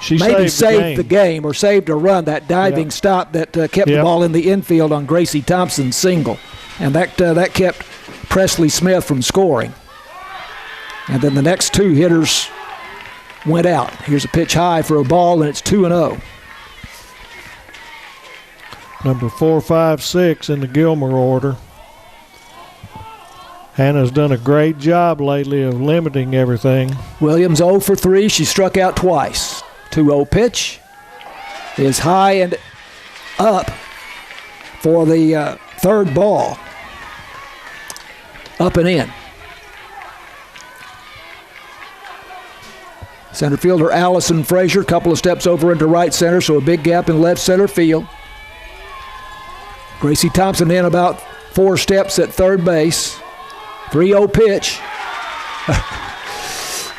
she maybe saved the game or saved a run, that diving stop that kept the ball in the infield on Gracie Thompson's single. And that kept Presley Smith from scoring. And then the next 2 hitters went out. Here's a pitch high for a ball, and it's 2-0. Number 4, 5, 6 in the Gilmer order. Hannah's done a great job lately of limiting everything. Williams 0 for 3. She struck out twice. 2-0 pitch is high and up for the third ball. Up and in. Center fielder Allison Frazier, couple of steps over into right center, so a big gap in left center field. Gracie Thompson in about 4 steps at third base. 3-0 pitch.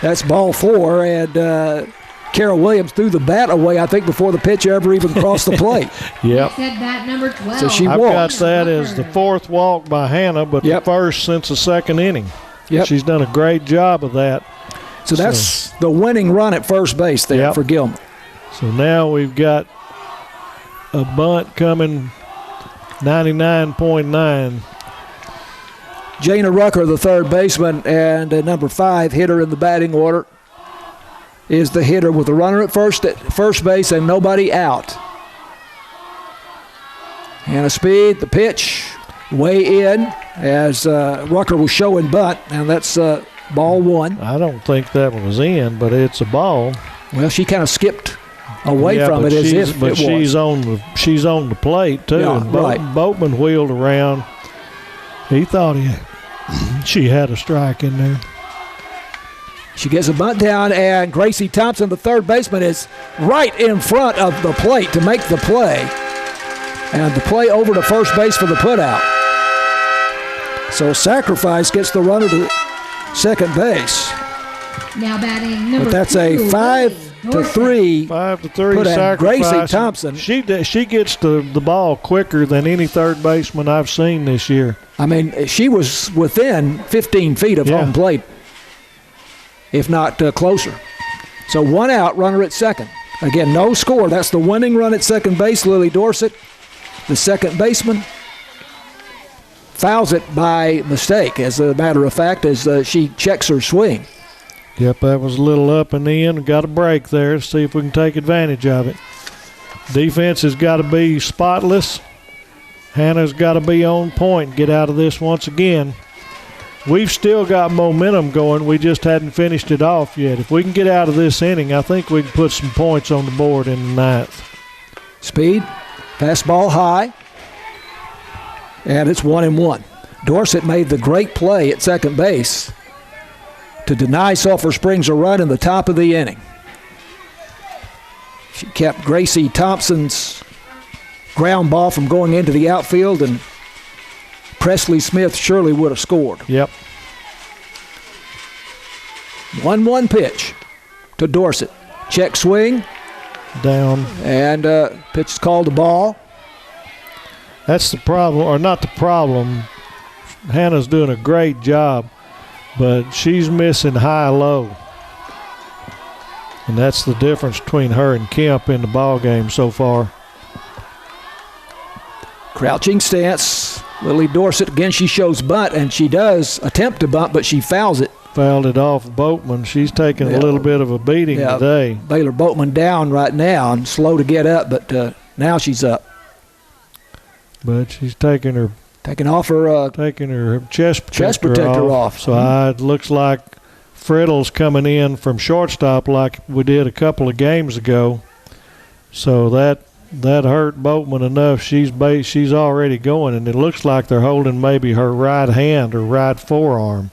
That's ball 4, and Carol Williams threw the bat away, I think, before the pitch ever even crossed the plate. Yep. At bat number 12. So she I've walked. got that as the 4th walk by Hannah, but the first since the second inning. Yep. She's done a great job of that. So that's the winning run at first base there for Gilmer. So now we've got a bunt coming 99.9. Jana Rucker, the third baseman, and number 5 hitter in the batting order, is the hitter with a runner at first base and nobody out. Hannah Speed, the pitch, way in as Rucker was showing bunt, and that's ball 1. I don't think that was in, but it's a ball. Well, she kind of skipped away from it as if it was. But she's on the plate too. Yeah, and right. Boatman wheeled around. He thought she had a strike in there. She gets a bunt down, and Gracie Thompson, the third baseman, is right in front of the plate to make the play. And the play over to first base for the putout. So Sacrifice gets the runner to second base. Now batting number 2. But that's a 5-3. 5-3 put Sacrifice. Gracie Thompson. She gets the ball quicker than any third baseman I've seen this year. I mean, she was within 15 feet of home plate, if not closer. So 1 out, runner at second. Again, no score. That's the winning run at second base. Lily Dorsett, the second baseman, fouls it by mistake, as a matter of fact, as she checks her swing. Yep, that was a little up and in. Got a break there to see if we can take advantage of it. Defense has got to be spotless. Hannah's got to be on point, get out of this once again. we've still got momentum going. We just hadn't finished it off yet. If we can get out of this inning, I think we can put some points on the board in the ninth. Speed, fastball high, and it's 1-1. Dorsett made the great play at second base to deny Sulphur Springs a run in the top of the inning. She kept Gracie Thompson's ground ball from going into the outfield, and Presley Smith surely would have scored. Yep. 1-1 pitch to Dorsett. Check swing. Down. And pitch is called a ball. That's the problem, or not the problem. Hannah's doing a great job, but she's missing high-low. And that's the difference between her and Kemp in the ball game so far. Crouching stance. Lily Dorsett, again, she shows bunt, and she does attempt to bunt, but she fouls it. Fouled it off Boatman. She's taking a little bit of a beating today. Baylor Boatman down right now and slow to get up, but now she's up. But she's taking her chest protector off. So it looks like Friddle's coming in from shortstop like we did a couple of games ago. So that hurt Boatman enough. She's already going, and it looks like they're holding maybe her right hand or right forearm.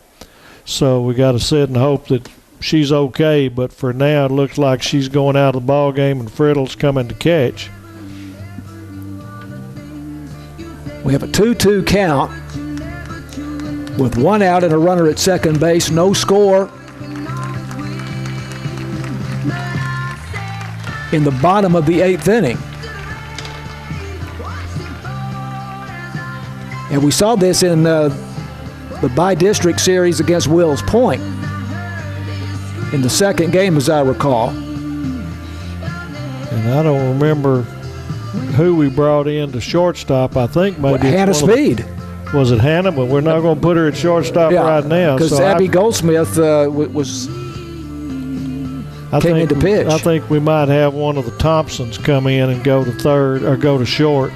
So we got to sit and hope that she's okay. But for now, it looks like she's going out of the ball game, and Friddle's coming to catch. We have a 2-2 count with one out and a runner at second base. No score in the bottom of the 8th inning. And we saw this in the by-district series against Wills Point in the second game, as I recall. And I don't remember who we brought in to shortstop. I think maybe Hannah Speed. Was it Hannah? But we're not going to put her at shortstop right now. Because Abby Goldsmith came into pitch. I think we might have one of the Thompsons come in and go to third or go to short.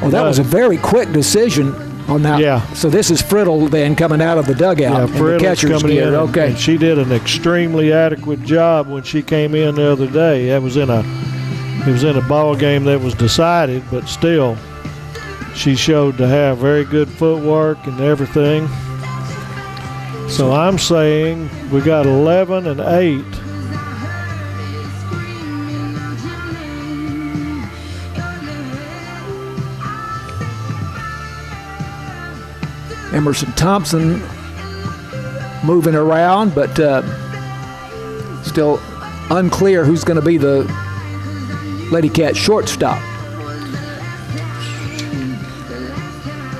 Oh, that was a very quick decision on that. Yeah. So this is Friddle then coming out of the dugout. Yeah, Friddle's the catcher's coming gear. in. Okay. And she did an extremely adequate job when she came in the other day. It was in a ball game that was decided, but still, she showed to have very good footwork and everything. So I'm saying we got 11 and 8. Emerson Thompson moving around, but still unclear who's going to be the Lady Cat shortstop.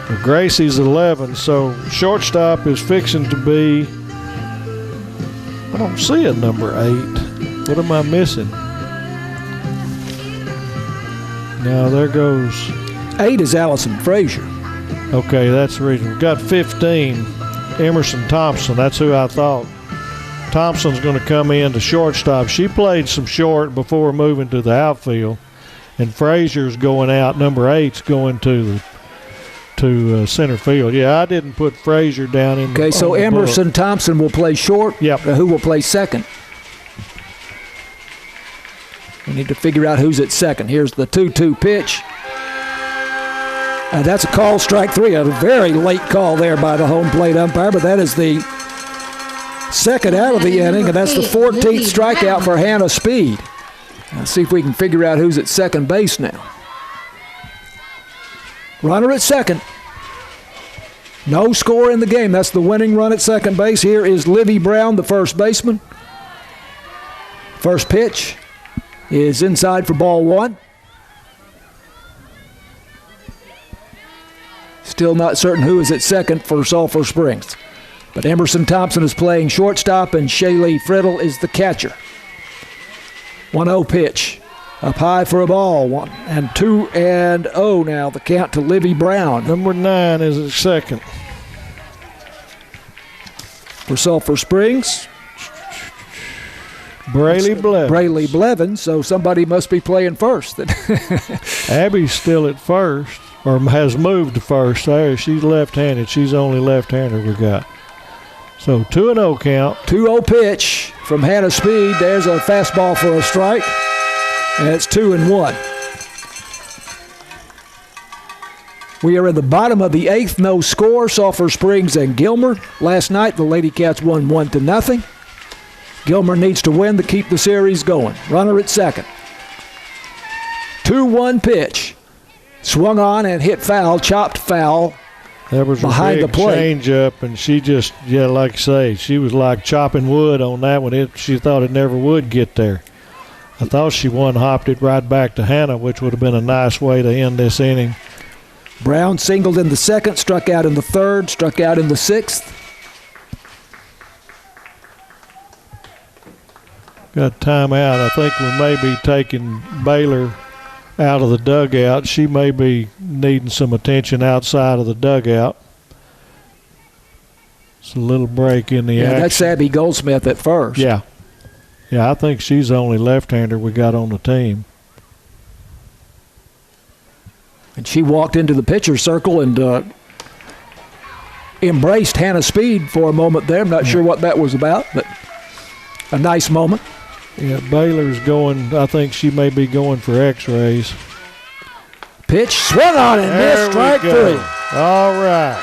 Well, Gracie's 11, so shortstop is fixing to be, I don't see a number 8. What am I missing? Now there goes. 8 is Allison Frazier. Okay, that's the reason. We've got 15, Emerson Thompson. That's who I thought. Thompson's going to come in to shortstop. She played some short before moving to the outfield. And Frazier's going out. Number 8's going to center field. Yeah, I didn't put Frazier down in Okay, so Emerson Thompson will play short. Yep. Who will play second? We need to figure out who's at second. Here's the 2-2 pitch. That's a call, strike 3. A very late call there by the home plate umpire, but that is the second out of the inning, and that's the 14th strikeout for Hannah Speed. Let's see if we can figure out who's at second base now. Runner at second. No score in the game. That's the winning run at second base. Here is Livy Brown, the first baseman. First pitch is inside for ball 1. Still not certain who is at second for Sulphur Springs. But Emerson Thompson is playing shortstop, and Shaylee Friddle is the catcher. 1-0 pitch. Up high for a ball. 2-0 now. The count to Livy Brown. Number 9 is at second. For Sulphur Springs, Braley Blevins, so somebody must be playing first. Abby's still at first. or has moved to first. There, she's left-handed. She's the only left-hander we got. So 2-0 count. 2-0 pitch from Hannah Speed. There's a fastball for a strike. And it's 2-1. We are in the bottom of the 8th. No score. Sulphur Springs and Gilmer. Last night, the Lady Cats won 1-0. Gilmer needs to win to keep the series going. Runner at second. 2-1 pitch. Swung on and hit foul. Chopped foul. That was behind a the big plate. change up, and she just, like I say, she was like chopping wood on that one. She thought it never would get there. I thought she hopped it right back to Hannah, which would have been a nice way to end this inning. Brown singled in the second, struck out in the third, struck out in the sixth. Got timeout. I think we may be taking Baylor out of the dugout. She may be needing some attention outside of the dugout. It's a little break in the action. That's Abby Goldsmith at first. Yeah, I think she's the only left-hander we got on the team. And she walked into the pitcher's circle and embraced Hannah Speed for a moment there. I'm not sure what that was about, but a nice moment. Yeah, Baylor's going, I think she may be going for x-rays. Pitch, swung on and missed, strike three. All right.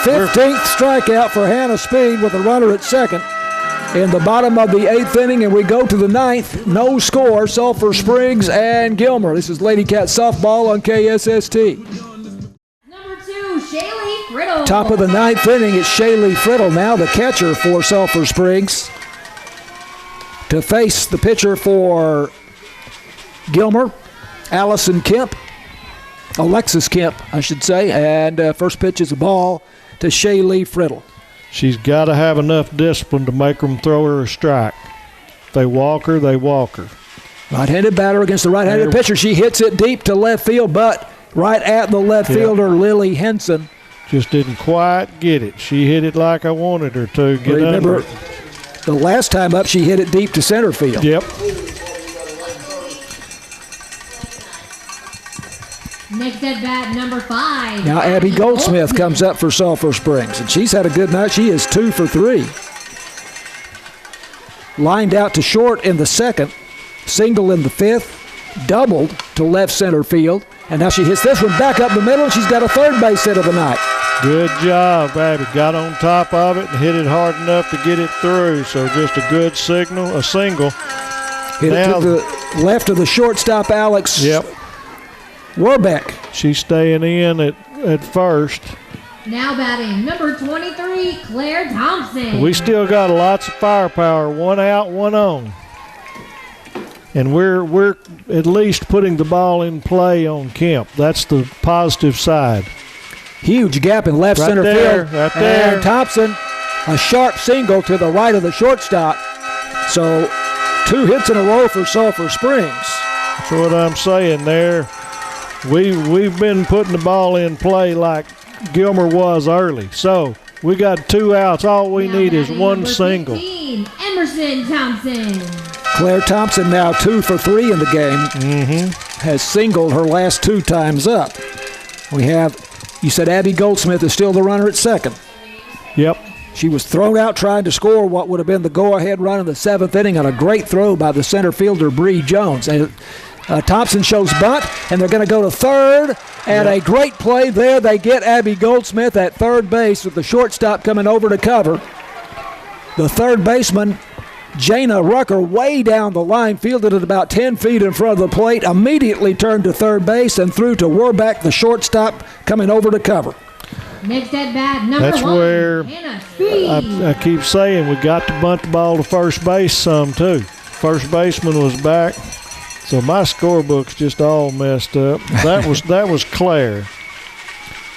15th strikeout for Hannah Speed with a runner at second in the bottom of the 8th inning, and we go to the 9th. No score, Sulphur Springs and Gilmer. This is Lady Cat softball on KSST. Number 2, Shaylee Friddle. Top of the 9th inning, it's Shaylee Friddle now, the catcher for Sulphur Springs, to face the pitcher for Gilmer, Alexis Kemp, I should say. And first pitch is a ball to Shaylee Friddle. She's got to have enough discipline to make them throw her a strike. If they walk her, they walk her. Right-handed batter against the right-handed pitcher. She hits it deep to left field, but right at the left fielder, Lily Henson. Just didn't quite get it. She hit it like I wanted her to. Remember, the last time up, she hit it deep to center field. Yep. Next at bat, number 5. Now Abby Goldsmith comes up for Sulphur Springs, and she's had a good night. She is 2 for 3. Lined out to short in the second, single in the 5th, doubled to left center field, and now she hits this one back up the middle, and she's got a third base hit of the night. Good job, Abby. Got on top of it and hit it hard enough to get it through. So just a good signal, a single. Hit it to the left of the shortstop, Alex. Yep. Warbeck. She's staying in at first. Now batting, number 23, Claire Thompson. We still got lots of firepower. 1 out, 1 on. And we're at least putting the ball in play on Kemp. That's the positive side. Huge gap in left center field. Right there. And Thompson, a sharp single to the right of the shortstop. So 2 hits in a row for Sulphur Springs. That's what I'm saying there. We've been putting the ball in play like Gilmer was early. So we got 2 outs. All we need is 1 single. 15, Emerson Thompson. Claire Thompson now 2 for 3 in the game. Has singled her last 2 times up. We have, you said Abby Goldsmith is still the runner at second. Yep. She was thrown out trying to score what would have been the go-ahead run in the 7th inning on a great throw by the center fielder, Bree Jones. And Thompson shows bunt, and they're going to go to third. And a great play there. They get Abby Goldsmith at third base with the shortstop coming over to cover. The third baseman, Jana Rucker, way down the line, fielded it about 10 feet in front of the plate, immediately turned to third base and threw to Warbeck, the shortstop, coming over to cover. Next at bat, number That's 1, where Hannah Speed. I keep saying we got to bunt the ball to first base some too. First baseman was back, so my scorebook's just all messed up. That was Claire.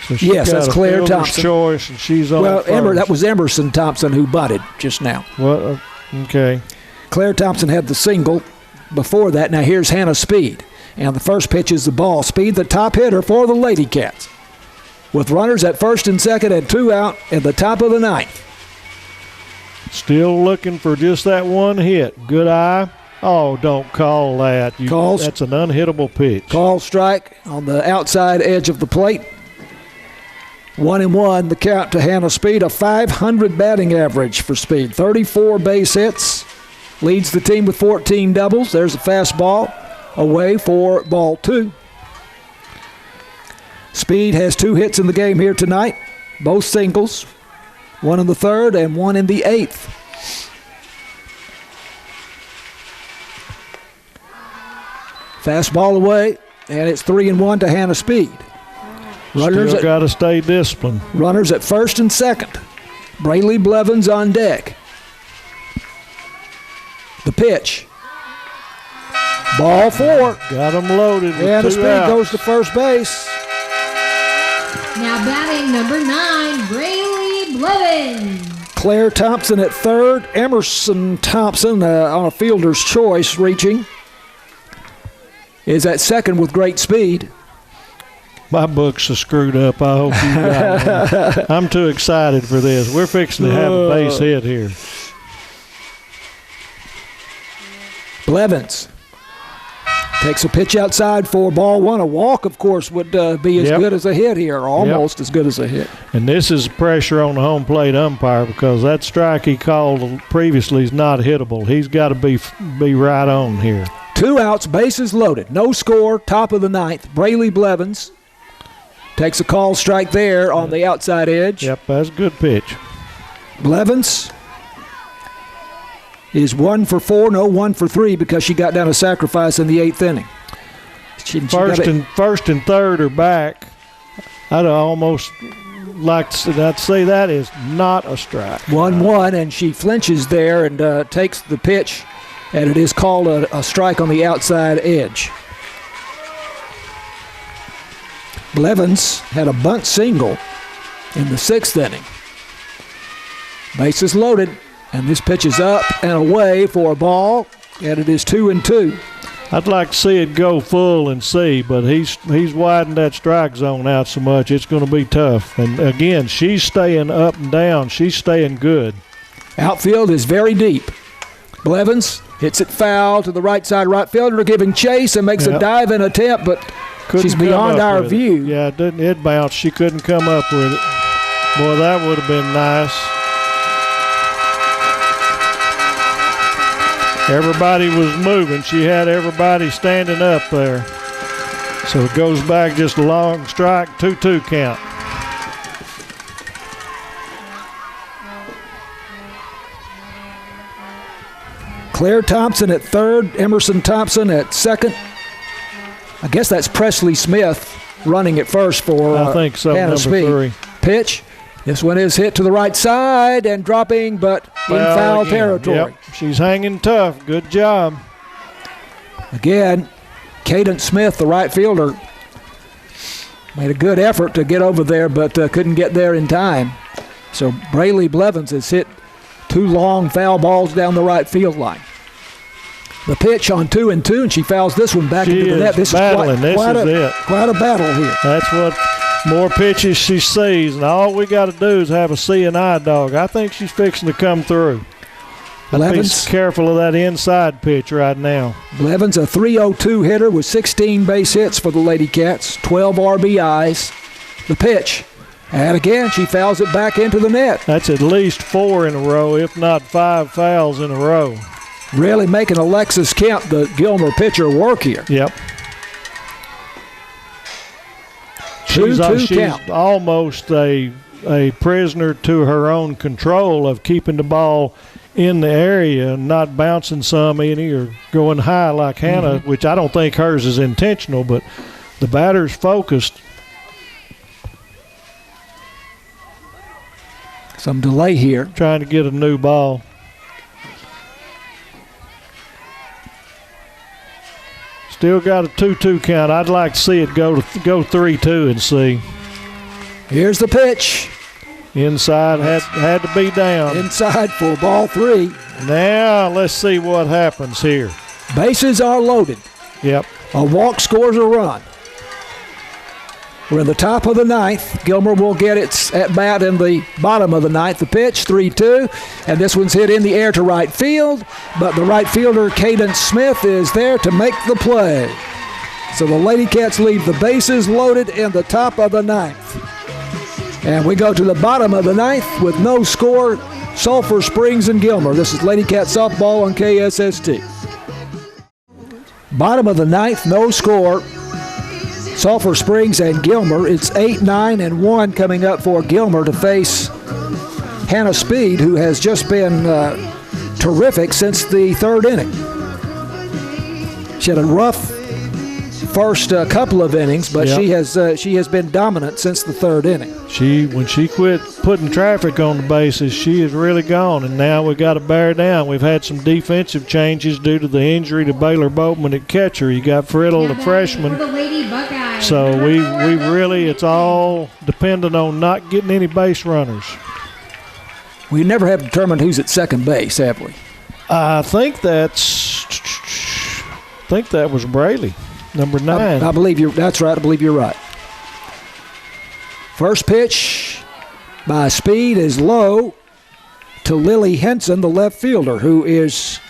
So she Yes, got that's a Claire fielder's Thompson. choice, and she's on first. That was Emerson Thompson who bunted just now. What? Okay. Claire Thompson had the single before that. Now here's Hannah Speed. And the first pitch is the ball. Speed, the top hitter for the Lady Cats. With runners at first and second and 2 out in the top of the 9th. Still looking for just that 1 hit. Good eye. Oh, don't call that. That's an unhittable pitch. Call strike on the outside edge of the plate. 1-1, the count to Hannah Speed, a 500 batting average for Speed. 34 base hits, leads the team with 14 doubles. There's a fastball away for ball 2. Speed has 2 hits in the game here tonight, both singles, one in the 3rd and one in the 8th. Fastball away, and it's 3-1 to Hannah Speed. Still got to stay disciplined. Runners at first and second. Braley Blevins on deck. The pitch. Ball 4. Got them loaded with Hannah 2 Speed outs. goes to first base. Now batting number 9, Braley Blevins. Claire Thompson at third. Emerson Thompson on a fielder's choice reaching is at second with great speed. My books are screwed up. I hope you got one. I'm too excited for this. We're fixing to have a base hit here. Blevins takes a pitch outside for ball 1. A walk, of course, would be as good as a hit here, or almost as good as a hit. And this is pressure on the home plate umpire because that strike he called previously is not hittable. He's got to be right on here. 2 outs, bases loaded. No score, top of the 9th. Braley Blevins takes a call strike there on the outside edge. Yep, that's a good pitch. Blevins is 1 for 4, no 1 for 3 because she got down a sacrifice in the 8th inning. First and third are back. I'd almost like to say that is not a strike. 1-1, and she flinches there and takes the pitch, and it is called a strike on the outside edge. Blevins had a bunt single in the 6th inning. Bases loaded, and this pitch is up and away for a ball, and it is 2-2. I'd like to see it go full and see, but he's widened that strike zone out so much it's going to be tough. And again, she's staying up and down. She's staying good. Outfield is very deep. Blevins hits it foul to the right side right fielder, giving chase and makes a dive-in attempt, but she's beyond our view. Yeah, it bounced. She couldn't come up with it. Boy, that would have been nice. Everybody was moving. She had everybody standing up there. So it goes back just a long strike, 2-2 count. Claire Thompson at third, Emerson Thompson at second. I guess that's Presley Smith running at first for I think so, Hannah number Speed. 3. Pitch. This one is hit to the right side and dropping, but in foul again. territory. Yep. She's hanging tough. Good job. Again, Cadence Smith, the right fielder, made a good effort to get over there, but couldn't get there in time. So Braley Blevins has hit 2 long foul balls down the right field line. The pitch on 2-2, and she fouls this one back into the net. This battling. is quite a battle here. That's what more pitches she sees, and all we got to do is have a C&I dog. I think she's fixing to come through. Blevins, be careful of that inside pitch right now. Blevins, a .302 hitter with 16 base hits for the Lady Cats, 12 RBIs. The pitch, and again she fouls it back into the net. That's at least 4 in a row, if not 5 fouls in a row. Really making Alexis Kemp, the Gilmer pitcher, work here. Yep. She's almost a prisoner to her own control of keeping the ball in the area and not bouncing some any or going high like Hannah, which I don't think hers is intentional, but the batter's focused. Some delay here. Trying to get a new ball. Still got a 2-2 count. I'd like to see it go 3-2 and see. Here's the pitch. Inside had to be down. Inside for ball 3. Now let's see what happens here. Bases are loaded. Yep. A walk scores a run. We're in the top of the ninth. Gilmer will get its at bat in the bottom of the ninth. The pitch, 3-2, and this one's hit in the air to right field, but the right fielder, Cadence Smith, is there to make the play. So the Lady Cats leave the bases loaded in the top of the ninth. And we go to the bottom of the ninth with no score, Sulphur Springs and Gilmer. This is Lady Cat softball on KSST. Bottom of the ninth, no score. Sulphur Springs and Gilmer. It's 8-9-1 coming up for Gilmer to face Hannah Speed, who has just been terrific since the third inning. She had a rough first couple of innings, but she has been dominant since the third inning. When she quit putting traffic on the bases, she is really gone, and now we got to bear down. We've had some defensive changes due to the injury to Baylor Boatman at catcher. You got Friddle, the freshman. So we really, it's all dependent on not getting any base runners. We never have determined who's at second base, have we? I think that was Braley, number 9. I believe that's right. I believe you're right. First pitch by Speed is low to Lily Henson, the left fielder, who is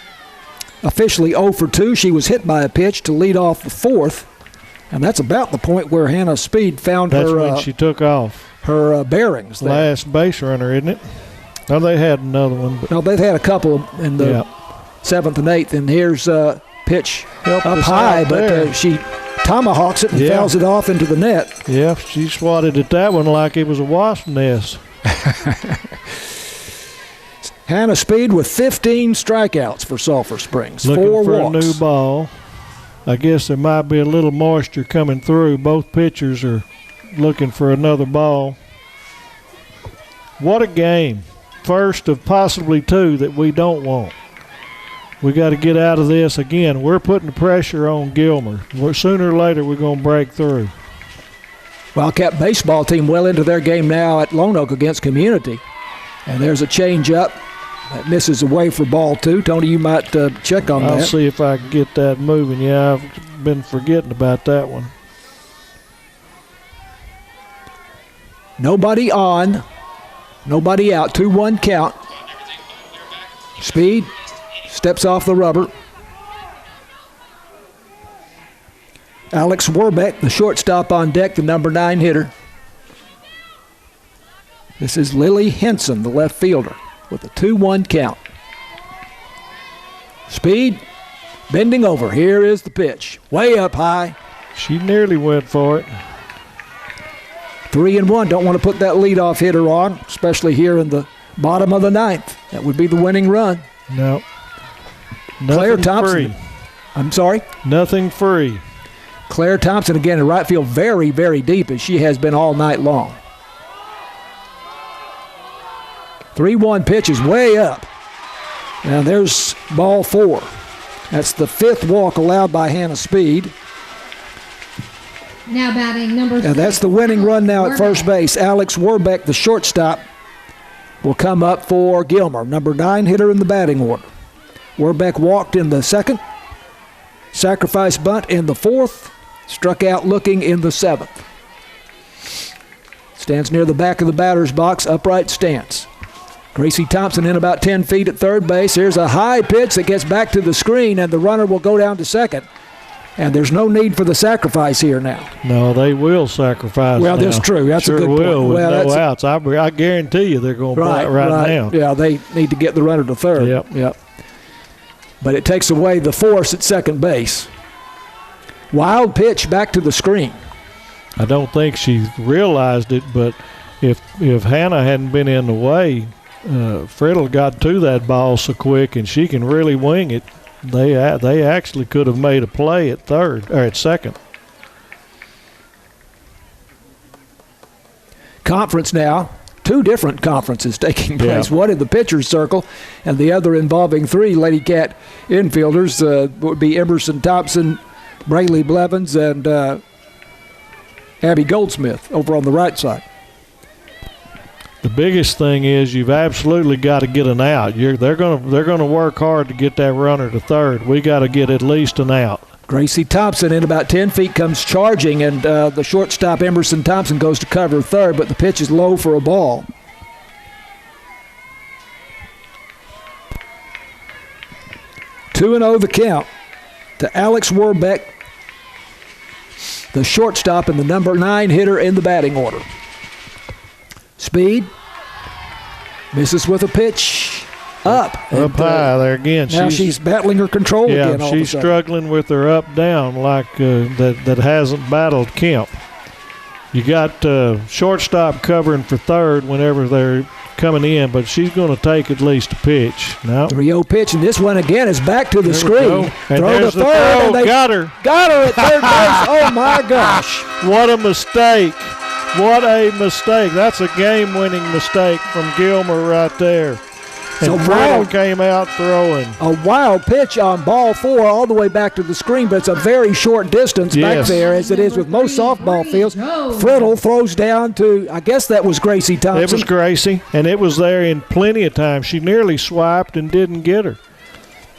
officially 0 for 2. She was hit by a pitch to lead off the fourth, and that's about the point where Hannah Speed found That's when she took off. Her bearings there. Last base runner, isn't it? No, they had another one. No, they've had a couple in the 7th and 8th, and here's a pitch up high, but she tomahawks it and fouls it off into the net. Yeah, she swatted at that one like it was a wasp nest. Hannah Speed with 15 strikeouts for Sulphur Springs. Looking 4 for walks. a new ball. I guess there might be a little moisture coming through. Both pitchers are looking for another ball. What a game. First of possibly 2 that we don't want. We got to get out of this. Again, we're putting the pressure on Gilmer. Sooner or later, we're going to break through. Wildcat baseball team well into their game now at Lone Oak against Community. And there's a change-up that misses away for ball 2. Tony, you might check on that. I'll see if I can get that moving. Yeah, I've been forgetting about that one. Nobody on, nobody out. 2-1 count. Speed steps off the rubber. Alex Warbeck, the shortstop on deck, the number 9 hitter. This is Lily Henson, the left fielder, with a 2-1 count. Speed bending over. Here is the pitch. Way up high. She nearly went for it. 3-1. Don't want to put that leadoff hitter on, especially here in the bottom of the ninth. That would be the winning run. No. Claire Nothing Thompson. free. I'm sorry? Nothing free. Claire Thompson again in right field, very, very deep, as she has been all night long. 3-1 pitch is way up. And there's ball 4. That's the 5th walk allowed by Hannah Speed. Now batting number 6. And that's the winning run now at first base. Alex Warbeck, the shortstop, will come up for Gilmer, number 9 hitter in the batting order. Warbeck walked in the 2nd, sacrifice bunt in the 4th, struck out looking in the 7th. Stands near the back of the batter's box, upright stance. Gracie Thompson in about 10 feet at third base. Here's a high pitch that gets back to the screen, and the runner will go down to second. And there's no need for the sacrifice here now. No, they will sacrifice. Well, now. that's true. That's sure a good point. will, with well, no outs. I guarantee you they're going to play it right now. Yeah, they need to get the runner to third. Yep. But it takes away the force at second base. Wild pitch back to the screen. I don't think she realized it, but if Hannah hadn't been in the way, Friddle got to that ball so quick, and she can really wing it. They actually could have made a play at third or at second. Conference now. 2 different conferences taking place. Yeah. One in the pitcher's circle, and the other involving 3 Lady Cat infielders. Would be Emerson Thompson, Braley Blevins, and Abby Goldsmith over on the right side. The biggest thing is you've absolutely got to get an out. They're going to work hard to get that runner to third. We got to get at least an out. Gracie Thompson in about 10 feet comes charging, and the shortstop Emerson Thompson goes to cover third, but the pitch is low for a ball. Two and 0 the count to Alex Warbeck, the shortstop and the number 9 hitter in the batting order. Speed misses with a pitch up high there again. Now she's battling her control again. Yeah, she's struggling with her up down like that hasn't battled Kemp. You got shortstop covering for third whenever they're coming in, but she's going to take at least a pitch. No. 3-0 pitch, and this one again is back to the screen. Throw to third, and they got her. Got her at third base. Oh my gosh! What a mistake! What a mistake! That's a game-winning mistake from Gilmer right there. And Flippin came out throwing. A wild pitch on ball 4 all the way back to the screen, but it's a very short distance back there, as it is with most softball fields. Friddle throws down to, I guess that was Gracie Thompson. It was Gracie, and it was there in plenty of time. She nearly swiped and didn't get her.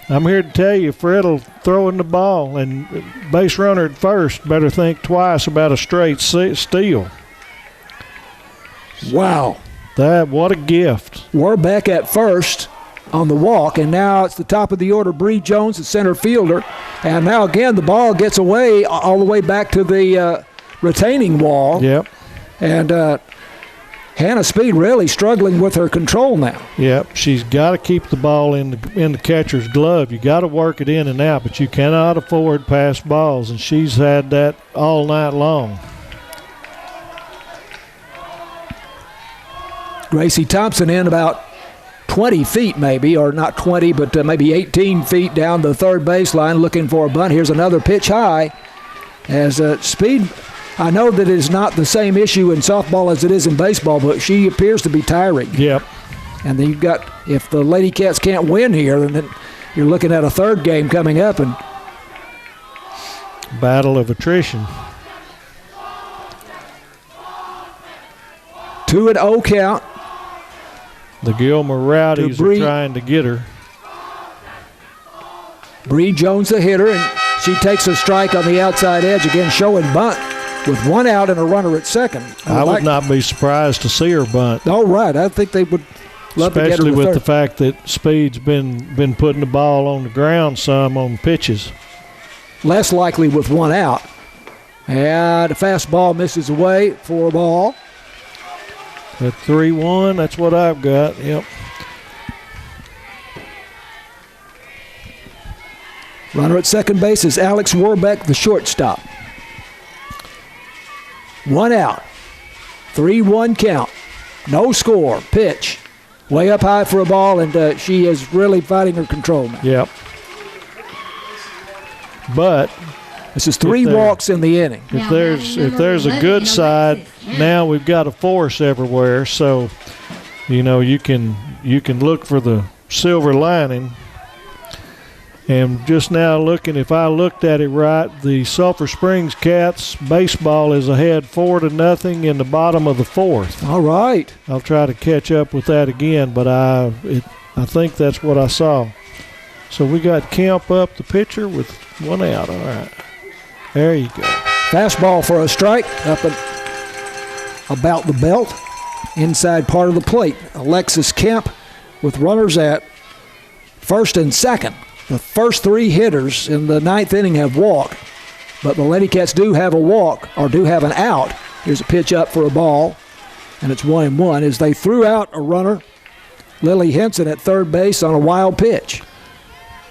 I'm here to tell you, Friddle throwing the ball, and base runner at first better think twice about a straight steal. Wow. What a gift. We're back at first on the walk, and now it's the top of the order, Bree Jones, the center fielder. And now again the ball gets away all the way back to the retaining wall. Yep. And Hannah Speed really struggling with her control now. Yep, she's got to keep the ball in the catcher's glove. You got to work it in and out, but you cannot afford pass balls, and she's had that all night long. Gracie Thompson in about 20 feet maybe, or not 20, but maybe 18 feet down the third baseline looking for a bunt. Here's another pitch high. As Speed, I know that it is not the same issue in softball as it is in baseball, but she appears to be tiring. Yep. And then you've got, if the Lady Cats can't win here, then you're looking at a third game coming up. And battle of attrition. 2-0 count. The Gilmer Rowdies are trying to get her. Bree Jones, the hitter, and she takes a strike on the outside edge, again showing bunt with 1 out and a runner at second. I would not be surprised to see her bunt. Oh, right. I think they would love to get her especially to with third. The fact that Speed's been putting the ball on the ground some on pitches. Less likely with 1 out. And the fastball misses away for a ball. At 3-1, that's what I've got. Yep. Runner at second base is Alex Warbeck, the shortstop. 1 out. 3-1 count. No score. Pitch. Way up high for a ball, and she is really fighting her control now. Yep. But this is 3 walks in the inning. If there's a good side, now we've got a force everywhere. So, you can look for the silver lining. And just now looking, if I looked at it right, the Sulphur Springs Cats baseball is ahead 4-0 in the bottom of the 4th. All right. I'll try to catch up with that again, but I think that's what I saw. So we got Kemp up, the pitcher, with 1 out. All right. There you go. Fastball for a strike up and about the belt, inside part of the plate. Alexis Kemp with runners at first and second. The first 3 hitters in the 9th inning have walked, but the Lady Cats do have a walk, or do have an out. Here's a pitch up for a ball, and it's 1-1 as they threw out a runner, Lily Henson at third base on a wild pitch.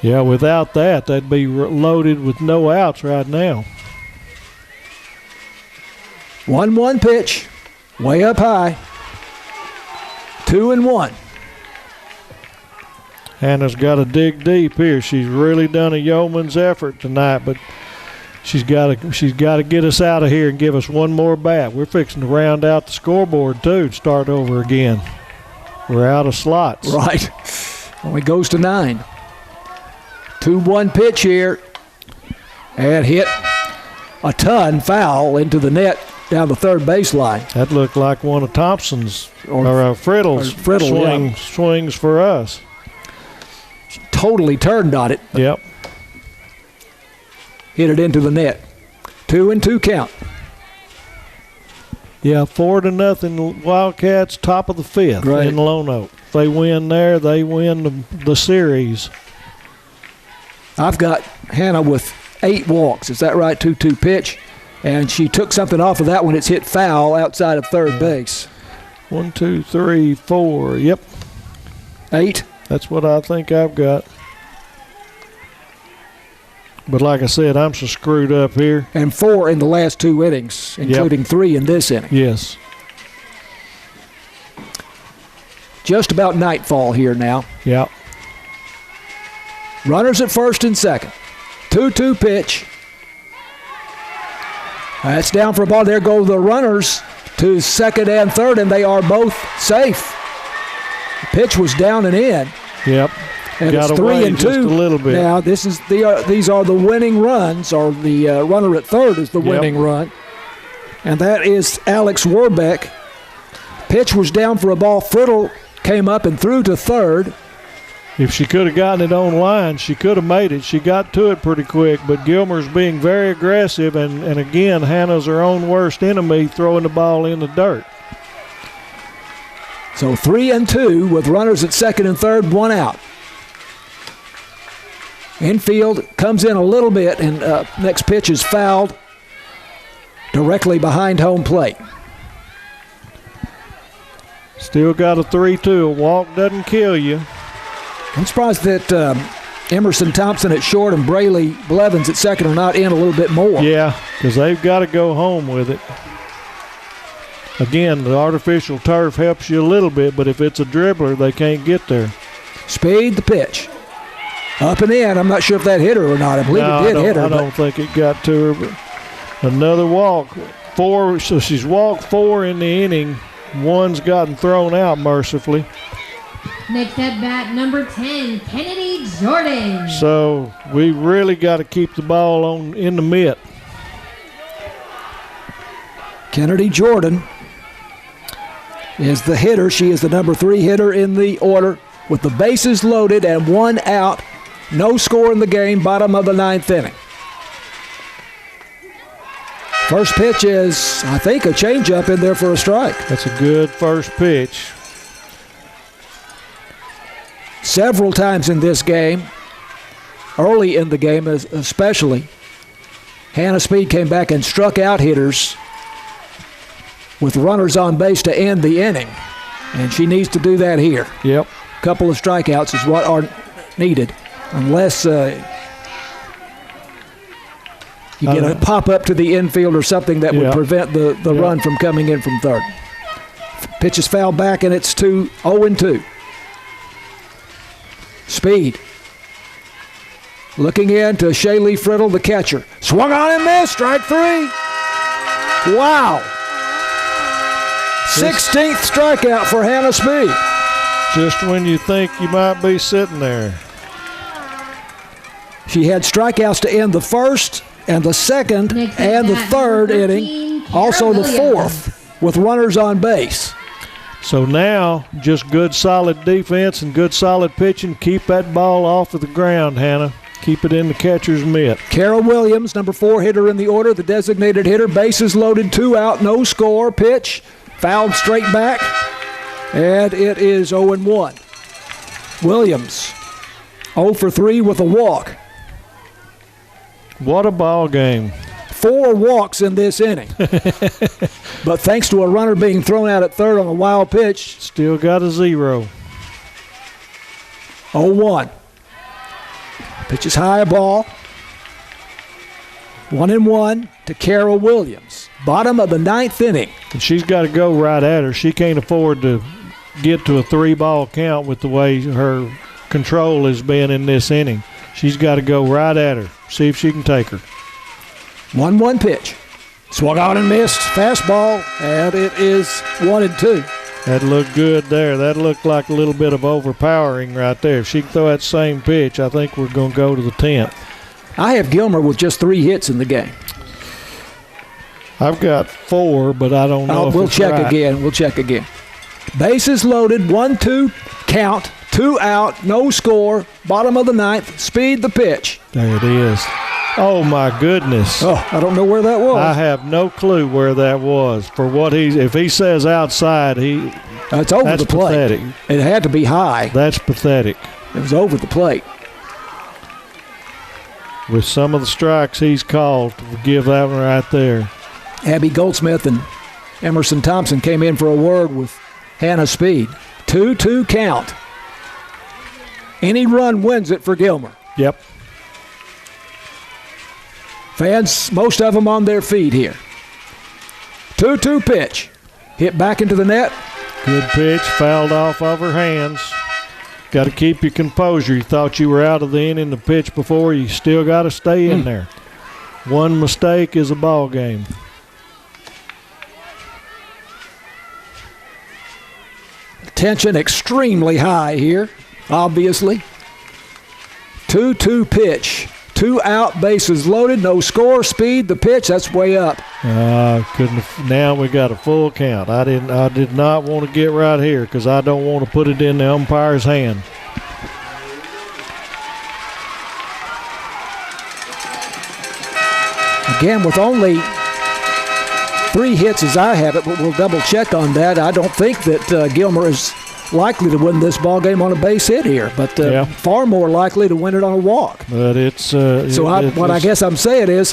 Yeah, without that, they'd be loaded with no outs right now. 1-1 pitch, way up high. 2-1. Hannah's got to dig deep here. She's really done a yeoman's effort tonight, but she's got to get us out of here and give us one more bat. We're fixing to round out the scoreboard too, start over again. We're out of slots. Right. Only goes to 9. 2-1 pitch here, and hit a ton foul into the net down the third baseline. That looked like one of Thompson's or Friddle's swings for us. Totally turned on it. Yep. hit it into the net. 2-2 count. Yeah, 4-0 Wildcats, top of the fifth in Lone Oak. If they win there, they win the series. I've got Hannah with 8 walks. Is that right? 2-2 pitch. And she took something off of that one. It's hit foul outside of third base. 1, 2, 3, 4. Yep. 8. That's what I think I've got. But like I said, I'm so screwed up here. And 4 in the last 2 innings, including 3 in this inning. Yes. Just about nightfall here now. Yep. Runners at first and second. 2-2 pitch. That's down for a ball. There go the runners to second and third, and they are both safe. The pitch was down and in. Yep. And it's 3-2 just a little bit. Now these are the winning runs, or the runner at third is the winning run, and that is Alex Warbeck. Pitch was down for a ball. Friddle came up and threw to third. If she could have gotten it on line, she could have made it. She got to it pretty quick, but Gilmer's being very aggressive, and again, Hannah's her own worst enemy, throwing the ball in the dirt. So 3-2 with runners at second and third, 1 out. Infield comes in a little bit, and next pitch is fouled directly behind home plate. Still got a 3-2. A walk doesn't kill you. I'm surprised that Emerson Thompson at short and Brayley Blevins at second are not in a little bit more. Yeah, because they've got to go home with it. Again, the artificial turf helps you a little bit, but if it's a dribbler, they can't get there. Speed the pitch. Up and in. I'm not sure if that hit her or not. I believe it did hit her. I don't think it got to her. But another walk. 4. So she's walked 4 in the inning. 1's gotten thrown out mercifully. Next at bat, number 10, Kennedy Jordan. So we really got to keep the ball in the mitt. Kennedy Jordan is the hitter. She is the number 3 hitter in the order with the bases loaded and 1 out. No score in the game, bottom of the 9th inning. First pitch is, I think, a changeup in there for a strike. That's a good first pitch. Several times in this game, early in the game especially, Hannah Speed came back and struck out hitters with runners on base to end the inning. And she needs to do that here. Yep. A couple of strikeouts is what are needed, unless you get a pop-up to the infield or something that would prevent the run from coming in from third. Pitch is fouled back, and it's 0-2. Speed. Looking in to Shaylee Friddle, the catcher. Swung on and missed. Strike 3. Wow. 16th strikeout for Hannah Speed. Just when you think you might be sitting there. She had strikeouts to end the first and the second and the third inning, also the fourth, with runners on base. So now, just good solid defense and good solid pitching. Keep that ball off of the ground, Hannah. Keep it in the catcher's mitt. Kara Williams, number 4 hitter in the order, the designated hitter. Bases loaded, 2 out, no score. Pitch, fouled straight back, and it is 0-1. Williams, 0 for 3 with a walk. What a ball game. 4 walks in this inning. But thanks to a runner being thrown out at third on a wild pitch. Still got a 0. 0-1. Pitch is high, a ball. 1-1 to Kara Williams. Bottom of the 9th inning. And she's got to go right at her. She can't afford to get to a 3-ball count with the way her control has been in this inning. She's got to go right at her. See if she can take her. 1-1 pitch. Swung on and missed. Fastball, and it is 1-2. That looked good there. That looked like a little bit of overpowering right there. If she can throw that same pitch, I think we're going to go to the 10th. I have Gilmer with just 3 hits in the game. I've got 4, but I don't know if we'll it's check right. again. We'll check again. Bases loaded, 1-2 count, 2 out, no score. Bottom of the 9th. Speed the pitch. There it is. Oh, my goodness. Oh, I don't know where that was. I have no clue where that was. For what if he says outside, it's over that's the plate. Pathetic. It had to be high. That's pathetic. It was over the plate. With some of the strikes he's called, to give that one right there. Abby Goldsmith and Emerson Thompson came in for a word with Hannah Speed. 2-2 count. Any run wins it for Gilmer. Yep. Fans, most of them on their feet here. 2-2 pitch. Hit back into the net. Good pitch. Fouled off of her hands. Got to keep your composure. You thought you were out of the inning, the pitch before. You still got to stay in there. One mistake is a ball game. Tension extremely high here, obviously. 2-2 pitch. 2 out, bases loaded, no score, speed, the pitch, that's way up. Now we got a full count. I did not want to get right here because I don't want to put it in the umpire's hand. Again, with only 3 hits as I have it, but we'll double check on that. I don't think that Gilmer is likely to win this ball game on a base hit here, but far more likely to win it on a walk. But it's what I guess I'm saying is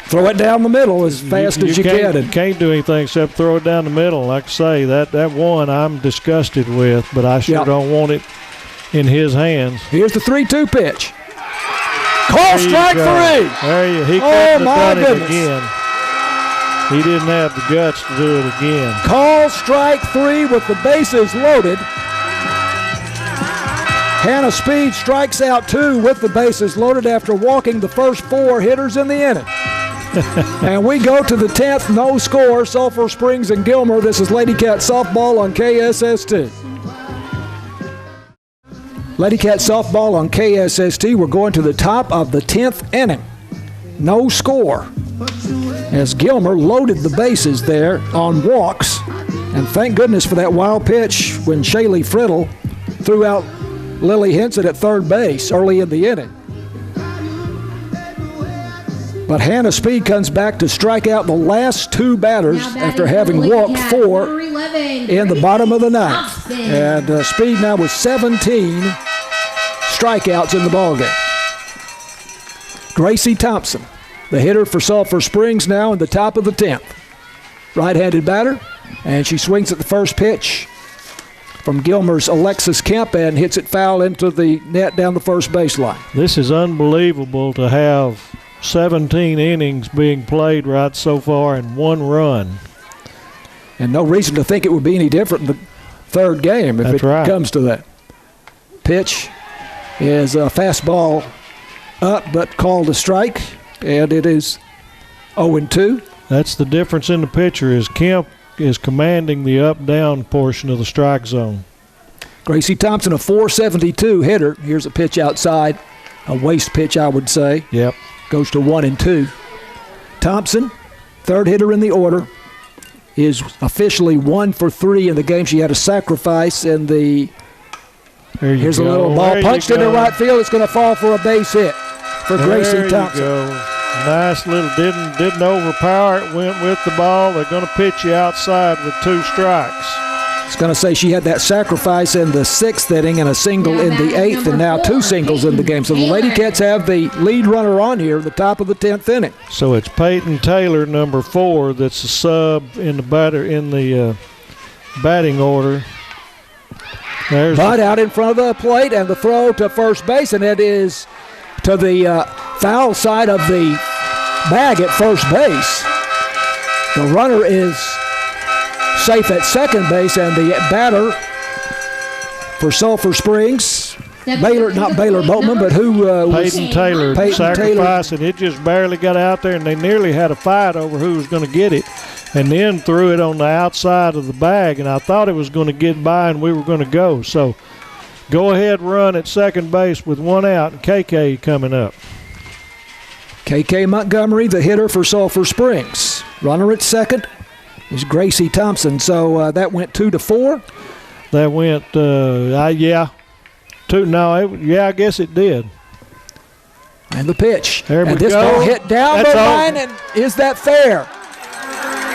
throw it down the middle as fast as you can. You can't do anything except throw it down the middle. Like I say, that one I'm disgusted with, but I sure don't want it in his hands. Here's the 3-2 pitch. Call strike 3. He couldn't have done it again. He didn't have the guts to do it again. Call strike 3 with the bases loaded. Hannah Speed strikes out 2 with the bases loaded after walking the first 4 hitters in the inning. And we go to the 10th, no score, Sulphur Springs and Gilmer. This is Lady Cat Softball on KSST. Lady Cat Softball on KSST. We're going to the top of the 10th inning. No score, as Gilmer loaded the bases there on walks. And thank goodness for that wild pitch when Shaylee Friddle threw out Lily Henson at third base early in the inning. But Hannah Speed comes back to strike out the last 2 batters after having walked 4 in the bottom of the 9th. And Speed now with 17 strikeouts in the ballgame. Gracie Thompson, the hitter for Sulphur Springs, now in the top of the 10th. Right-handed batter, and she swings at the first pitch from Gilmer's Alexis Kemp and hits it foul into the net down the first baseline. This is unbelievable to have 17 innings being played right so far in 1 run. And no reason to think it would be any different in the 3rd game if comes to that. Pitch is a fastball up, but called a strike, and it is 0-2. That's the difference in the pitcher, is Kemp is commanding the up-down portion of the strike zone. Gracie Thompson, a .472 hitter. Here's a pitch outside, a waste pitch, I would say. Yep. Goes to 1-2. Thompson, 3rd hitter in the order, is officially 1 for 3 in the game. She had a sacrifice in the... Here's a little ball punched into right field. It's going to fall for a base hit for Gracie Thompson. Go. Nice little, didn't overpower it, went with the ball. They're going to pitch you outside with 2 strikes. I was going to say she had that sacrifice in the 6th inning and a single in the 8th, and now 2 singles in the game. So the Lady Cats have the lead runner on here at the top of the 10th inning. So it's Peyton Taylor, number 4, that's a sub in the batting order. But out in front of the plate, and the throw to first base, and it is to the foul side of the bag at first base. The runner is safe at second base, and the batter for Sulphur Springs, not Baylor Boatman, but who was Peyton Taylor, sacrifice, and it just barely got out there, and they nearly had a fight over who was going to get it, and then threw it on the outside of the bag, and I thought it was going to get by and we were going to go. So go ahead run at second base with 1 out, and KK coming up. KK Montgomery, the hitter for Sulphur Springs. Runner at second is Gracie Thompson. So that went 2-4. That went, I guess it did. And the pitch. There we and this go. ball hit down That's the all. line, and is that fair?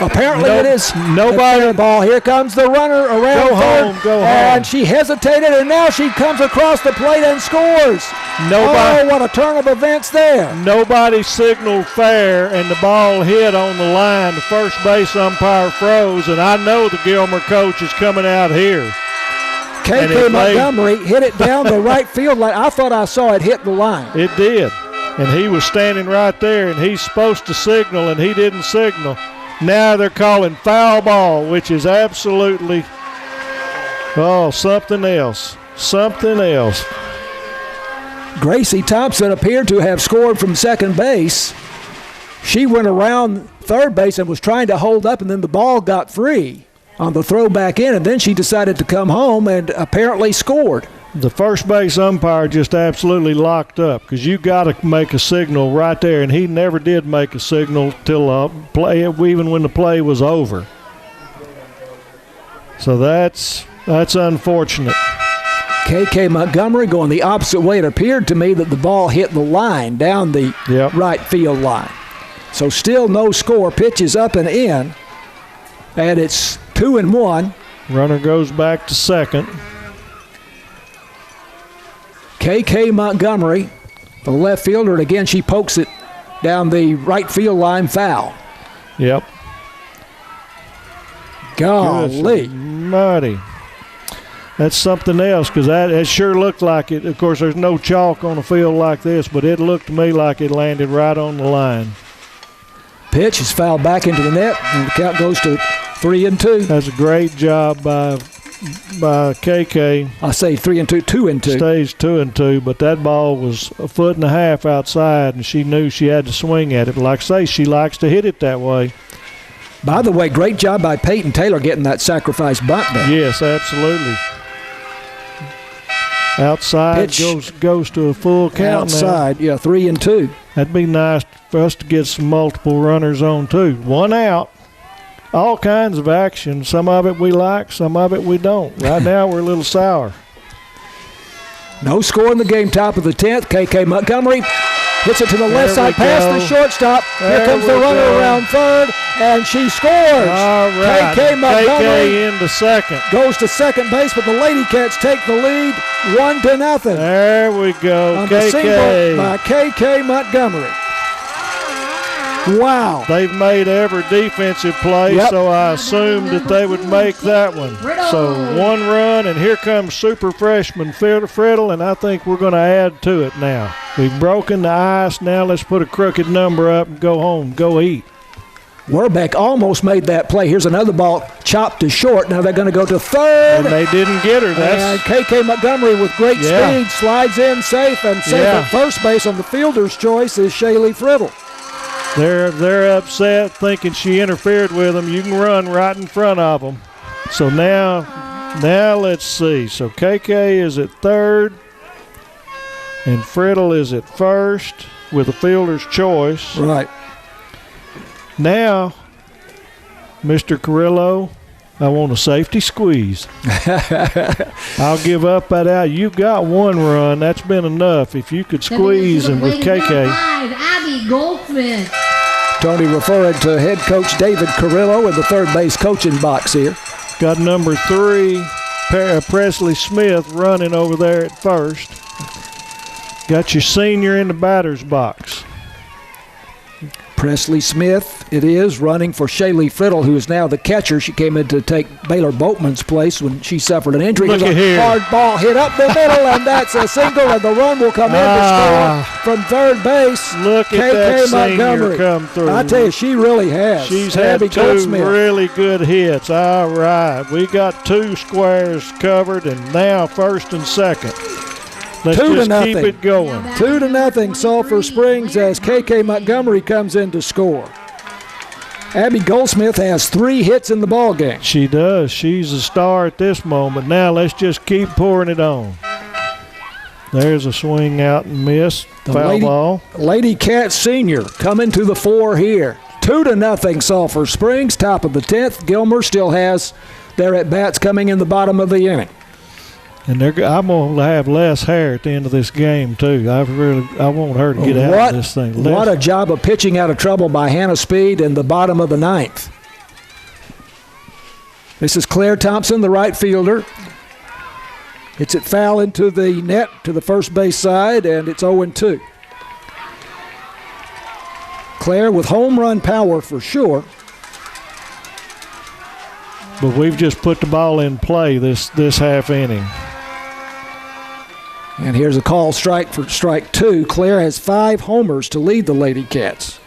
Apparently it is. Nobody. The fair ball. Here comes the runner around Go third. home, go And home. she hesitated, and now she comes across the plate and scores. Nobody. Oh, what a turn of events there. Nobody signaled fair, and the ball hit on the line. The first base umpire froze, and I know the Gilmer coach is coming out here. And KK it Montgomery hit it down the right field line. I thought I saw it hit the line. It did. And he was standing right there, and he's supposed to signal, and he didn't signal. Now they're calling foul ball, which is absolutely, something else. Something else. Gracie Thompson appeared to have scored from second base. She went around third base and was trying to hold up, and then the ball got free on the throw back in, and then she decided to come home and apparently scored. The first base umpire just absolutely locked up because you got to make a signal right there, and he never did make a signal till play, even when the play was over. So that's unfortunate. KK Montgomery going the opposite way. It appeared to me that the ball hit the line down the right field line. So still no score. Pitch is up and in, and it's 2-1. Runner goes back to second. KK Montgomery, the left fielder, and again she pokes it down the right field line, foul. Yep. Golly. Mighty. That's something else because it sure looked like it. Of course, there's no chalk on a field like this, but it looked to me like it landed right on the line. Pitch is fouled back into the net, and the count goes to 3-2. That's a great job by KK. I say 3-2, 2-2. Stays 2-2, but that ball was a foot and a half outside, and she knew she had to swing at it. But like I say, she likes to hit it that way. By the way, great job by Peyton Taylor getting that sacrifice bunt there. Yes, absolutely. Outside goes to a full count outside, now. 3-2. That'd be nice for us to get some multiple runners on too. One out. All kinds of action. Some of it we like, some of it we don't. Right now we're a little sour. No score in the game, top of the 10th. KK Montgomery hits it to the left side, past the shortstop. Here comes the runner around third, and she scores. All right. KK Montgomery KK into second. goes to second base, but the Lady Cats take the lead 1-0. There we go. On the single by KK Montgomery. Wow. They've made every defensive play, so I assumed that they would make that one. So one run, and here comes super freshman Friddle, and I think we're going to add to it now. We've broken the ice. Now let's put a crooked number up and go home, go eat. Werbeck almost made that play. Here's another ball chopped to short. Now they're going to go to third. And they didn't get her. And KK Montgomery with great speed slides in safe, and safe at first base on the fielder's choice is Shaylee Friddle. They're upset, thinking she interfered with them. You can run right in front of them. So now let's see. So KK is at third, and Friddle is at first with a fielder's choice. Right. Now, Mr. Carrillo, I want a safety squeeze. I'll give up that out. You got one run. That's been enough. If you could squeeze him with KK. Abby Goldsmith. Tony referring to head coach David Carrillo in the third base coaching box here. Got number 3, Presley Smith, running over there at first. Got your senior in the batter's box. Presley Smith, it is, running for Shaylee Friddle, who is now the catcher. She came in to take Baylor Boatman's place when she suffered an injury. Look at here. Hard ball hit up the middle, and that's a single, and the run will come in to score from third base. Look at that senior come through. I tell you, she really has. She's had Abby 2 Goldsmith. really good hits. All right. We got 2 squares covered, and now first and second. Let's 2-0. keep it going. 2-0 Sulphur Springs as KK Montgomery comes in to score. Abby Goldsmith has 3 hits in the ball game. She does. She's a star at this moment. Now let's just keep pouring it on. There's a swing out and miss. Foul ball. Lady Cat Senior coming to the fore here. 2-0 Sulphur Springs, top of the 10th. Gilmer still has their at-bats coming in the bottom of the inning. And I'm going to have less hair at the end of this game, too. I want her to get out of this thing. What a job of pitching out of trouble by Hannah Speed in the bottom of the ninth. This is Claire Thompson, the right fielder. Hits it foul into the net to the first base side, and it's 0-2. Claire with home run power for sure. But we've just put the ball in play this half inning. And here's a call strike for strike 2. Claire has 5 homers to lead the Lady Cats.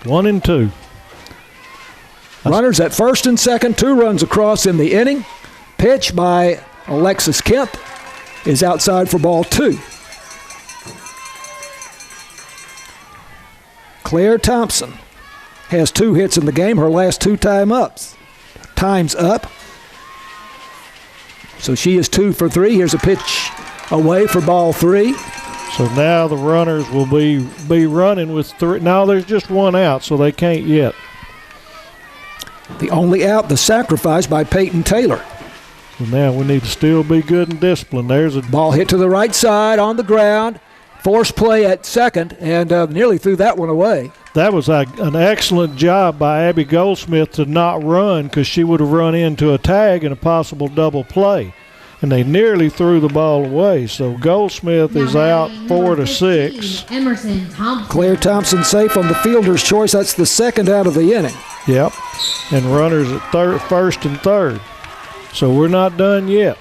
1-2. Runners at first and second, 2 runs across in the inning. Pitch by Alexis Kemp is outside for ball 2. Claire Thompson has 2 hits in the game, her last 2 times up. So she is 2 for 3. Here's a pitch away for ball 3. So now the runners will be running with 3. Now there's just 1 out, so they can't yet. The only out, the sacrifice by Peyton Taylor. So now we need to still be good and disciplined. There's a ball hit to the right side on the ground. Forced play at second, and nearly threw that one away. That was an excellent job by Abby Goldsmith to not run, because she would have run into a tag and a possible double play. And they nearly threw the ball away. So Goldsmith is out 4-6. Emerson Thompson. Claire Thompson safe on the fielder's choice. That's the second out of the inning. Yep. And runners at first and third. So we're not done yet.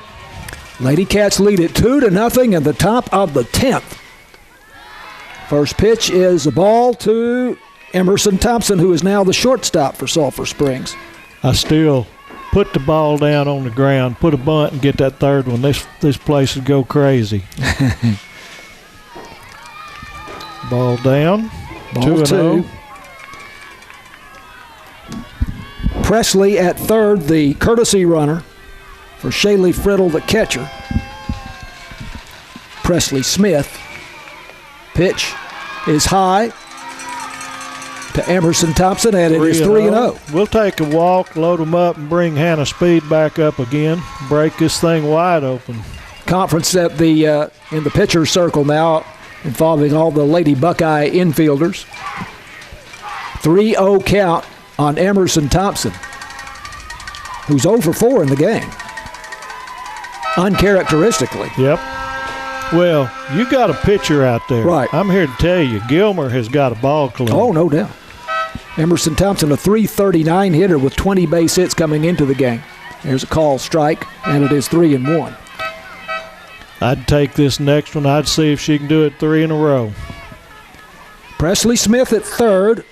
Lady Cats lead it 2-0 in the top of the 10th. First pitch is a ball to Emerson Thompson, who is now the shortstop for Sulphur Springs. I still put the ball down on the ground, put a bunt, and get that third one. This place would go crazy. Ball down. Ball 2-0. Presley at third, the courtesy runner for Shaylee Friddle, the catcher. Presley Smith. Pitch is high to Emerson Thompson, and it is 3-0. We'll take a walk, load them up, and bring Hannah Speed back up again. Break this thing wide open. Conference at the in the pitcher's circle now, involving all the Lady Buckeye infielders. 3-0 count on Emerson Thompson, who's 0 for 4 in the game, uncharacteristically. Yep. Well, you got a pitcher out there. Right. I'm here to tell you, Gilmer has got a ball club. Oh, no doubt. Emerson Thompson, a .339 hitter with 20 base hits coming into the game. There's a call strike, and it is 3-1. I'd take this next one. I'd see if she can do it 3 in a row. Presley Smith at third.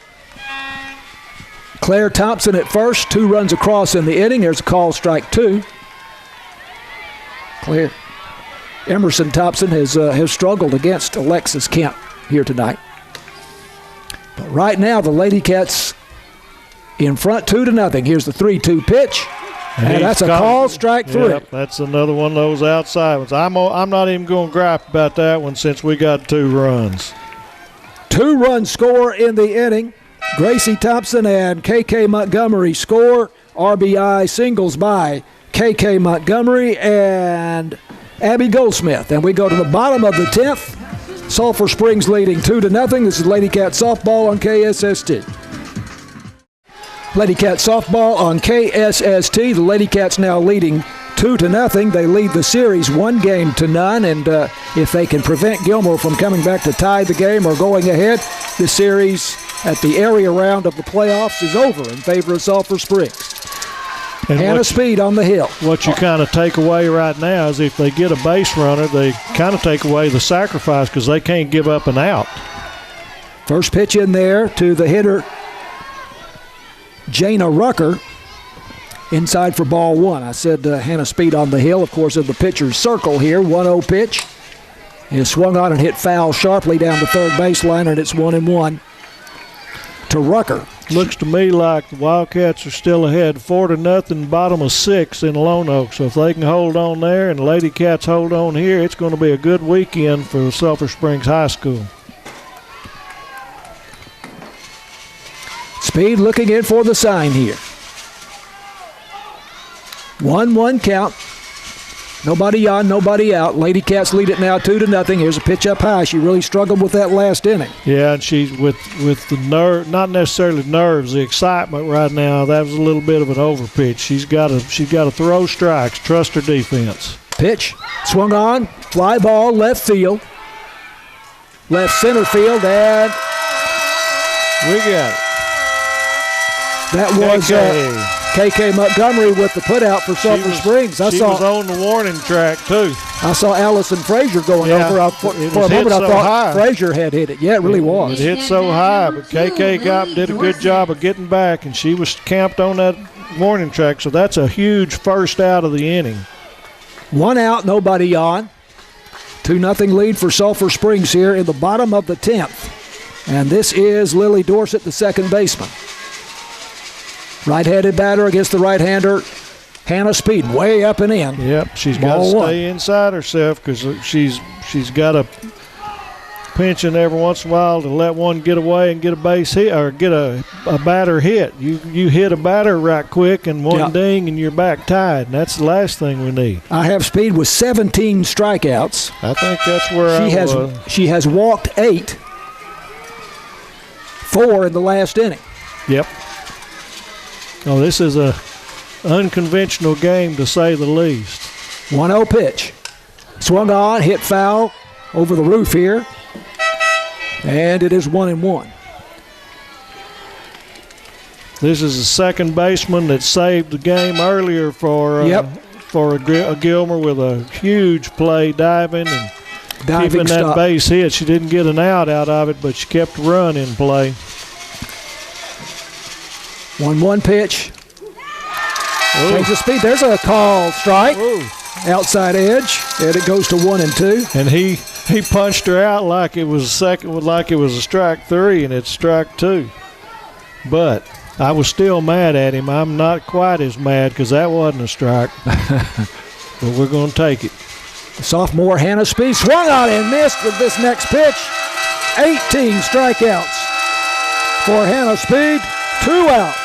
Claire Thompson at first. 2 runs across in the inning. There's a call strike 2. Emerson Thompson has struggled against Alexis Kemp here tonight. But right now, the Lady Cats in front 2-0. Here's the 3-2 pitch. And that's a call, strike 3. Yep, that's another one of those outside ones. I'm not even going to gripe about that one since we got 2 runs. 2-run score in the inning. Gracie Thompson and KK Montgomery score. RBI singles by KK Montgomery and Abby Goldsmith. And we go to the bottom of the 10th. Sulphur Springs leading 2-0. This is Lady Cat Softball on KSST. Lady Cat Softball on KSST. The Lady Cats now leading 2-0. They lead the series 1-0, and if they can prevent Gilmer from coming back to tie the game or going ahead, the series at the area round of the playoffs is over in favor of Sulphur Springs. And Hannah Speed on the hill. What you kind of take away right now is if they get a base runner, they kind of take away the sacrifice because they can't give up an out. First pitch in there to the hitter, Jana Rucker, inside for ball 1. I said Hannah Speed on the hill, of course, in the pitcher's circle here. 1-0 pitch is swung on and hit foul sharply down the third baseline, and it's 1-1 to Rucker. Looks to me like the Wildcats are still ahead 4-0, bottom of 6 in Lone Oak. So if they can hold on there and the Lady Cats hold on here, it's going to be a good weekend for Sulphur Springs High School. Speed looking in for the sign here. 1-1 count. Nobody on, nobody out. Lady Cats lead it now 2-0. Here's a pitch up high. She really struggled with that last inning. Yeah, and she's with the nerve, not necessarily nerves, the excitement right now. That was a little bit of an overpitch. She's got to throw strikes. Trust her defense. Pitch swung on, fly ball left field, left center field, and we got it. That was KK Montgomery with the putout for Sulphur Springs. She was on the warning track, too. I saw Allison Frazier going over. For a moment, I thought Frazier had hit it. Yeah, it really was. It hit so high, but KK did a good job of getting back, and she was camped on that warning track, so that's a huge first out of the inning. 1 out, nobody on. 2-0 lead for Sulphur Springs here in the bottom of the 10th. And this is Lily Dorsett, the second baseman. Right-handed batter against the right-hander, Hannah Speed, way up and in. Yep, she's got to stay inside herself because she's got a pinching every once in a while to let one get away and get a base hit or get a batter hit. You hit a batter right quick and one ding and you're back tied. And that's the last thing we need. I have Speed with 17 strikeouts. I think that's where She has walked 8, 4 in the last inning. Yep. Oh, this is a unconventional game to say the least. 1-0 pitch. Swung on, hit foul over the roof here. And it is 1-1. This is the second baseman that saved the game earlier for a Gilmer with a huge play diving and keeping that base hit. She didn't get an out of it, but she kept the run in play. 1-1 pitch. Change of speed. There's a call strike. Ooh. Outside edge, and it goes to 1-2. And he punched her out like it was a strike 3, and it's strike 2. But I was still mad at him. I'm not quite as mad because that wasn't a strike. But we're going to take it. Sophomore Hannah Speed swung on and missed with this next pitch. 18 strikeouts for Hannah Speed. 2 out.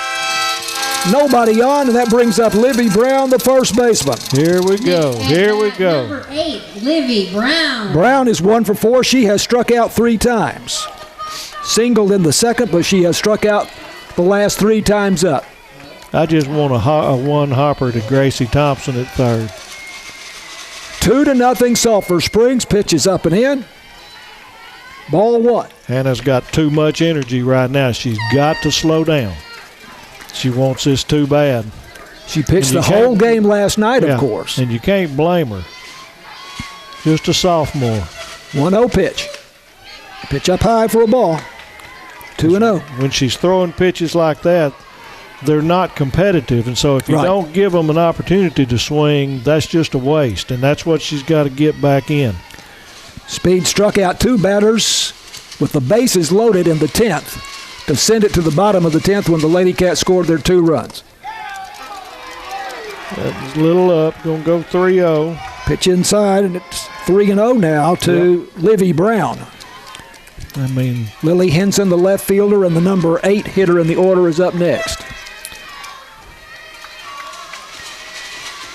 Nobody on, and that brings up Livy Brown, the first baseman. Here we go. Number 8, Livy Brown. Brown is 1 for 4. She has struck out 3 times. Singled in the second, but she has struck out the last 3 times up. I just want a one hopper to Gracie Thompson at third. 2-0 Sulphur Springs. Pitches up and in. Ball 1. Hannah's got too much energy right now. She's got to slow down. She wants this too bad. She pitched the whole game last night, of course. And you can't blame her. Just a sophomore. 1-0 pitch. Pitch up high for a ball. 2-0. When she's throwing pitches like that, they're not competitive. And so if you don't give them an opportunity to swing, that's just a waste. And that's what she's got to get back in. Speed struck out 2 batters with the bases loaded in the 10th. To send it to the bottom of the 10th when the Lady Cats scored their 2 runs. That's a little up. Going to go 3-0. Pitch inside, and it's 3-0 now to Livy Brown. I mean, Lily Henson, the left fielder, and the number 8 hitter in the order is up next.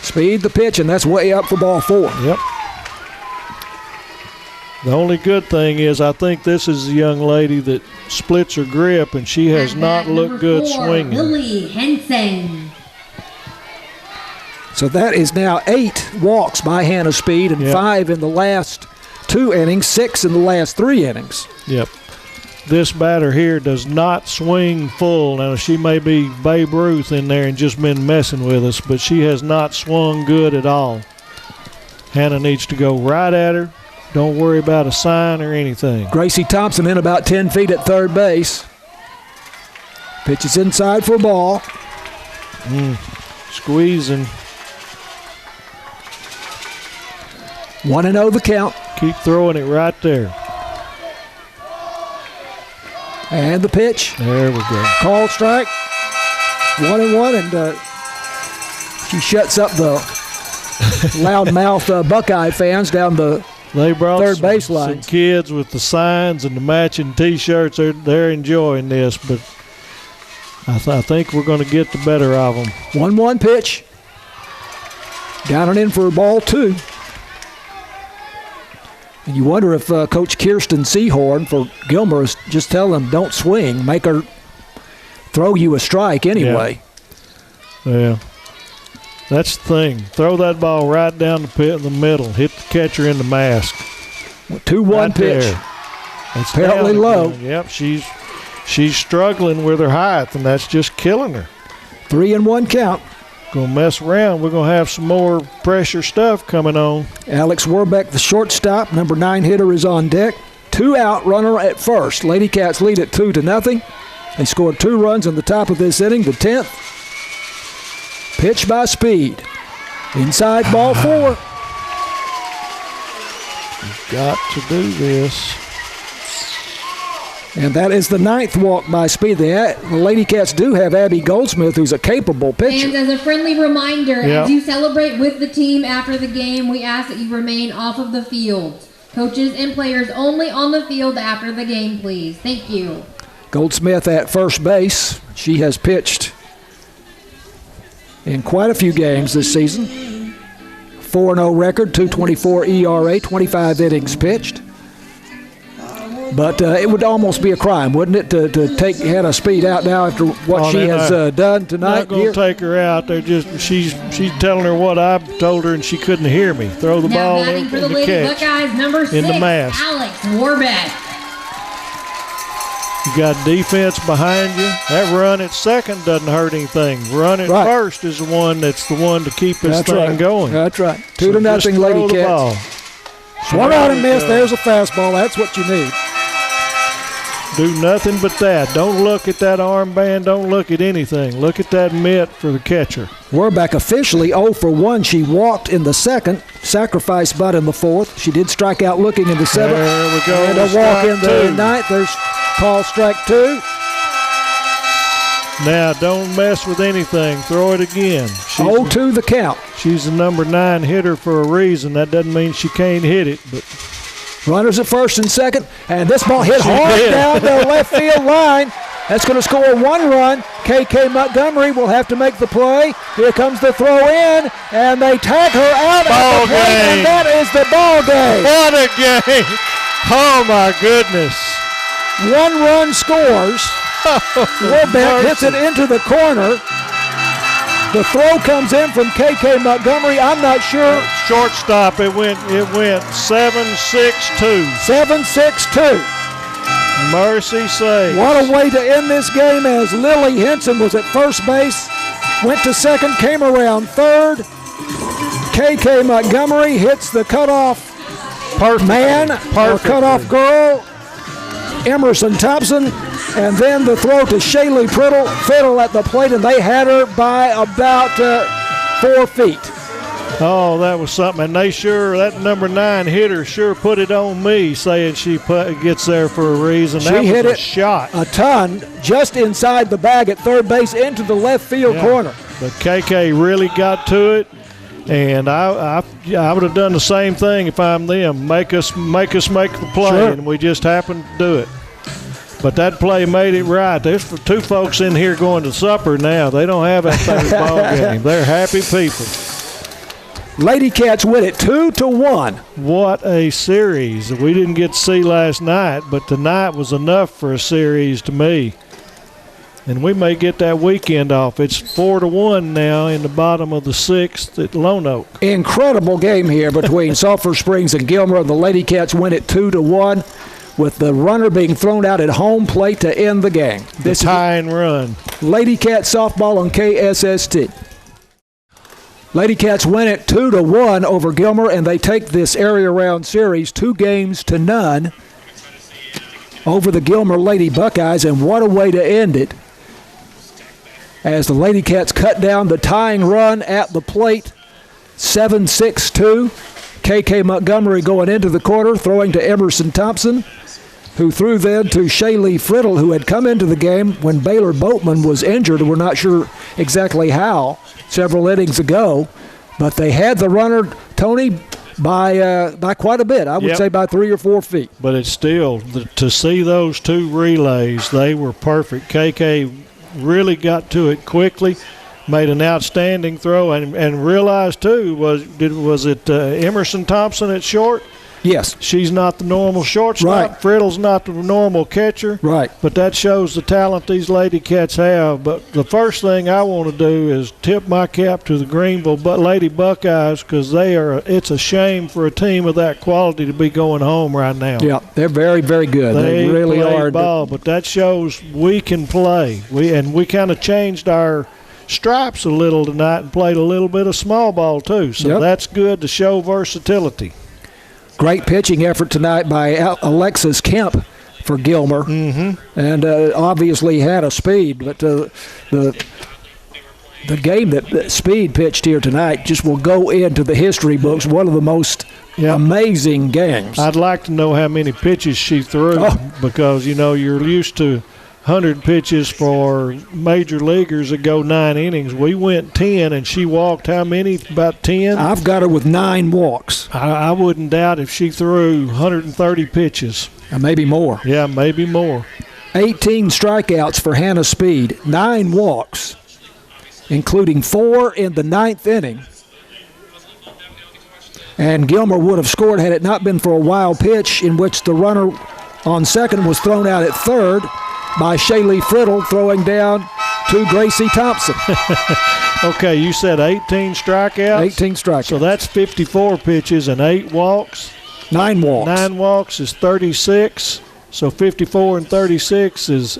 Speed the pitch, and that's way up for ball 4. Yep. The only good thing is I think this is a young lady that splits her grip, and she has not looked good swinging. Lily Henson. So that is now 8 walks by Hannah Speed and 5 in the last 2 innings, 6 in the last 3 innings. Yep. This batter here does not swing full. Now, she may be Babe Ruth in there and just been messing with us, but she has not swung good at all. Hannah needs to go right at her. Don't worry about a sign or anything. Gracie Thompson in about 10 feet at third base. Pitches inside for a ball. Squeezing. 1-0 the count. Keep throwing it right there. And the pitch. There we go. Call strike. 1-1, and she shuts up the loudmouth Buckeye fans down the They brought third baseline. some kids with the signs and the matching T-shirts. They're enjoying this, but I think we're going to get the better of them. 1-1 pitch. Down and in for ball 2. And you wonder if Coach Kirsten Seahorn for Gilmer is just telling them, don't swing, make her throw you a strike anyway. Yeah. That's the thing. Throw that ball right down the pit in the middle. Hit the catcher in the mask. 2-1 right pitch. There. That's apparently low. Yep, she's struggling with her height, and that's just killing her. 3-1 count. Gonna mess around. We're gonna have some more pressure stuff coming on. Alex Warbeck, the shortstop, number 9 hitter, is on deck. 2 out, runner at first. Lady Cats lead at 2-0. They scored 2 runs in the top of this inning, the 10th. Pitch by Speed. Inside, ball 4. You've got to do this. And that is the 9th walk by Speed. The Lady Cats do have Abby Goldsmith, who's a capable pitcher. And as a friendly reminder, as you celebrate with the team after the game, we ask that you remain off of the field. Coaches and players only on the field after the game, please. Thank you. Goldsmith at first base. She has pitched in quite a few games this season. 4-0 record, 2.24 ERA, 25 innings pitched. But it would almost be a crime, wouldn't it, to take Hannah Speed out now after what she has done tonight? Not going to take her out. They're just she's telling her what I told her, and she couldn't hear me. Throw the ball in for the the Lady catch. Buckeyes, number 6, in the mask. Alex Warbeck. You got defense behind you. That run at second doesn't hurt anything. Run at first is the one that's the one to keep this thing going. That's right. 2-0 Lady Cats. Swung out and missed. There's a fastball. That's what you need. Do nothing but that. Don't look at that armband. Don't look at anything. Look at that mitt for the catcher. Warbeck officially 0 for 1. She walked in the 2nd, sacrifice bunt in the 4th. She did strike out looking in the 7th. There we go. And a walk in the 9th. There's call strike 2. Now, don't mess with anything. Throw it again. 0-2 the count. She's the number 9 hitter for a reason. That doesn't mean she can't hit it, but runners at first and second, and this ball hit hard down the left field line. That's going to score 1 run. KK Montgomery will have to make the play. Here comes the throw in, and they tag her out at the plate, and that is the ball game. What a game. Oh, my goodness. 1 run scores. Warbeck hits it into the corner. The throw comes in from KK Montgomery. I'm not sure. Shortstop, it went 7-6-2. 7-6-2. Mercy sakes. What a way to end this game as Lily Henson was at first base, went to second, came around third. KK Montgomery hits the cutoff man or cutoff girl, Emerson Thompson, and then the throw to Shaylee Fiddle at the plate, and they had her by about 4 feet. Oh, that was something. And that number 9 hitter sure put it on me, saying she gets there for a reason. That hit was a it shot. A ton just inside the bag at third base into the left field corner. But KK really got to it. And I would have done the same thing if I'm them. Make us make the play, and we just happened to do it. But that play made it right. There's 2 folks in here going to supper now. They don't have that third ball game. They're happy people. Lady Cats win it 2-1. What a series. We didn't get to see last night, but tonight was enough for a series to me. And we may get that weekend off. It's 4-1 now in the bottom of the 6th at Lone Oak. Incredible game here between Sulphur Springs and Gilmer. The Lady Cats win it 2-1 with the runner being thrown out at home plate to end the game. The tying run. Lady Cats softball on KSST. Lady Cats win it 2-1 over Gilmer, and they take this area round series 2-0 over the Gilmer Lady Buckeyes, and what a way to end it as the Lady Cats cut down the tying run at the plate, 7-6-2. KK Montgomery going into the corner, throwing to Emerson Thompson, who threw then to Shaylee Friddle, who had come into the game when Baylor Boatman was injured. We're not sure exactly how, several innings ago, but they had the runner, Tony, by quite a bit. I would say by 3 or 4 feet. But it's still, to see those 2 relays, they were perfect. KK really got to it quickly. made an outstanding throw, and realized too was it Emerson Thompson at short? Yes. She's not the normal shortstop. Right. Friddle's not the normal catcher. Right. But that shows the talent these Lady Cats have. But the first thing I want to do is tip my cap to the Greenville Lady Buckeyes, because it's a shame for a team of that quality to be going home right now. Yeah, they're very, very good. They really play are. Ball, but that shows we can play. We kind of changed our stripes a little tonight and played a little bit of small ball too. So that's good to show versatility. Great pitching effort tonight by Alexis Kemp for Gilmer, and obviously had a speed. But the game that Speed pitched here tonight just will go into the history books. One of the most amazing games. I'd like to know how many pitches she threw, because you're used to 100 pitches for major leaguers that go 9 innings. We went 10, and she walked how many? About 10? I've got her with 9 walks. I wouldn't doubt if she threw 130 pitches. Maybe more. Yeah, maybe more. 18 strikeouts for Hannah Speed, 9 walks, including 4 in the 9th inning. And Gilmer would have scored had it not been for a wild pitch in which the runner on second was thrown out at third by Shaylee Friddle, throwing down to Gracie Thompson. Okay, you said 18 strikeouts? 18 strikeouts. So that's 54 pitches and 8 walks? 9 walks. 9 walks is 36. So 54 and 36 is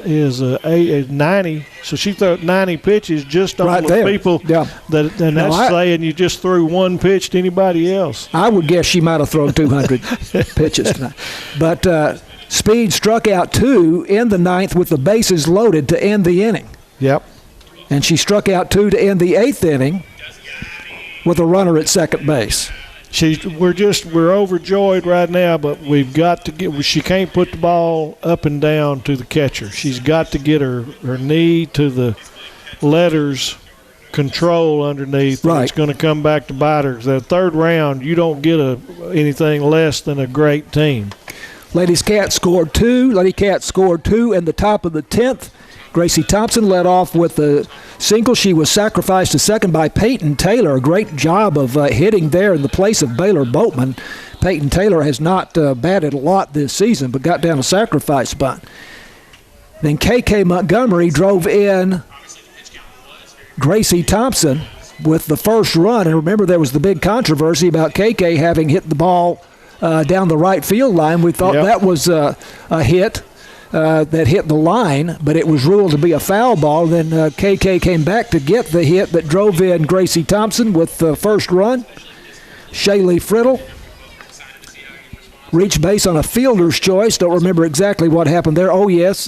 90. So she threw 90 pitches just on right the there. People that, and that's saying you just threw one pitch to anybody else. I would guess she might have thrown 200 pitches tonight. But Speed struck out 2 in the 9th with the bases loaded to end the inning. Yep. And she struck out 2 to end the 8th inning with a runner at second base. We're overjoyed right now, but we've got to she can't put the ball up and down to the catcher. She's got to get her knee to the letters control underneath. Right. It's going to come back to bite her. The third round, you don't get anything less than a great team. Lady Cats scored 2 in the top of the 10th. Gracie Thompson led off with a single. She was sacrificed to second by Peyton Taylor. A great job of hitting there in the place of Baylor Boatman. Peyton Taylor has not batted a lot this season, but got down a sacrifice bunt. Then KK Montgomery drove in Gracie Thompson with the first run. And remember, there was the big controversy about KK having hit the ball down the right field line. We thought that was a hit that hit the line, but it was ruled to be a foul ball. Then KK came back to get the hit that drove in Gracie Thompson with the first run. Shaylee Friddle reached base on a fielder's choice. Don't remember exactly what happened there. Oh, yes,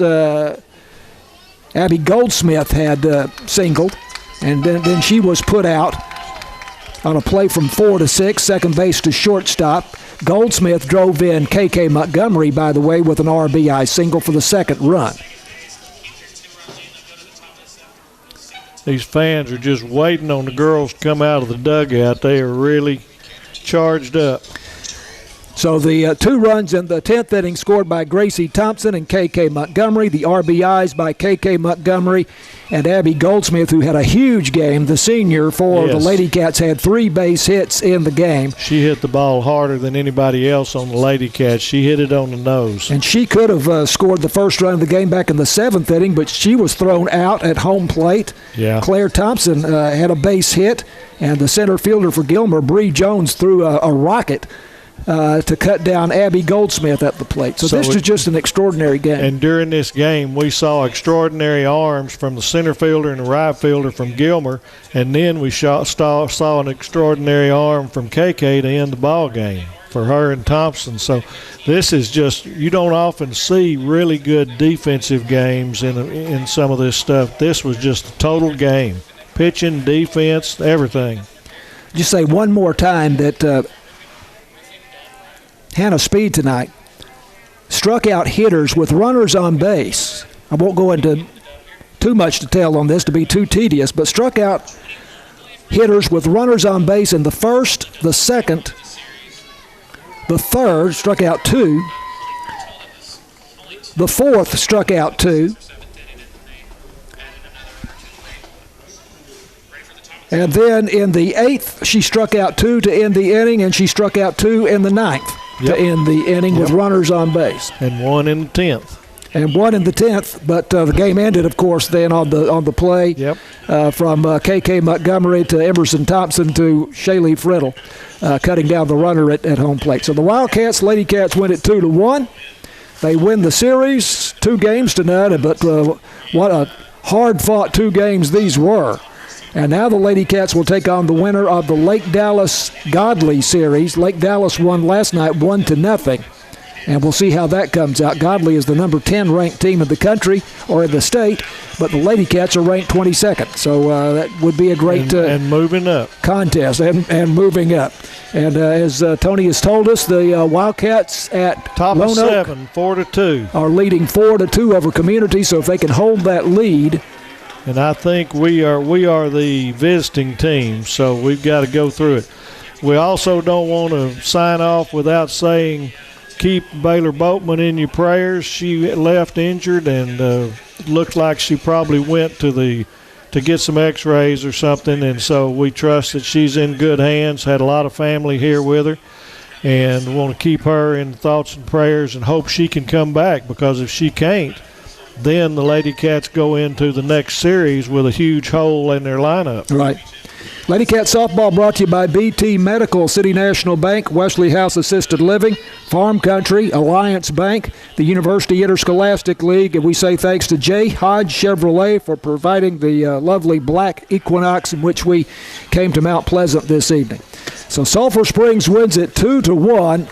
Abby Goldsmith had singled, and then she was put out on a play from 4 to 6, second base to shortstop. Goldsmith drove in KK Montgomery, by the way, with an RBI single for the second run. These fans are just waiting on the girls to come out of the dugout. They are really charged up. So the 2 runs in the 10th inning scored by Gracie Thompson and KK Montgomery. The RBIs by KK Montgomery and Abby Goldsmith, who had a huge game. The senior for the Lady Cats had 3 base hits in the game. She hit the ball harder than anybody else on the Lady Cats. She hit it on the nose. And she could have scored the first run of the game back in the 7th inning, but she was thrown out at home plate. Yeah. Claire Thompson had a base hit, and the center fielder for Gilmer, Bree Jones, threw a rocket to cut down Abby Goldsmith at the plate. So this was just an extraordinary game. And during this game, we saw extraordinary arms from the center fielder and the right fielder from Gilmer, and then we saw an extraordinary arm from KK to end the ball game for her and Thompson. So this is just, you don't often see really good defensive games in some of this stuff. This was just a total game. Pitching, defense, everything. Just say one more time that Hannah Speed tonight struck out hitters with runners on base. I won't go into too much detail on this to be too tedious, but struck out hitters with runners on base in the first, the second, the third, struck out 2. The fourth struck out 2. And then in the 8th, she struck out 2 to end the inning, and she struck out 2 in the 9th to end the inning with runners on base. And 1 in the 10th. And 1 in the 10th, but the game ended, of course, then on the play from K.K. Montgomery to Emerson Thompson to Shaylee Friddle, cutting down the runner at home plate. So the Wildcats, Lady Cats win it 2-1. They win the series, 2 games to none, but what a hard-fought 2 games these were. And now the Lady Cats will take on the winner of the Lake Dallas Godley series. Lake Dallas won last night 1-0. And we'll see how that comes out. Godley is the number 10 ranked team in the country or in the state, but the Lady Cats are ranked 22nd. So that would be a great and moving up contest and moving up. And as Tony has told us, the Wildcats at top Lone of 7, 4-2, are leading 4-2 over Community. So if they can hold that lead. And I think we are the visiting team, so we've got to go through it. We also don't want to sign off without saying keep Baylor Boatman in your prayers. She left injured and looked like she probably went to get some x-rays or something, and so we trust that she's in good hands. Had a lot of family here with her, and want to keep her in thoughts and prayers and hope she can come back, because if she can't, then the Lady Cats go into the next series with a huge hole in their lineup. Right. Lady Cat Softball brought to you by BT Medical, City National Bank, Wesley House Assisted Living, Farm Country, Alliance Bank, the University Interscholastic League, and we say thanks to J. Hodge Chevrolet for providing the lovely black Equinox in which we came to Mount Pleasant this evening. So Sulphur Springs wins it 2-1.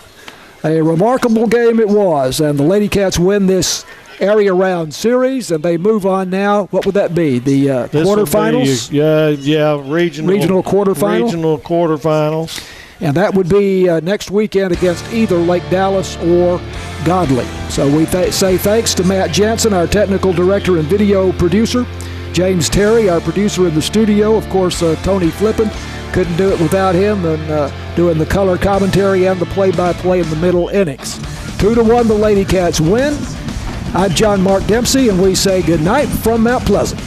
A remarkable game it was, and the Lady Cats win this area round series, and they move on now. What would that be? The quarterfinals? Regional quarterfinals. Regional quarterfinals. And that would be next weekend against either Lake Dallas or Godley. So we say thanks to Matt Jansen, our technical director and video producer, James Terry, our producer in the studio, of course, Tony Flippin. Couldn't do it without him, and doing the color commentary and the play-by-play in the middle innings. 2-1, the Lady Cats win. I'm John Mark Dempsey, and we say good night from Mount Pleasant.